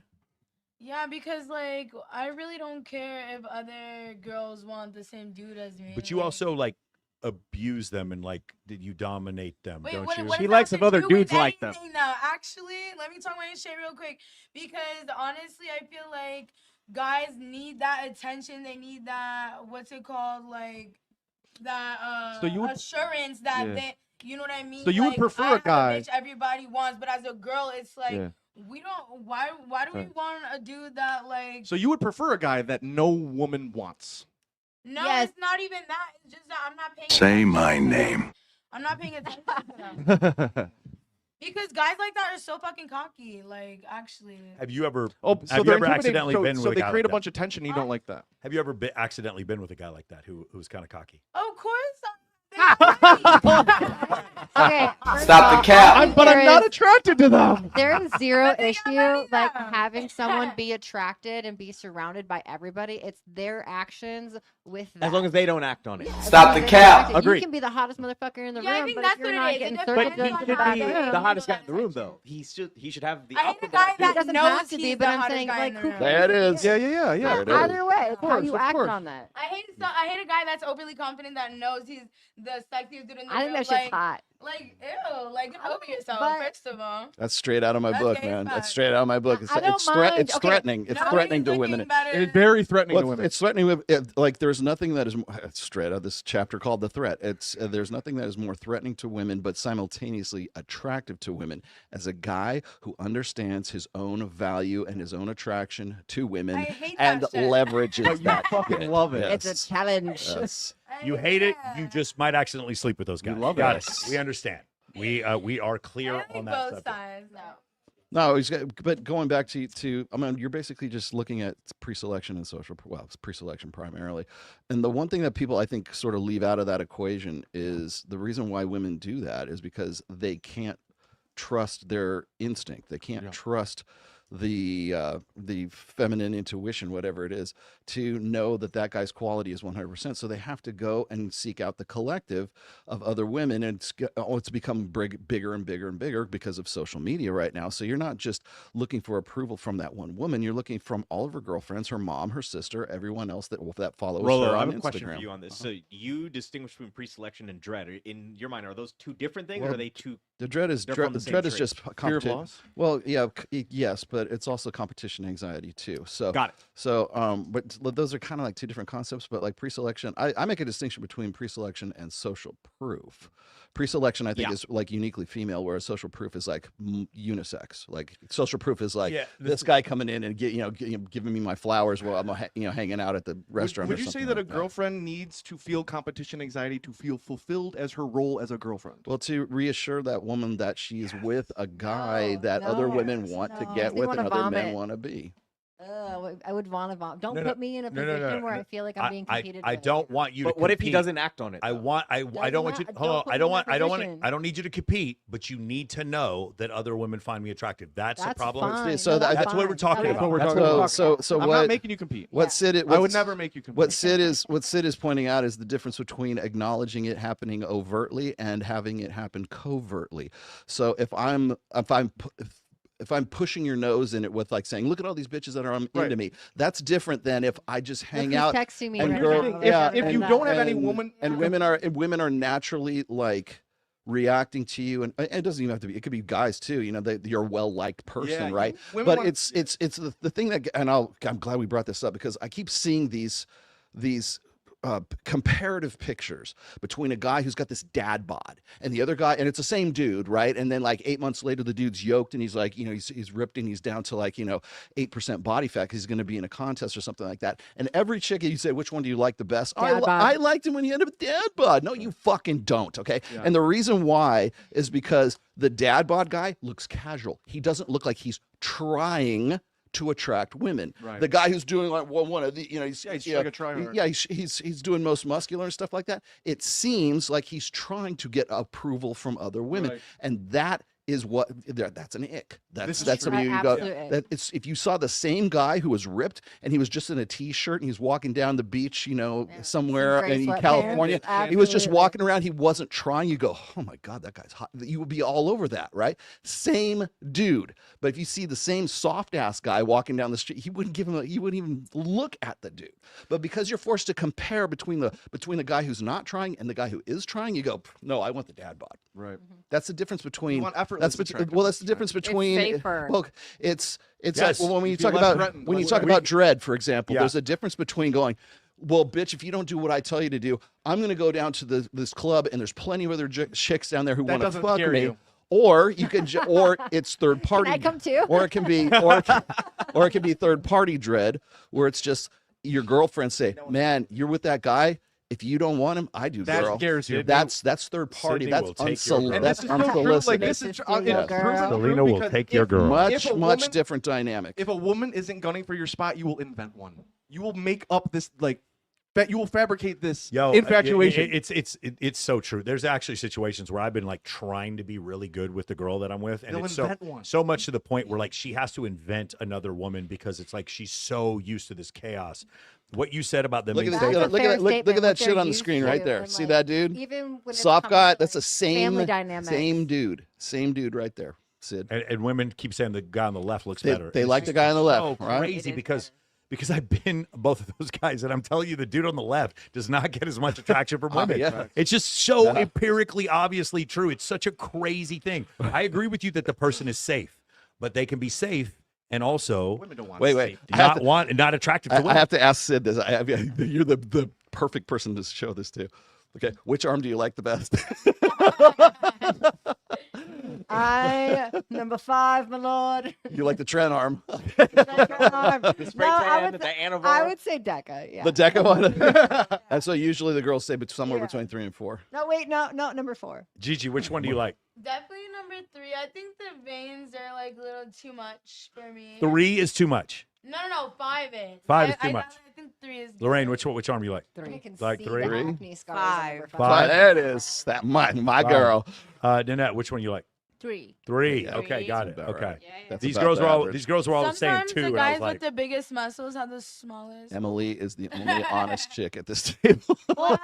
Yeah, because like I really don't care if other girls want the same dude as me. But you also like abuse them and like did you dominate them? Wait, don't what, you? what She does likes that if have to other do dudes with like them. anything Now, actually, let me talk my shit real quick, because honestly, I feel like guys need that attention. They need that what's it called, like that So you would- assurance that Yeah. they, you know what I mean? So you would Like, prefer I'm a the guy- bitch everybody wants, but as a girl, it's like Yeah. we don't. Why do we Right. want a dude that like? So you would prefer a guy that no woman wants? No, Yes. it's not even that. It's just that I'm not paying. Say my name. I'm not paying attention to them. Because guys like that are so fucking cocky. Like, actually. Have you ever? Oh, so have you they're ever intimidating- accidentally so- been so with they a guy create like a bunch that? of tension. You don't like that? Have you ever accidentally been with a guy like that who was kind of cocky? Of course. Okay. Stop the cap. But I'm not attracted to them. There is zero issue like having someone be attracted and be surrounded by everybody. It's their actions with that. As long as they don't act on it. Stop the cap. You Agreed. can be the hottest motherfucker in the Yeah, I room, think but that's if you're what it not is. It getting depends circled But he on into should how be that that the room, hottest guy in the room, though. He should have the I hate a outfit guy that that It doesn't knows have to be, he's but the I'm hottest saying, guy like, in the who room. There it is. Yeah. There it is. either way, it's how course, you of act course. on that. I hate a guy that's overly confident that knows he's the sexiest dude in the I room. think that shit's like, hot. Like, ew, like, get over yourself, But- first of all. That's straight out of my That's book, gay man. as That's fuck. straight out of my book. I don't mind. It's Okay. threatening. It's Nobody's threatening to looking women. better. It's very threatening to Well, women. it's threatening. Like there's nothing that is it's straight out of this chapter called The Threat. It's there's nothing that is more threatening to women, but simultaneously attractive to women. As a guy who understands his own value and his own attraction to women I hate and that shit. leverages But you that. fucking shit. love it. It's Yes. a challenge. Yes. You hate it. You just might accidentally sleep with those guys. love Got it. it. We understand. We are clear I like on that both subject. sides. No. No, but going back to I mean, you're basically just looking at pre-selection and social. Well, it's pre-selection primarily, and the one thing that people I think sort of leave out of that equation is the reason why women do that is because they can't trust their instinct. They can't trust the feminine intuition, whatever it is, to know that that guy's quality is 100%. So they have to go and seek out the collective of other women, and it's become bigger and bigger and bigger because of social media right now. So you're not just looking for approval from that one woman; you're looking from all of her girlfriends, her mom, her sister, everyone else that follows Rolo, her I on have a question Instagram. for you on this. So you distinguish between pre-selection and dread. In your mind, are those two different things, or Well, are they two The dread is They're from the same dread is trait. just Fear of competition. loss? Well, yeah, yes, but it's also competition anxiety too. So Got it. So but those are kind of like two different concepts. But like pre-selection, I make a distinction between pre-selection and social proof. Pre-selection, I think, is like uniquely female, whereas social proof is like unisex. Like social proof is like this guy coming in and giving me my flowers while I'm hanging out at the restaurant. Would or you say something that like a girlfriend needs to feel competition anxiety to feel fulfilled as her role as a girlfriend? Well, to reassure that woman that she's with a guy that other women want to get They with and wanna other men vomit. want to be. I would want to vomit. Don't No, no. put me in a No, no, no, position no, where no. I feel like I'm being competed I with. don't want you But to what if he compete. doesn't act on it? I though? want I don't want you Does hold on. not- I don't don't want put me I in don't that want position. I don't need you to compete, but you need to know that other women find me attractive. That's the That's problem. fine. So No, that- that's what we're talking That's about. what we're That's talking what we're about. So I'm what? not making you compete. What Sid? I would never make you compete. What Sid is pointing out is the difference between acknowledging it happening overtly and having it happen covertly. So if I'm pushing your nose in it with like saying, look at all these bitches that are into me. That's different than if I just hang who's out texting me and right girl, now? yeah, If you don't have any woman, and women are naturally like reacting to you, and it doesn't even have to be. It could be guys too. You know, you're a well-liked person, Yeah, right? women But want- it's the thing that, and I'm glad we brought this up because I keep seeing these comparative pictures between a guy who's got this dad bod and the other guy, and it's the same dude, right? And then like 8 months later, the dude's yoked and he's like, he's ripped and he's down to like 8% body fat because he's going to be in a contest or something like that. And every chick, you say, which one do you like the best? Dad bod. I liked him when he ended up with dad bod. No, you fucking don't. Okay, Yeah. and the reason why is because the dad bod guy looks casual. He doesn't look like he's trying to attract women. Right. The guy who's doing like one of the, he's he's like a tryhard. yeah, he's doing most muscular and stuff like that. It seems like he's trying to get approval from other women, Right. and that is what that's an ick. This is That's true. something you go. Absolute ick. That it's if you saw the same guy who was ripped and he was just in a t-shirt and he's walking down the beach, somewhere Gray in sweatpants. California. He was just Absolutely. walking around. He wasn't trying. You go, oh my god, that guy's hot. You would be all over that, right? Same dude. But if you see the same soft ass guy walking down the street, he wouldn't even look at the dude. But because you're forced to compare between the guy who's not trying and the guy who is trying, you go, no, I want the dad bod. Right. That's the difference between. want effortless That's the difference between. safer. Well, it's Yes. like, well, when you feel talk less about threatened, when you less talk threatened. about dread, for example, Yeah. there's a difference between going, well, bitch, if you don't do what I tell you to do, I'm going to go down to this club and there's plenty of other chicks down there who That want to doesn't fuck scare me. you. Or you can, or it's third party. I come too? Or it can be, or it can be third party dread, where it's just your girlfriend say, "Man, you're with that guy. If you don't want him, I do, That girl." scares you. That's third party. Sydney That's will take your girl. And that's this is so true. unsolicited. Like this is Selena it's girl. proven true Selena will because take your if- girl. much if a much woman- different dynamic. If a woman isn't gunning for your spot, you will invent one. You will make up this you will fabricate this infatuation. It's so true. There's actually situations where I've been like trying to be really good with the girl that I'm with, and They'll it's so invent one. so much to the point where like she has to invent another woman because it's like she's so used to this chaos. What you said about them Look at being this. safer- Look at fair that statement, shit what on the they're screen used right to, there. and, See like, that dude? Even when it Soft comes guy. to, That's the like, same family dynamics. same dude. Same dude right there. Sid. and women keep saying the guy on the left looks They- better. they It's like the just guy on the left, so right? Crazy because I've been both of those guys, and I'm telling you, the dude on the left does not get as much attraction from women. Yeah. It's just so Yeah. empirically, obviously true. It's such a crazy thing. I agree with you that the person is safe, but they can be safe and also Women don't want Wait. safe. I have not attractive to I women. have to ask Sid this. You're the perfect person to show this to. Okay, which arm do you like the best? Number 5, my lord. You like the Trent arm, The spray No, tan, the Anavar. I would say Deca. Yeah. the Deca one. And so usually the girls say somewhere Yeah. between 3 and 4. No, wait, no, number 4. Gigi, which one do you like? Definitely number 3. I think the veins are like a little too much for me. 3 is too much. No, 5 is. 5 is too much. I think 3 is. Lorraine, which arm you like? 3. Like 3? The acne scars on number 5. Five. There it is. That my Five. girl. Nanette, which one you like? 3. 3. Yeah. Okay, got it. That's about Okay. right. That's These about girls the were all average. these girls were all saying Sometimes 2, the and I guys was like, with the biggest muscles have the smallest. Emily is the only honest chick at this table. Well,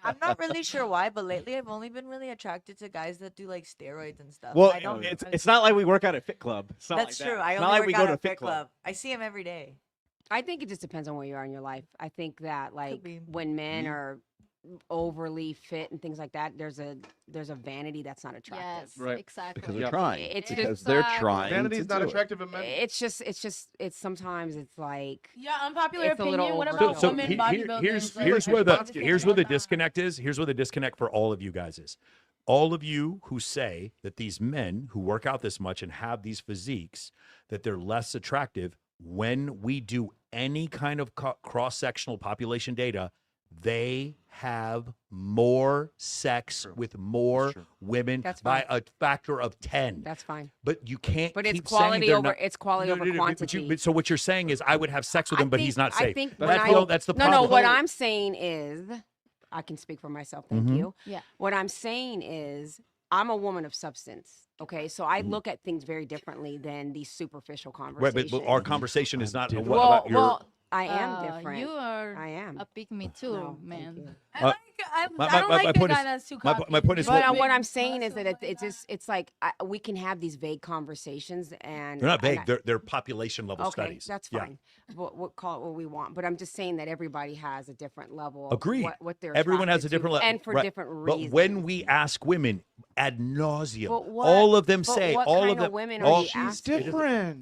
I'm not really sure why, but lately I've only been really attracted to guys that do like steroids and stuff. Well, I don't, it's not like we work out at Fit Club. It's not that's like true. that. I It's only not like work we out go to at Fit Club. Club. I see him every day. I think it just depends on where you are in your life. I think that like be. when men are overly fit and things like that, there's a vanity that's not attractive. Yes, Right. exactly. Because they're trying. It's because just, they're trying. Vanity to is not do it. attractive in men. It's sometimes it's like Yeah, unpopular it's a little opinion. What overkill. about women bodybuilders? here's Like, here's like, where the what's your here's take where the on that? disconnect is. Here's where the disconnect for all of you guys is. All of you who say that these men who work out this much and have these physiques, that they're less attractive, when we do any kind of cross-sectional population data, they have more sex with more women That's by fine. a factor of 10. That's fine. But you can't. But it's keep saying quality they're over not- it's quality over but quantity. so what you're saying is, I would have sex with him, but he's not safe. I think That's the no, problem. no. What I'm saying is, I can speak for myself. Thank Mhm. you. Yeah. What I'm saying is, I'm a woman of substance. Okay, so I Mm-hmm. look at things very differently than these superficial Right, conversations. but our conversation is not what Well, about your. well, I am different. You are I am a pick me too, man. I like. I don't my like the point guy is- that's too my cocky. point is But what- what I'm saying is that it's like we can have these vague conversations and They're not and vague. They're population level okay, studies. that's Yeah. fine. We'll call it what we want. But I'm just saying that everybody has a different level. Of Agreed. What they're Everyone has a attracted to, different level, and for different reasons. But when we ask women ad nauseum, But what- all of them but say, what all kind of of them. women are all, you asking?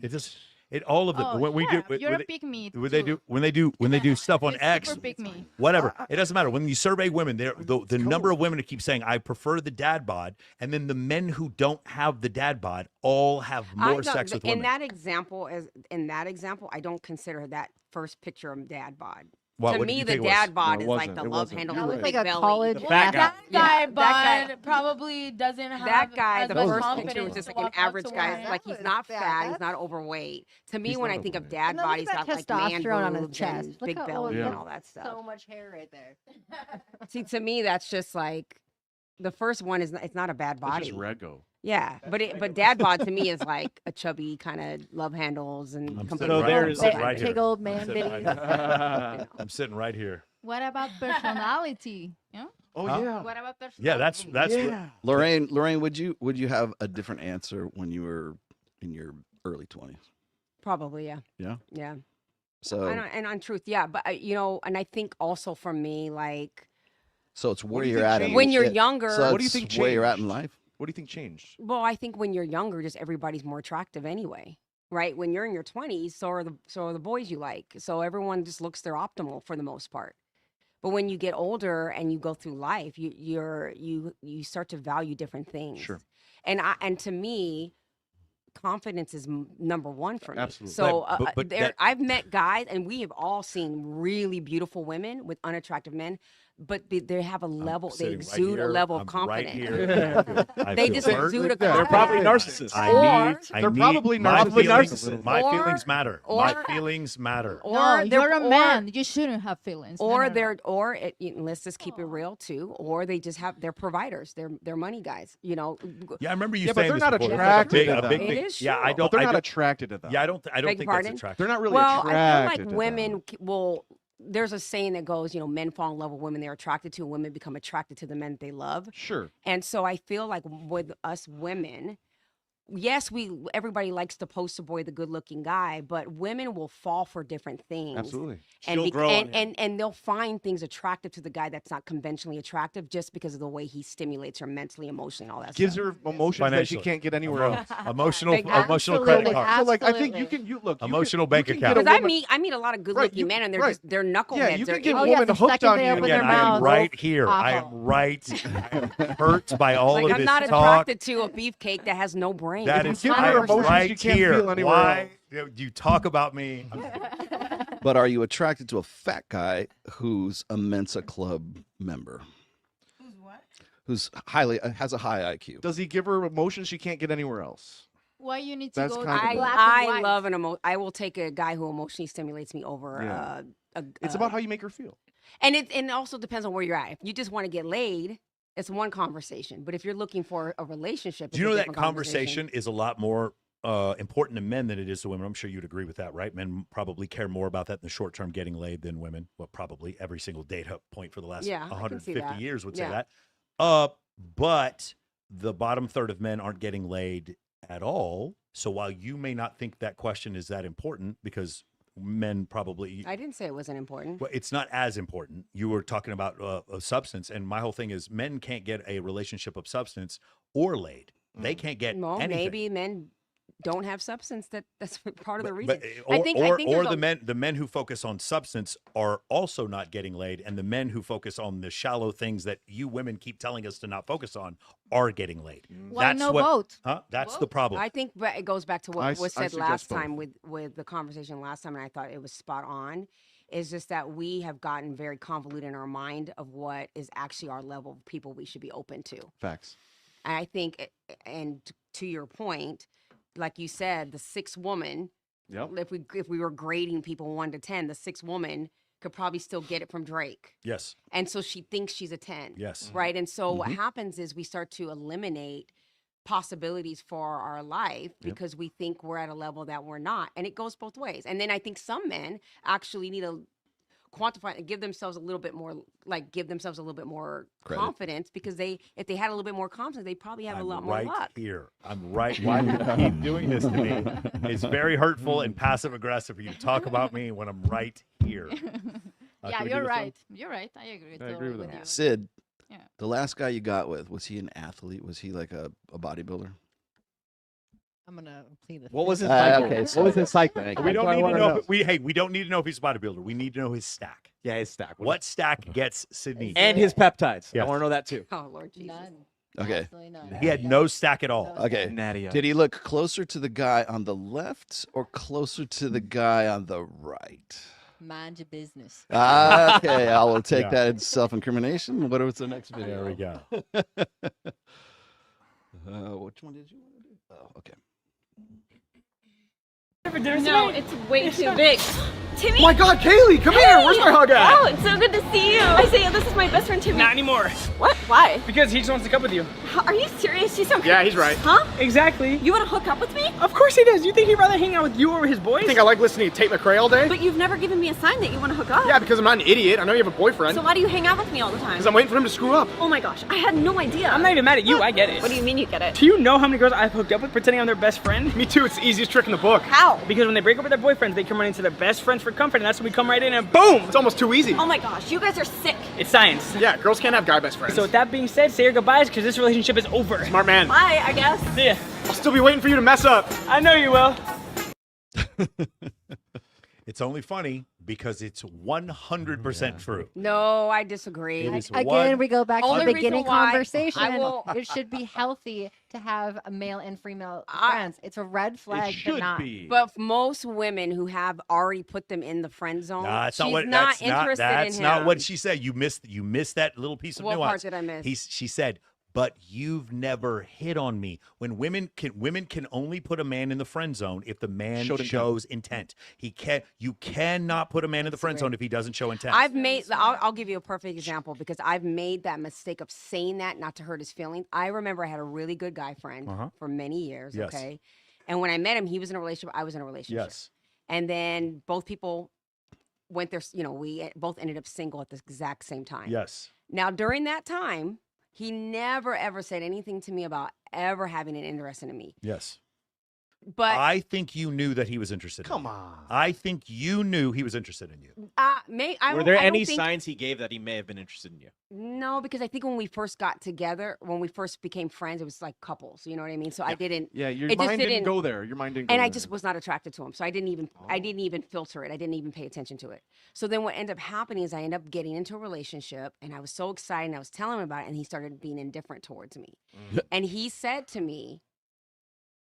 It just. It all of them. Oh, when we yeah, do, you're when a they, pick me when they do stuff on It's X, super pick me. whatever. It doesn't matter. When you survey women, the number of women who keep saying I prefer the dad bod, and then the men who don't have the dad bod all have more don't- sex with in women. that example, I don't consider that first picture of dad bod. Why, To what did me, you the think it was? dad bod No, it is like wasn't. the It love wasn't. handle. You're with right. the Like a belly. college The fat guy. That Yeah, guy, that guy. bud, probably doesn't have. That guy, as the much first confidence picture was to just like an walk up average to guy. women. Like he's not fat, he's not overweight. To me, He's when not I think of overweight. dad And then bod, look he's at got that like man testosterone on his boobs chest. and Look big how- belly Yeah. and all that stuff. So much hair right there. See, to me, that's just like the first one is it's not a bad It's body. just rego. Yeah, but dad bod to me is like a chubby kind of love handles and I'm complete. sitting right, I'm sitting Big- right here. big old I'm man sitting bitties. right here. I'm sitting right here. What about personality? Yeah. Oh Huh? yeah. What about personality? Yeah, that's Lorraine, would you have a different answer when you were in your early 20s? Probably, yeah. Yeah. Yeah. So And on truth, yeah. But and I think also for me, like so it's What where do you you're think at in changed? when you're it- younger. So What do you it's think where you're at in changed? life? What do you think changed? Well, I think when you're younger, just everybody's more attractive anyway, right? When you're in your 20s, so are the boys you like. So everyone just looks their optimal for the most part. But when you get older and you go through life, you start to value different things. Sure. And to me, confidence is number one for me. Absolutely. So But there, that- I've met guys, and we have all seen really beautiful women with unattractive men, but they have a level, they sitting right exude a here. level of I'm confidence. right here. I They feel just hurt. exude a They're probably confidence. narcissists. They're probably my narcissists. feelings, my Or- feelings matter. or- My feelings matter. Or No, they're you're a man. You shouldn't have feelings. Or No, no, no. let's just keep it real too. Or they just they're providers. They're money guys. Yeah, I remember you Yeah, but saying they're this not before. It's like attracted a big, to a big them. thing. It is Yeah, true. I But don't. they're I not don't- attracted to them. Yeah, I don't Beg think your that's pardon? attractive. They're not really Well, I feel attracted like to women them. will. There's a saying that goes, men fall in love with women they're attracted to, and women become attracted to the men they love. Sure. And so I feel like with us women, yes, everybody likes the poster boy, the good-looking guy, but women will fall for different things. Absolutely. And, She'll grow on him. and they'll find things attractive to the guy that's not conventionally attractive just because of the way he stimulates her mentally, emotionally, all that Gives stuff. her emotions that she Financially. can't get anywhere else. Emotional Big- emotional credit Absolutely. card. So like I think Absolutely. you can look you Emotional can, bank you can get account. a Because woman- I meet a lot of good-looking you men, can- and they're right. just they're knuckleheads. Yeah, you They're can get Oh, a yeah, woman the hooked second on they you. open Again, their I am mouth. right here. I am Awful. right. I am hurt by all like, of I'm this not talk. attracted to a beefcake that has no brain. That You is, give I her am emotions right you can't here. feel anywhere Why you talk about me? But are you attracted to a fat guy who's a Mensa Club member? Who's what? Who's has a high IQ? Does he give her emotions she can't get anywhere else? Why you need to That's go kind of to it. black and I white? love I will take a guy who emotionally stimulates me over Yeah. a It's about how you make her feel. and it also depends on where you're at. If you just want to get laid, it's one conversation. But if you're looking for a relationship, Do you it's know a that different conversation is a lot more important to men than it is to women? I'm sure you'd agree with that, right? Men probably care more about that in the short term, getting laid, than women. Well, probably every single data point for the last Yeah, I can see 150 that. years would say Yeah. that. But the bottom third of men aren't getting laid at all. So while you may not think that question is that important, because men probably. I didn't say it wasn't important. Well, it's not as important. You were talking about a substance, and my whole thing is men can't get a relationship of substance or laid. They can't get Well, anything. maybe men don't have substance. That's part of the But- reason. or, I think or there's the men who focus on substance are also not getting laid, and the men who focus on the shallow things that you women keep telling us to not focus on are getting laid. Why no both? Huh? That's the problem. I think it goes back to what was said suggest last both. time with the conversation last time, and I thought it was spot on. Is just that we have gotten very convoluted in our mind of what is actually our level of people we should be open to. Facts. And I think, and to your point, like you said, the sixth woman. Yep. If we were grading people 1 to 10, the sixth woman could probably still get it from Drake. Yes. And so she thinks she's a 10. Yes. Right. And so what Mhm. happens is we start to eliminate possibilities for our life because we think we're at a level that we're not. And it goes both ways. And then I think some men actually need to quantify and give themselves a little bit more, Credit. confidence, because if they had a little bit more confidence, they probably have a lot more right luck. here. I'm right. Why do you keep doing this to me? It's very hurtful and passive aggressive for you to talk about me when I'm right here. Yeah, can we do you're this right. one? You're right. I agree. I agree with you. Sid, Yeah. the last guy you got with, was he an athlete? Was he like a bodybuilder? I'm gonna plead the What was his fifth. cycle? okay, What was his cycle? We don't That's what I need to wanna know. We don't need to know if he's a bodybuilder. We need to know his stack. Yeah, his stack. What stack gets Sydney? And his peptides. Yes. I want to know that too. Oh Lord Jesus. None. Okay. Absolutely none. He had no stack at all. Okay. Natty. Did he look closer to the guy on the left or closer to the guy on the right? Mind your business. Okay, I will take Yeah. that as self-incrimination. What was the next video? There we go. Which one did you want to do? Oh, okay. No, it's way too big. Timmy! Oh my God, Kaylee, come here. Where's my hug at? Oh, it's so good to see you. Isaiah, this is my best friend Timmy. Not anymore. What? Why? Because he just wants to come with you. Are you serious? She's so Yeah, he's right. Huh? Exactly. You want to hook up with me? Of course he does. You think he'd rather hang out with you over his boys? Think I like listening to Tate McRae all day? But you've never given me a sign that you want to hook up. Yeah, because I'm not an idiot. I know you have a boyfriend. So why do you hang out with me all the time? Because I'm waiting for him to screw up. Oh my gosh, I had no idea. I'm not even mad at you. I get it. What do you mean you get it? Do you know how many girls I've hooked up with pretending I'm their best friend? Me too. It's the easiest trick in the book. How? Because when they break up with their boyfriends, they come right into their best friends for comfort, and that's when we come right in and boom! It's almost too easy. Oh my gosh, you guys are sick. It's science. Yeah, girls can't have guy best friends. So with that being said, say your goodbyes because this relationship is over. Smart man. Bye, I guess. See ya. I'll still be waiting for you to mess up. I know you will. It's only funny because it's 100% true. No, I disagree. It is Again, we go back to Only the reason beginning why conversation. I will- It should be healthy to have a male and female friends. It's a red flag to not. But most women who have already put them in the friend zone, Nah, that's she's not what. not That's not. interested That's in not him. what she said. You missed that little piece of What nuance. part did I miss? She said, "But you've never hit on me." When women can only put a man in the friend zone if the man Showed intent. shows intent. You cannot put a man in the friend zone if he doesn't show intent. I'll give you a perfect example because I've made that mistake of saying that not to hurt his feelings. I remember I had a really good guy friend Uh-huh. for many years. Yes. Okay. And when I met him, he was in a relationship. I was in a relationship. Yes. And then both people went there. We both ended up single at the exact same time. Yes. Now, during that time, he never, ever said anything to me about ever having an interest in me. Yes. But I think you knew that he was interested. Come in you. on. I think you knew he was interested in you. Were there any signs he gave that he may have been interested in you? No, because I think when we first got together, when we first became friends, it was like couples. You know what I mean? So I didn't. Yeah, your it just mind didn't go there. Your mind didn't go And there. I just was not attracted to him. So I didn't even filter it. I didn't even pay attention to it. So then what ended up happening is I ended up getting into a relationship and I was so excited and I was telling him about it and he started being indifferent towards me. And he said to me,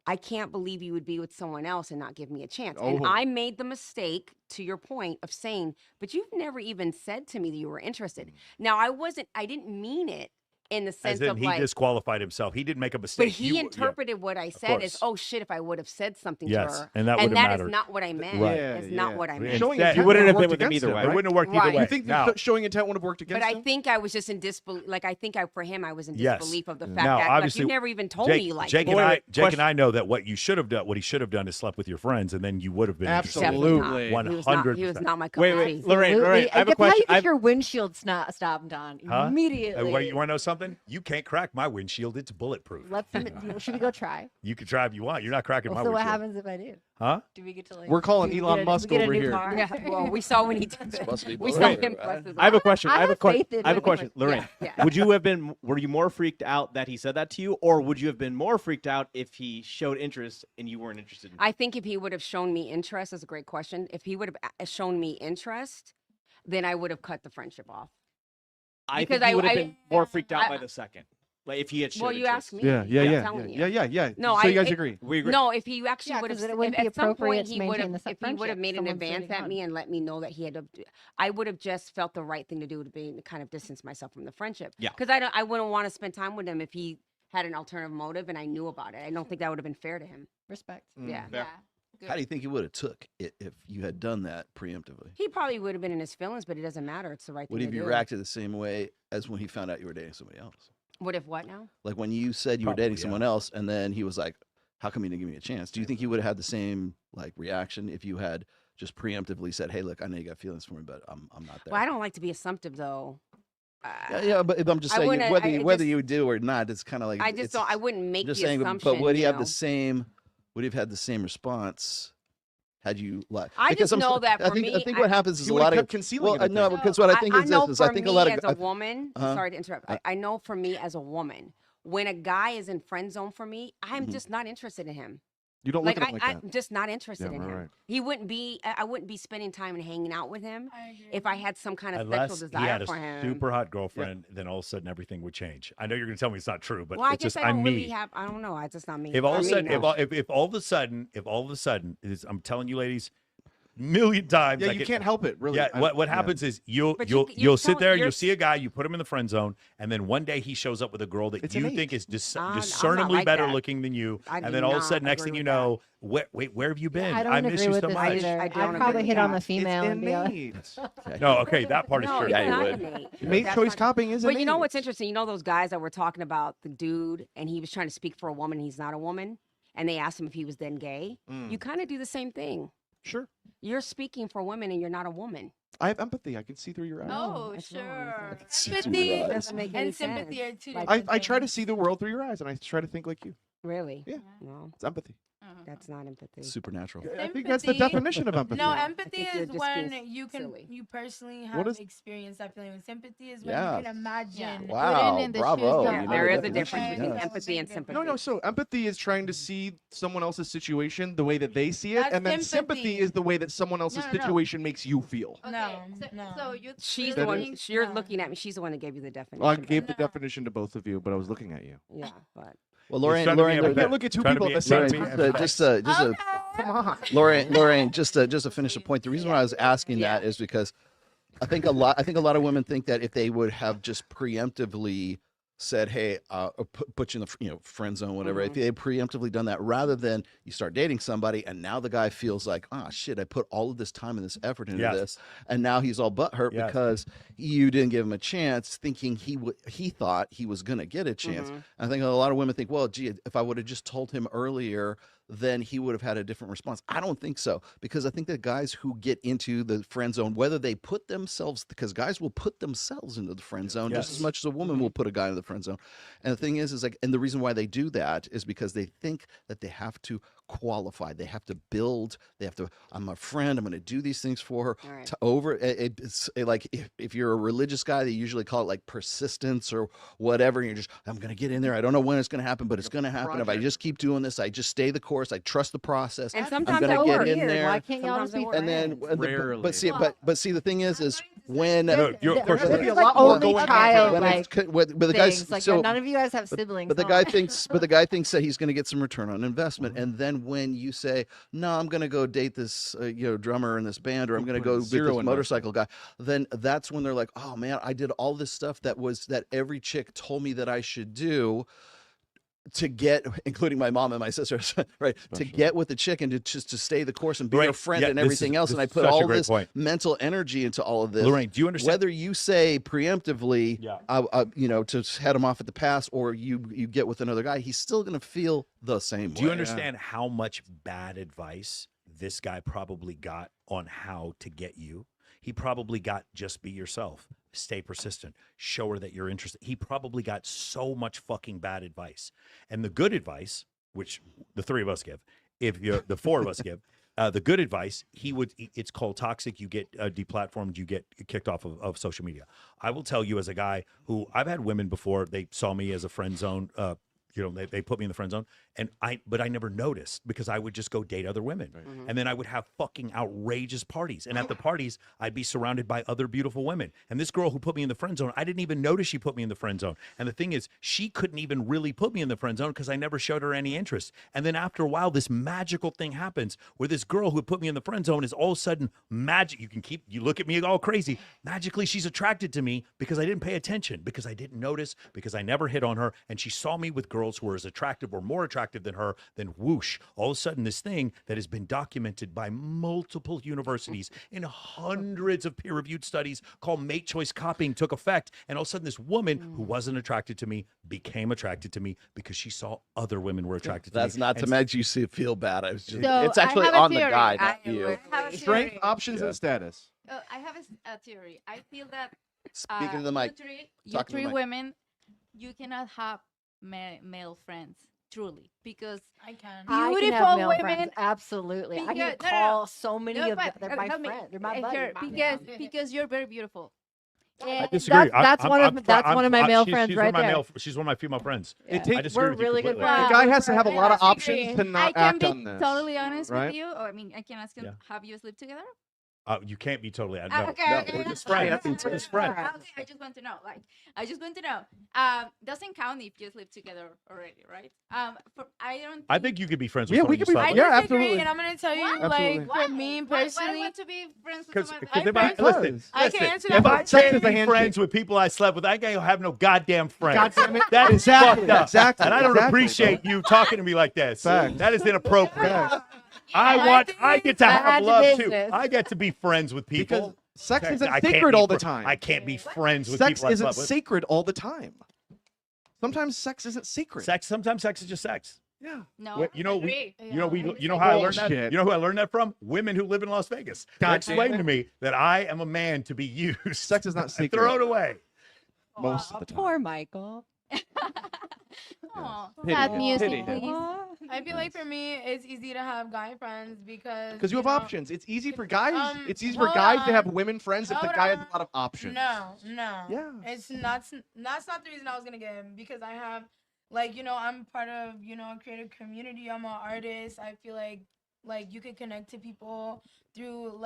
I can't believe you would be with someone else and not give me a chance. And Oh. I made the mistake, to your point, of saying, but you've never even said to me that you were interested. Now, I didn't mean it in the sense As in, of he like, disqualified himself. He didn't make a but mistake. he yeah. interpreted what I said as, course. oh shit, if I would have said something Yes, to her. and that would've is mattered. not what I meant. Right. It's not what I meant. Showing Instead, intent you wouldn't would have worked been with him against either him, way. right? It wouldn't have worked Right. either way. You think Now- that showing intent would have worked against But him? I think I was just in disbelief. Like I think for him, I was in Yes. disbelief of the fact Now, that like, obviously, you never even told Jake, me you liked Jake me. and I know that what you should have done, what he should have done, is slept with your friends, and then you would have been Absolutely. 100%. He was not my cup Wait, of wait, tea. Lorraine, I have a How you question. get your windshield stopped on Huh? immediately. You want to know something? something? You can't crack my windshield. It's bulletproof. Should we go try? You can try if you want. You're not cracking my So what windshield. happens if I do? Huh? Do we get to like? We're calling do we Elon get Musk we get a over new here. car? Yeah, well, we saw when he did supposed to be it. We saw bulletproof, him right? plus his I have a life. question. I have a question. faith in I have a women. question, Lorraine. Yeah. Would you have been? Were you more freaked out that he said that to you, or would you have been more freaked out if he showed interest and you weren't interested? I think if he would have shown me interest, that's a great question. If he would have shown me interest, then I would have cut the friendship off. I because think you would have I- been more freaked out I- by the second. Like if he had showed Well, you interest. asked me. Yeah, yeah, I'm yeah, telling yeah, you. yeah, yeah. No, So you guys it- agree? We agree. No, if he actually Yeah, would have, 'cause it wouldn't if be at some appropriate point to he would maintain have, the if he would have friendship. made an Someone's advance moving at on. me and let me know that he had, I would have just felt the right thing to do to be to kind of distance myself from the friendship. Yeah. Because I wouldn't want to spend time with him if he had an alternative motive and I knew about it. I don't think that would have been fair to him. Respect. Yeah. Fair. How do you think he would have took it if you had done that preemptively? He probably would have been in his feelings, but it doesn't matter. It's the right Would thing he to have do. reacted the same way as when he found out you were dating somebody else? What if what now? Like when you said you were Probably, dating yeah. someone else, and then he was like, "How come you didn't give me a chance?" Do you think you would have had the same like reaction if you had just preemptively said, "Hey, look, I know you got feelings for me, but I'm not there." Well, I don't like to be assumptive though. Yeah, but I'm just I saying wouldn't- whether just- you do or not, it's kind of like I just don't. I wouldn't make just the saying, assumption. but would he you have know? the same? Would he have had the same response? Had you like? I because just I'm know so- that I for think, I me, think what happens is He a would lot have of kept concealing it, I no, think. because what I think I is know this. for I think me a lot of as a woman. Uh-huh. Sorry to interrupt. I know for me as a woman, when a guy is in friend zone for me, I'm Mhm. just not interested in him. You don't look at him like I'm that. just not interested Yeah, in him. right. He wouldn't be. I wouldn't be spending time and hanging out with him if I had some kind of Unless sexual he desire had a for him. super hot girlfriend, then all of a sudden everything would change. I know you're going to tell me it's not true, but well, I it's guess just I I'm don't me. really have. I don't know. It's just not me. If all of a I'm me sudden, now. if all of a sudden, I'm telling you, ladies, million times. Yeah, I you get- can't help it, really. Yeah, what yeah. happens is you'll But you sit don't- there, you're you'll see a guy, you put him in the friend zone, and then one day he shows up with a girl that It's you innate. think is I'm not discernibly like better that. looking than you, I and do then all of a not sudden, next agree thing you with that. know, wait, where have you been? I don't I miss agree you with so this much. either. I I'd don't probably agree hit with on the that. female and be like, innate. No, okay, that part is No, true. it's Yeah, you not would. innate. Mate That's choice not- copying is But you know innate. what's interesting? You know those guys that were talking about the dude, and he was trying to speak for a woman, and he's not a woman, and they asked him if he was then gay. Mm. You kind of do the same thing. Sure. You're speaking for women, and you're not a woman. I have empathy. I can see through your eyes. Oh, that's wrong. sure. see through Sympathy your eyes. Doesn't make any and sympathy sense. are two Like- different I try to things. see the world through your eyes, and I try to think like you. Really? Yeah. No, It's empathy. that's not empathy. Supernatural. I think that's the Sympathy- definition of empathy. No, I empathy think you're is just when being you can silly. you personally What have is- experienced that feeling. Sympathy is when Yeah. you can imagine. Wow, in the shoes bravo. of Yeah, You know there the is a definition, difference between yes. empathy and sympathy. No, so empathy is trying to see someone else's situation the way that they see it, That's and then sympathy sympathy. is the way that someone else's No. situation makes you feel. No, so, no. so you She's That the one. is- You're no. looking at me. She's the one that gave you the definition. Well, I gave the No. definition to both of you, but I was looking at you. Yeah, but Well, He's Lorraine, trying to be Lorraine, You empathetic. can't look at two Trying to people be- at the same trying to time. be empathetic. just Come on. Lorraine, just to finish the point. The reason why I was asking that is because I think a lot of women think that if they would have just preemptively said, "Hey, or put you in the friend zone, whatever," if they had preemptively done that, rather than you start dating somebody and now the guy feels like, "Ah, shit, I put all of this time and this effort into Yes. this," and now he's all butthurt Yes. because you didn't give him a chance, thinking he thought he was gonna get a chance. I think a lot of women think, well, gee, if I would have just told him earlier, then he would have had a different response. I don't think so, because I think that guys who get into the friend zone, whether they put themselves, because guys will put themselves into the friend zone just as Yes. much as a woman will put a guy in the friend zone. And the thing is like, and the reason why they do that is because they think that they have to qualify, they have to build, they have to, I'm a friend, I'm going to do these things for her. All right. To over, it's like if you're a religious guy, they usually call it like persistence or whatever. And you're just, I'm going to get in there. I don't know when it's going to happen, but it's going to happen. If I project. just keep doing this, I just stay the course. I trust the process. and I'm sometimes gonna that get works. in there. Why can't y'all Sometimes just be it works. And then, Rarely. but see, the thing is when No, you're, of course, has to be a It's like lot more only going on child, when like but the guy's things. Like so. none of you guys have siblings. But the huh? guy thinks, that he's going to get some return on investment, and then when you say, "No, I'm going to go date this, drummer in this band, or I'm going to Put in go with zero this investment. motorcycle guy," then that's when they're like, "Oh man, I did all this stuff that every chick told me that I should do." To get, including my mom and my sisters, right? To get with the chick and to stay the course and be Lorraine, her friend yeah, and this everything is- else. this And I is put such a all great this point. mental energy into all of this. Lorraine, do you understand? Whether you say preemptively, Yeah. to head him off at the pass, or you get with another guy, he's still going to feel the same way. Do you understand how much bad advice this guy probably got on how to get you? He probably got just be yourself. stay persistent, show her that you're interested. He probably got so much fucking bad advice. And the good advice, which the three of us give, if you're the four of us give, the good advice, it's called toxic. You get deplatformed, you get kicked off of social media. I will tell you, as a guy who, I've had women before, they saw me as a friend zone, they put me in the friend zone, but I never noticed because I would just go date other women. And then I would have fucking outrageous parties. And at the parties, I'd be surrounded by other beautiful women. And this girl who put me in the friend zone, I didn't even notice she put me in the friend zone. And the thing is, she couldn't even really put me in the friend zone because I never showed her any interest. And then after a while, this magical thing happens where this girl who put me in the friend zone is all of a sudden magic. You look at me all crazy. Magically, she's attracted to me because I didn't pay attention, because I didn't notice, because I never hit on her. And she saw me with girls who were as attractive or more attractive than her. Then whoosh, all of a sudden this thing that has been documented by multiple universities in hundreds of peer-reviewed studies called mate choice copying took effect. And all of a sudden this woman who wasn't attracted to me became attracted to me because she saw other women were attracted to me. That's not to make you feel bad. I was just, So, it's I actually have a on the theory. guy, I not you. have a Strength, theory. options, and status. I have a theory. I feel that Speaking to the mic. you Talk to the three mic. women, you cannot have male friends. Truly, because I can. I can Beautiful have male women. friends. Absolutely. I can Because- no, no, call no. so many No, of them. but, They're my help me. friends. They're my Here, buddies. because you're very beautiful. I disagree. That's one of my male friends she's right there. She's one of my female friends. It I takes, disagree We're with you really good completely. the guy has to have a lot of options to I not can act be on this. totally honest right? with you. I mean, I can ask him, Yeah. have you slept together? You can't be totally. No, Okay, no, okay, we're that's just friends. fine. We're just friends. Okay, I just want to know. I just want to know. Doesn't count if you sleep together already, right? I don't. I think you could be friends with Yeah, someone we you could be- slept yeah, with. absolutely. And I'm gonna tell you, What? like, Absolutely. for me Why personally, want to be friends with Because someone? if I listen, I can answer if that I question. Sex can't is a be handshake. friends with people I slept with, I can't have no goddamn friends. God damn it. That is Exactly, fucked up. exactly, And I don't exactly, appreciate you talking to me like this. Fact. That is inappropriate. Fact. I get to have Bad love too. business. I get to be friends with people. Because sex Okay, isn't I can't sacred be all the fr- time. I can't be friends with Sex people I isn't slept with. sacred all the time. Sometimes sex isn't sacred. Sometimes sex is just sex. Yeah. No, You know, agree. you know how I learned that. Bullshit. You know who I learned that from? Women who live in Las Vegas. They God explained damn to me that I am a man to be used. Sex is not and sacred. thrown away. Most of the time. Poor Michael. Aw. Pity Sad him. music, Pity him. please. I feel like for me, it's easy to have guy friends because Because you have know, options. It's easy for guys. It's easy for hold guys to on. have women friends if the Hold guy has on. a lot of options. No. Yeah. It's not. That's not the reason I was gonna get him because I have, like, I'm part of a creative community. I'm an artist. I feel like you can connect to people through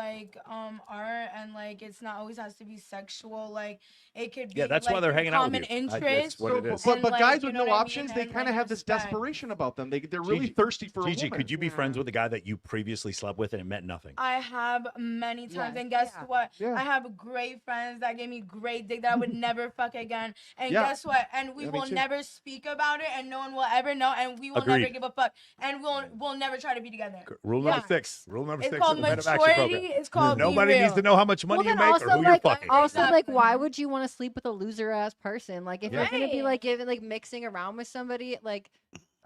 art and it's not always has to be sexual. Like it could be. Yeah, that's why they're hanging out with common you. interest. That's what it is. But and, guys you with know no what I mean? options, they And, kind of have this respect. desperation about them. They're really Gigi, thirsty for a Gigi, woman. could you be friends with a guy that you previously slept with and it meant nothing? I have many times, and guess what? I have great friends that gave me great dick that I would never fuck again. And Yeah. guess what? And we Yeah, me will too. never speak about it, and no one will ever know, and we will never Agreed. give a fuck, and we'll never try to be together. Rule number 6. Rule number It's 6 called of the Men of Action maturity. program. It's called be Nobody needs real. to know how much money Well, you then make or also who you're like, fucking. why would you want to sleep with a loser ass person? Like, if you're gonna be Right. mixing around with somebody, like,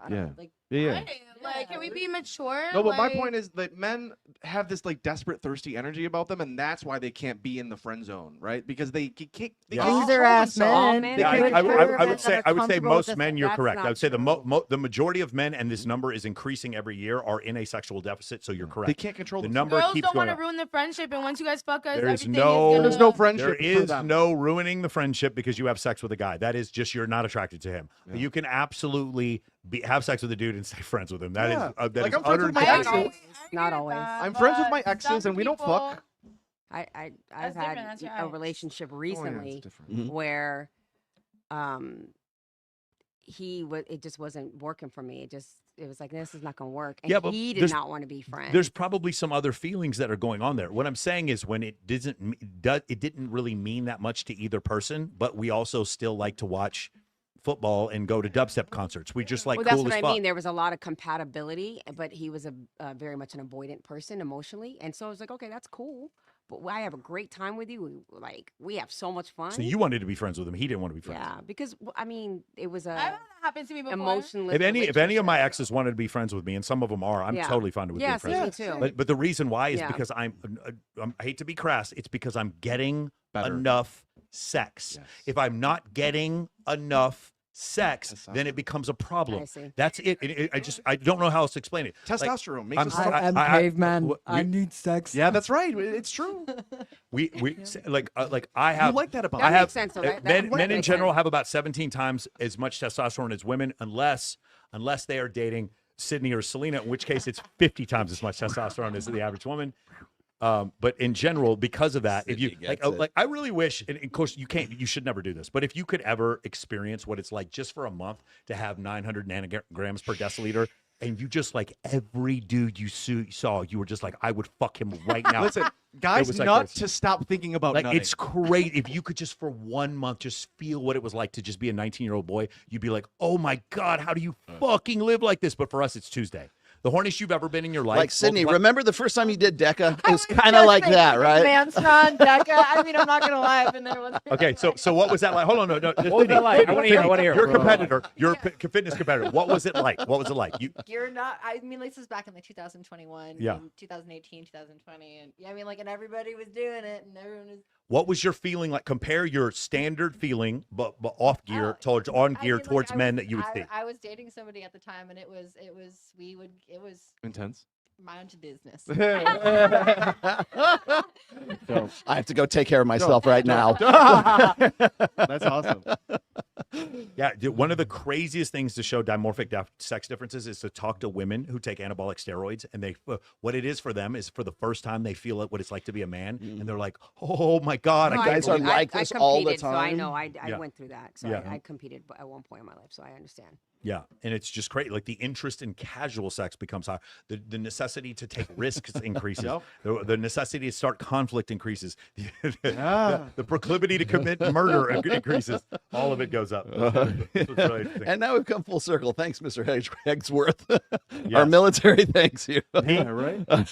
I don't Yeah. know, like, Yeah. Right. Like, can we be mature? No, but my Like- point is that men have this desperate, thirsty energy about them, and that's why they can't be in the friend zone, right? Because they can't. They Yeah. can't Loser control ass themselves. men. They Yeah, can't I control would themselves. say comfortable most with men. this. You're That's correct. not I would say the majority of men, and this number is increasing every year, are in a sexual deficit. So you're correct. They can't control the themselves. number. Girls keeps don't going want to up. ruin the friendship, and once you guys fuck us, There is everything no, is gonna... There's no friendship There for is them. no ruining the friendship because you have sex with a guy. That is just you're not attracted to him. Yeah. You can absolutely have sex with a dude and stay friends with him. That is Yeah. that Like, is I'm friends utter with my nonsense. exes. Not always. I'm friends with my exes, and we don't fuck. I've That's had different, that's your a ex. relationship it's recently different. Mm-hmm. where it just wasn't working for me. It was like, this is not gonna work. And Yeah, but he did there's- not want to be friends. There's probably some other feelings that are going on there. What I'm saying is when it didn't really mean that much to either person, but we also still like to watch football and go to dubstep concerts. We just like well, that's cool what as I fuck. mean. There was a lot of compatibility, but he was a very much an avoidant person emotionally, and so I was like, okay, that's cool. But I have a great time with you. We have so much fun. So you wanted to be friends with him. He didn't want to be friends. Yeah, because I mean, it was I've a had that happen to me before. emotionless. If any of my relationship. exes wanted to be friends with me, and some of them are, I'm Yeah. totally fine with being Yes, friends. me too. But the reason why is Yeah. because I hate to be crass. It's because I'm getting Better. enough sex. If I'm not getting enough sex, then it becomes a problem. see. That's it. I don't know how else to explain it. Testosterone makes I'm us sorry, I- I'm I- caveman. I we- need sex. Yeah, that's right. It's true. We like I have like that about I me. have Makes sense, though. That men in makes general sense. have about 17 times as much testosterone as women unless they are dating Sydney or Selena, in which case it's 50 times as much testosterone as the average woman. But in general, because of that, if you like, I really wish, and of course you can't, you should never do this, but if you could ever experience what it's like just for a month to have 900 nanograms per deciliter, and you just like every dude you saw, you were just like, I would fuck him right now. Listen, It guys, was like not this. to stop thinking about Like nutting. it's great if you could just for 1 month just feel what it was like to just be a 19-year-old boy. You'd be like, oh my god, how do you fucking live like this? But for us, it's Tuesday. The horniest you've ever been in your life. Like Sydney, multiply- remember the first time you did DECA? It was kind of like that, right? Manstron, DECA. I mean, I'm not gonna lie. I've been there once. Okay, so what was that like? Hold on, no. What was that like? I wanna hear, I wanna hear. You're a competitor. You're a fitness competitor. What was it like? What was it like? You're not. I mean, this is back in like 2021. Yeah. And 2018, 2020, and yeah, I mean, like, and everybody was doing it, and everyone was. What was your feeling like? Compare your standard feeling, but off gear towards on gear towards men that you would see. I was dating somebody at the time, and it was intense. my own business. So, I have to go take care of myself right now. That's awesome. Yeah, one of the craziest things to show dimorphic sex differences is to talk to women who take anabolic steroids, and they what it is for them is for the first time they feel what it's like to be a man, and they're like, oh my god, No, I can't believe I it." competed, so I know I Yeah. went through that. So Yeah. I competed at one point in my life, so I understand. Yeah, and it's just great. Like the interest in casual sex becomes higher. The necessity to take risks increases. Yep. The necessity to start conflict increases. The proclivity to commit murder increases. All of it goes up. That's what's really interesting. And now we've come full circle. Thanks, Mr. Heggsworth. Our Yes. military thanks you. Pete,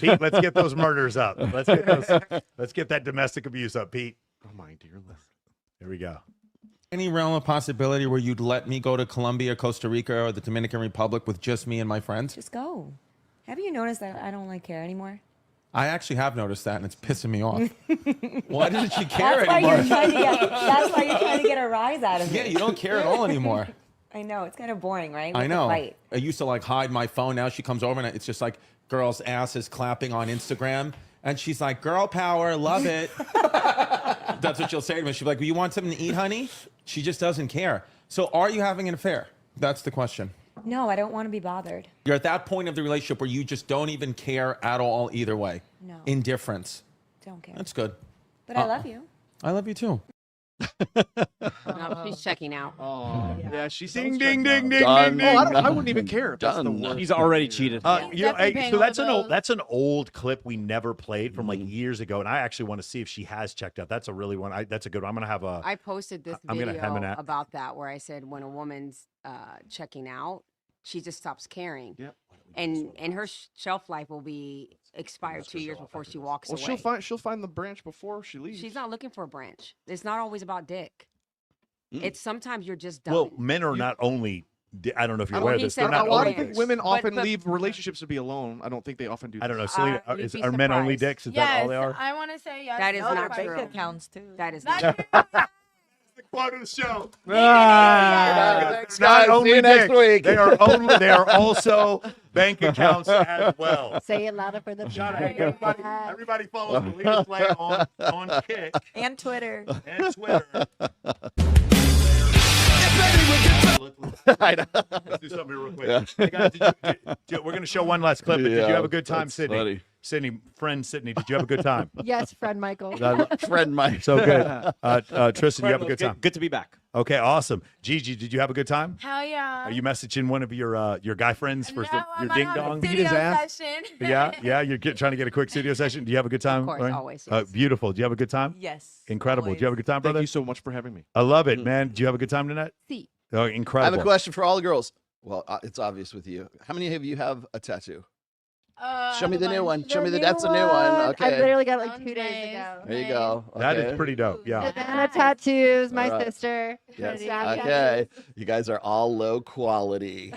Pete, let's get those murders up. Let's get that domestic abuse up, Pete. Oh my dear listener. Here we go. Any realm of possibility where you'd let me go to Colombia, Costa Rica, or the Dominican Republic with just me and my friends? Just go. Have you noticed that I don't care anymore? I actually have noticed that, and it's pissing me off. Why doesn't she care That's why anymore? you're trying to get. That's why you're trying to get a rise out of me. Yeah, you don't care at all anymore. I know it's kind of boring, right? We I have to know. fight. I used to like hide my phone. Now she comes over and it's just like girls' asses clapping on Instagram. And she's like, girl power, love it. That's what she'll say to me. She'll be like, well, you want something to eat, honey? She just doesn't care. So are you having an affair? That's the question. No, I don't want to be bothered. You're at that point of the relationship where you just don't even care at all either way. No. Indifference. Don't care. That's good. But I love you. I love you too. No, she's checking out. Oh, yeah, she Ding, sounds ding, checked ding, out. ding, ding, Oh, ding. I wouldn't even care if that's the worst. He's already cheated. You know, definitely hey, paying so all that's the bills. that's an old clip we never played from like years ago, and I actually want to see if she has checked out. That's a really one. That's a good one. I'm gonna have a. I posted this I'm gonna hem video and out. about that where I said when a woman's checking out, she just stops caring. Yep. And her shelf life will be expired 2 years before she walks Well, away. she'll find the branch before she leaves. She's not looking for a branch. It's not always about dick. It's sometimes you're just done. Well, men are not only. I don't know if you're aware of he this. said They're not a lot only of dicks. women But- often but- leave relationships to be alone. I don't think they often do. I don't know, this. Selena. you'd be Are men only surprised. dicks? Is that all they Yes, are? I want to say yes. That is no, not bank true. accounts too. That is Not not true. The quote of the show. Thanks, Not guys. only See you next dicks, week. They are also bank accounts as well. Say it louder for the Shout out, everybody follows Melina Slay on Kick And Twitter. and Twitter. I know. Let's do something real quick. Yeah. Hey guys, we're going to show one last clip. But did you Yeah, have a good time, that's Sydney? funny. Friend Sydney, did you have a good time? Yes, Fred Michael. Friend Mike. So good. Tristan, you have a good time? Good to be back. Okay, awesome. Gigi, did you have a good time? Hell yeah. Are you messaging one of your guy friends for No, your I'm ding on a dong? studio session. Yeah. You're trying to get a quick studio session. Do you have a good time? Of course, Lauren? always, yes. Beautiful. Do you have a good time? Yes. Incredible. Do you have a good time, brother? Thank you so much for having me. I love it, man. Do you have a good time tonight? See. Oh, I have incredible. a question for all the girls. Well, it's obvious with you. How many of you have a tattoo? Show me the new one. Show me that's a new one. I Okay. literally got it like 2 days ago. There you go. That Okay. is pretty dope. Yeah. Savannah tattoos, my All right. sister. Yes. Trinity tattoos. Okay. You guys are all low quality.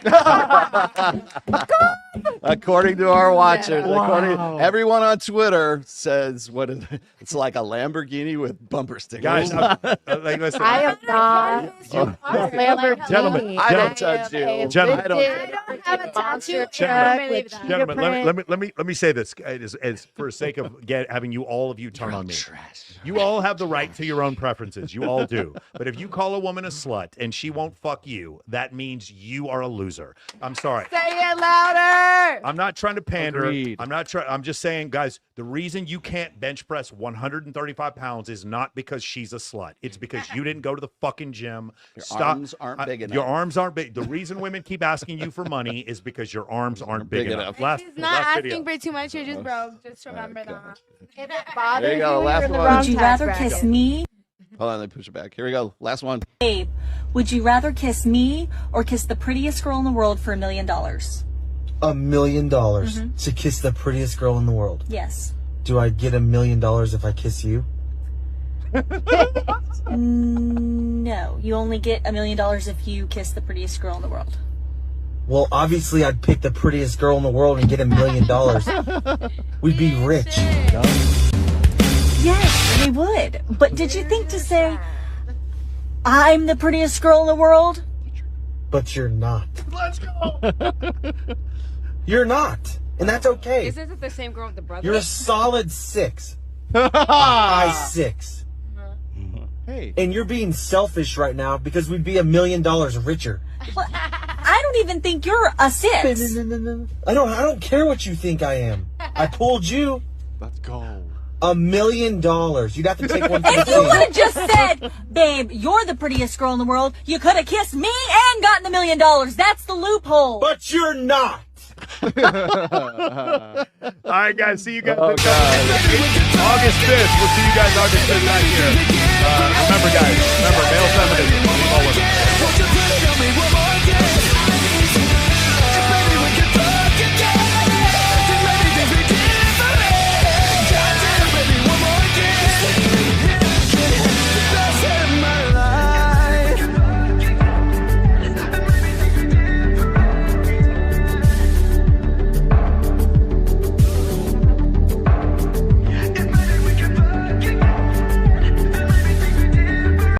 According to our watchers, Wow. everyone on Twitter says what is it's like a Lamborghini with bumper stickers. Guys, like, listen, I am not a Lamborghini. Gentlemen, I don't gentlemen, touch you. Gentlemen. I don't have a tattoo Gentlemen, truck with Gentlemen, let me say this as for sake of having all of you turn on me. You all have the right to your own preferences. You all do. But if you call a woman a slut and she won't fuck you, that means you are a loser. I'm sorry. Say it louder. I'm not trying to pander. Agreed. I'm just saying, guys, the reason you can't bench press 135 pounds is not because she's a slut. It's because you didn't go to the fucking gym. Your Stop. arms aren't big enough. Your arms aren't big. The reason women keep asking you for money is because your arms aren't big enough. Last, She's not last asking video. for too much. You're just broke. Just remember that. If it bothers There you go, you're last in the one. wrong Would Would you tax rather bracket. kiss me? Hold on, let me push it back. Here we go. Last one. Babe, would you rather kiss me or kiss the prettiest girl in the world for $1 million? $1 million to kiss the prettiest girl in the world. Yes. Do I get $1 million if I kiss you? No, you only get $1 million if you kiss the prettiest girl in the world. Well, obviously I'd pick the prettiest girl in the world and get $1 million. We'd be rich. Yes, we would. But did you think to say, I'm the prettiest girl in the world? But you're not. Let's go. You're not. And that's okay. Isn't it the same girl with the brother? You're a solid 6. 5'6". Hey. And you're being selfish right now because we'd be $1 million richer. Well, I don't even think you're a 6. I don't care what you think I am. I pulled you. Let's go. $1 million. You'd have to take one for the If you would have team. just said, babe, you're the prettiest girl in the world, you could have kissed me and gotten $1 million. That's the loophole. But you're not. All right, guys. See you guys Oh, August 5th. We'll see you guys August 5th right here. Remember, guys. Male feminism. Always.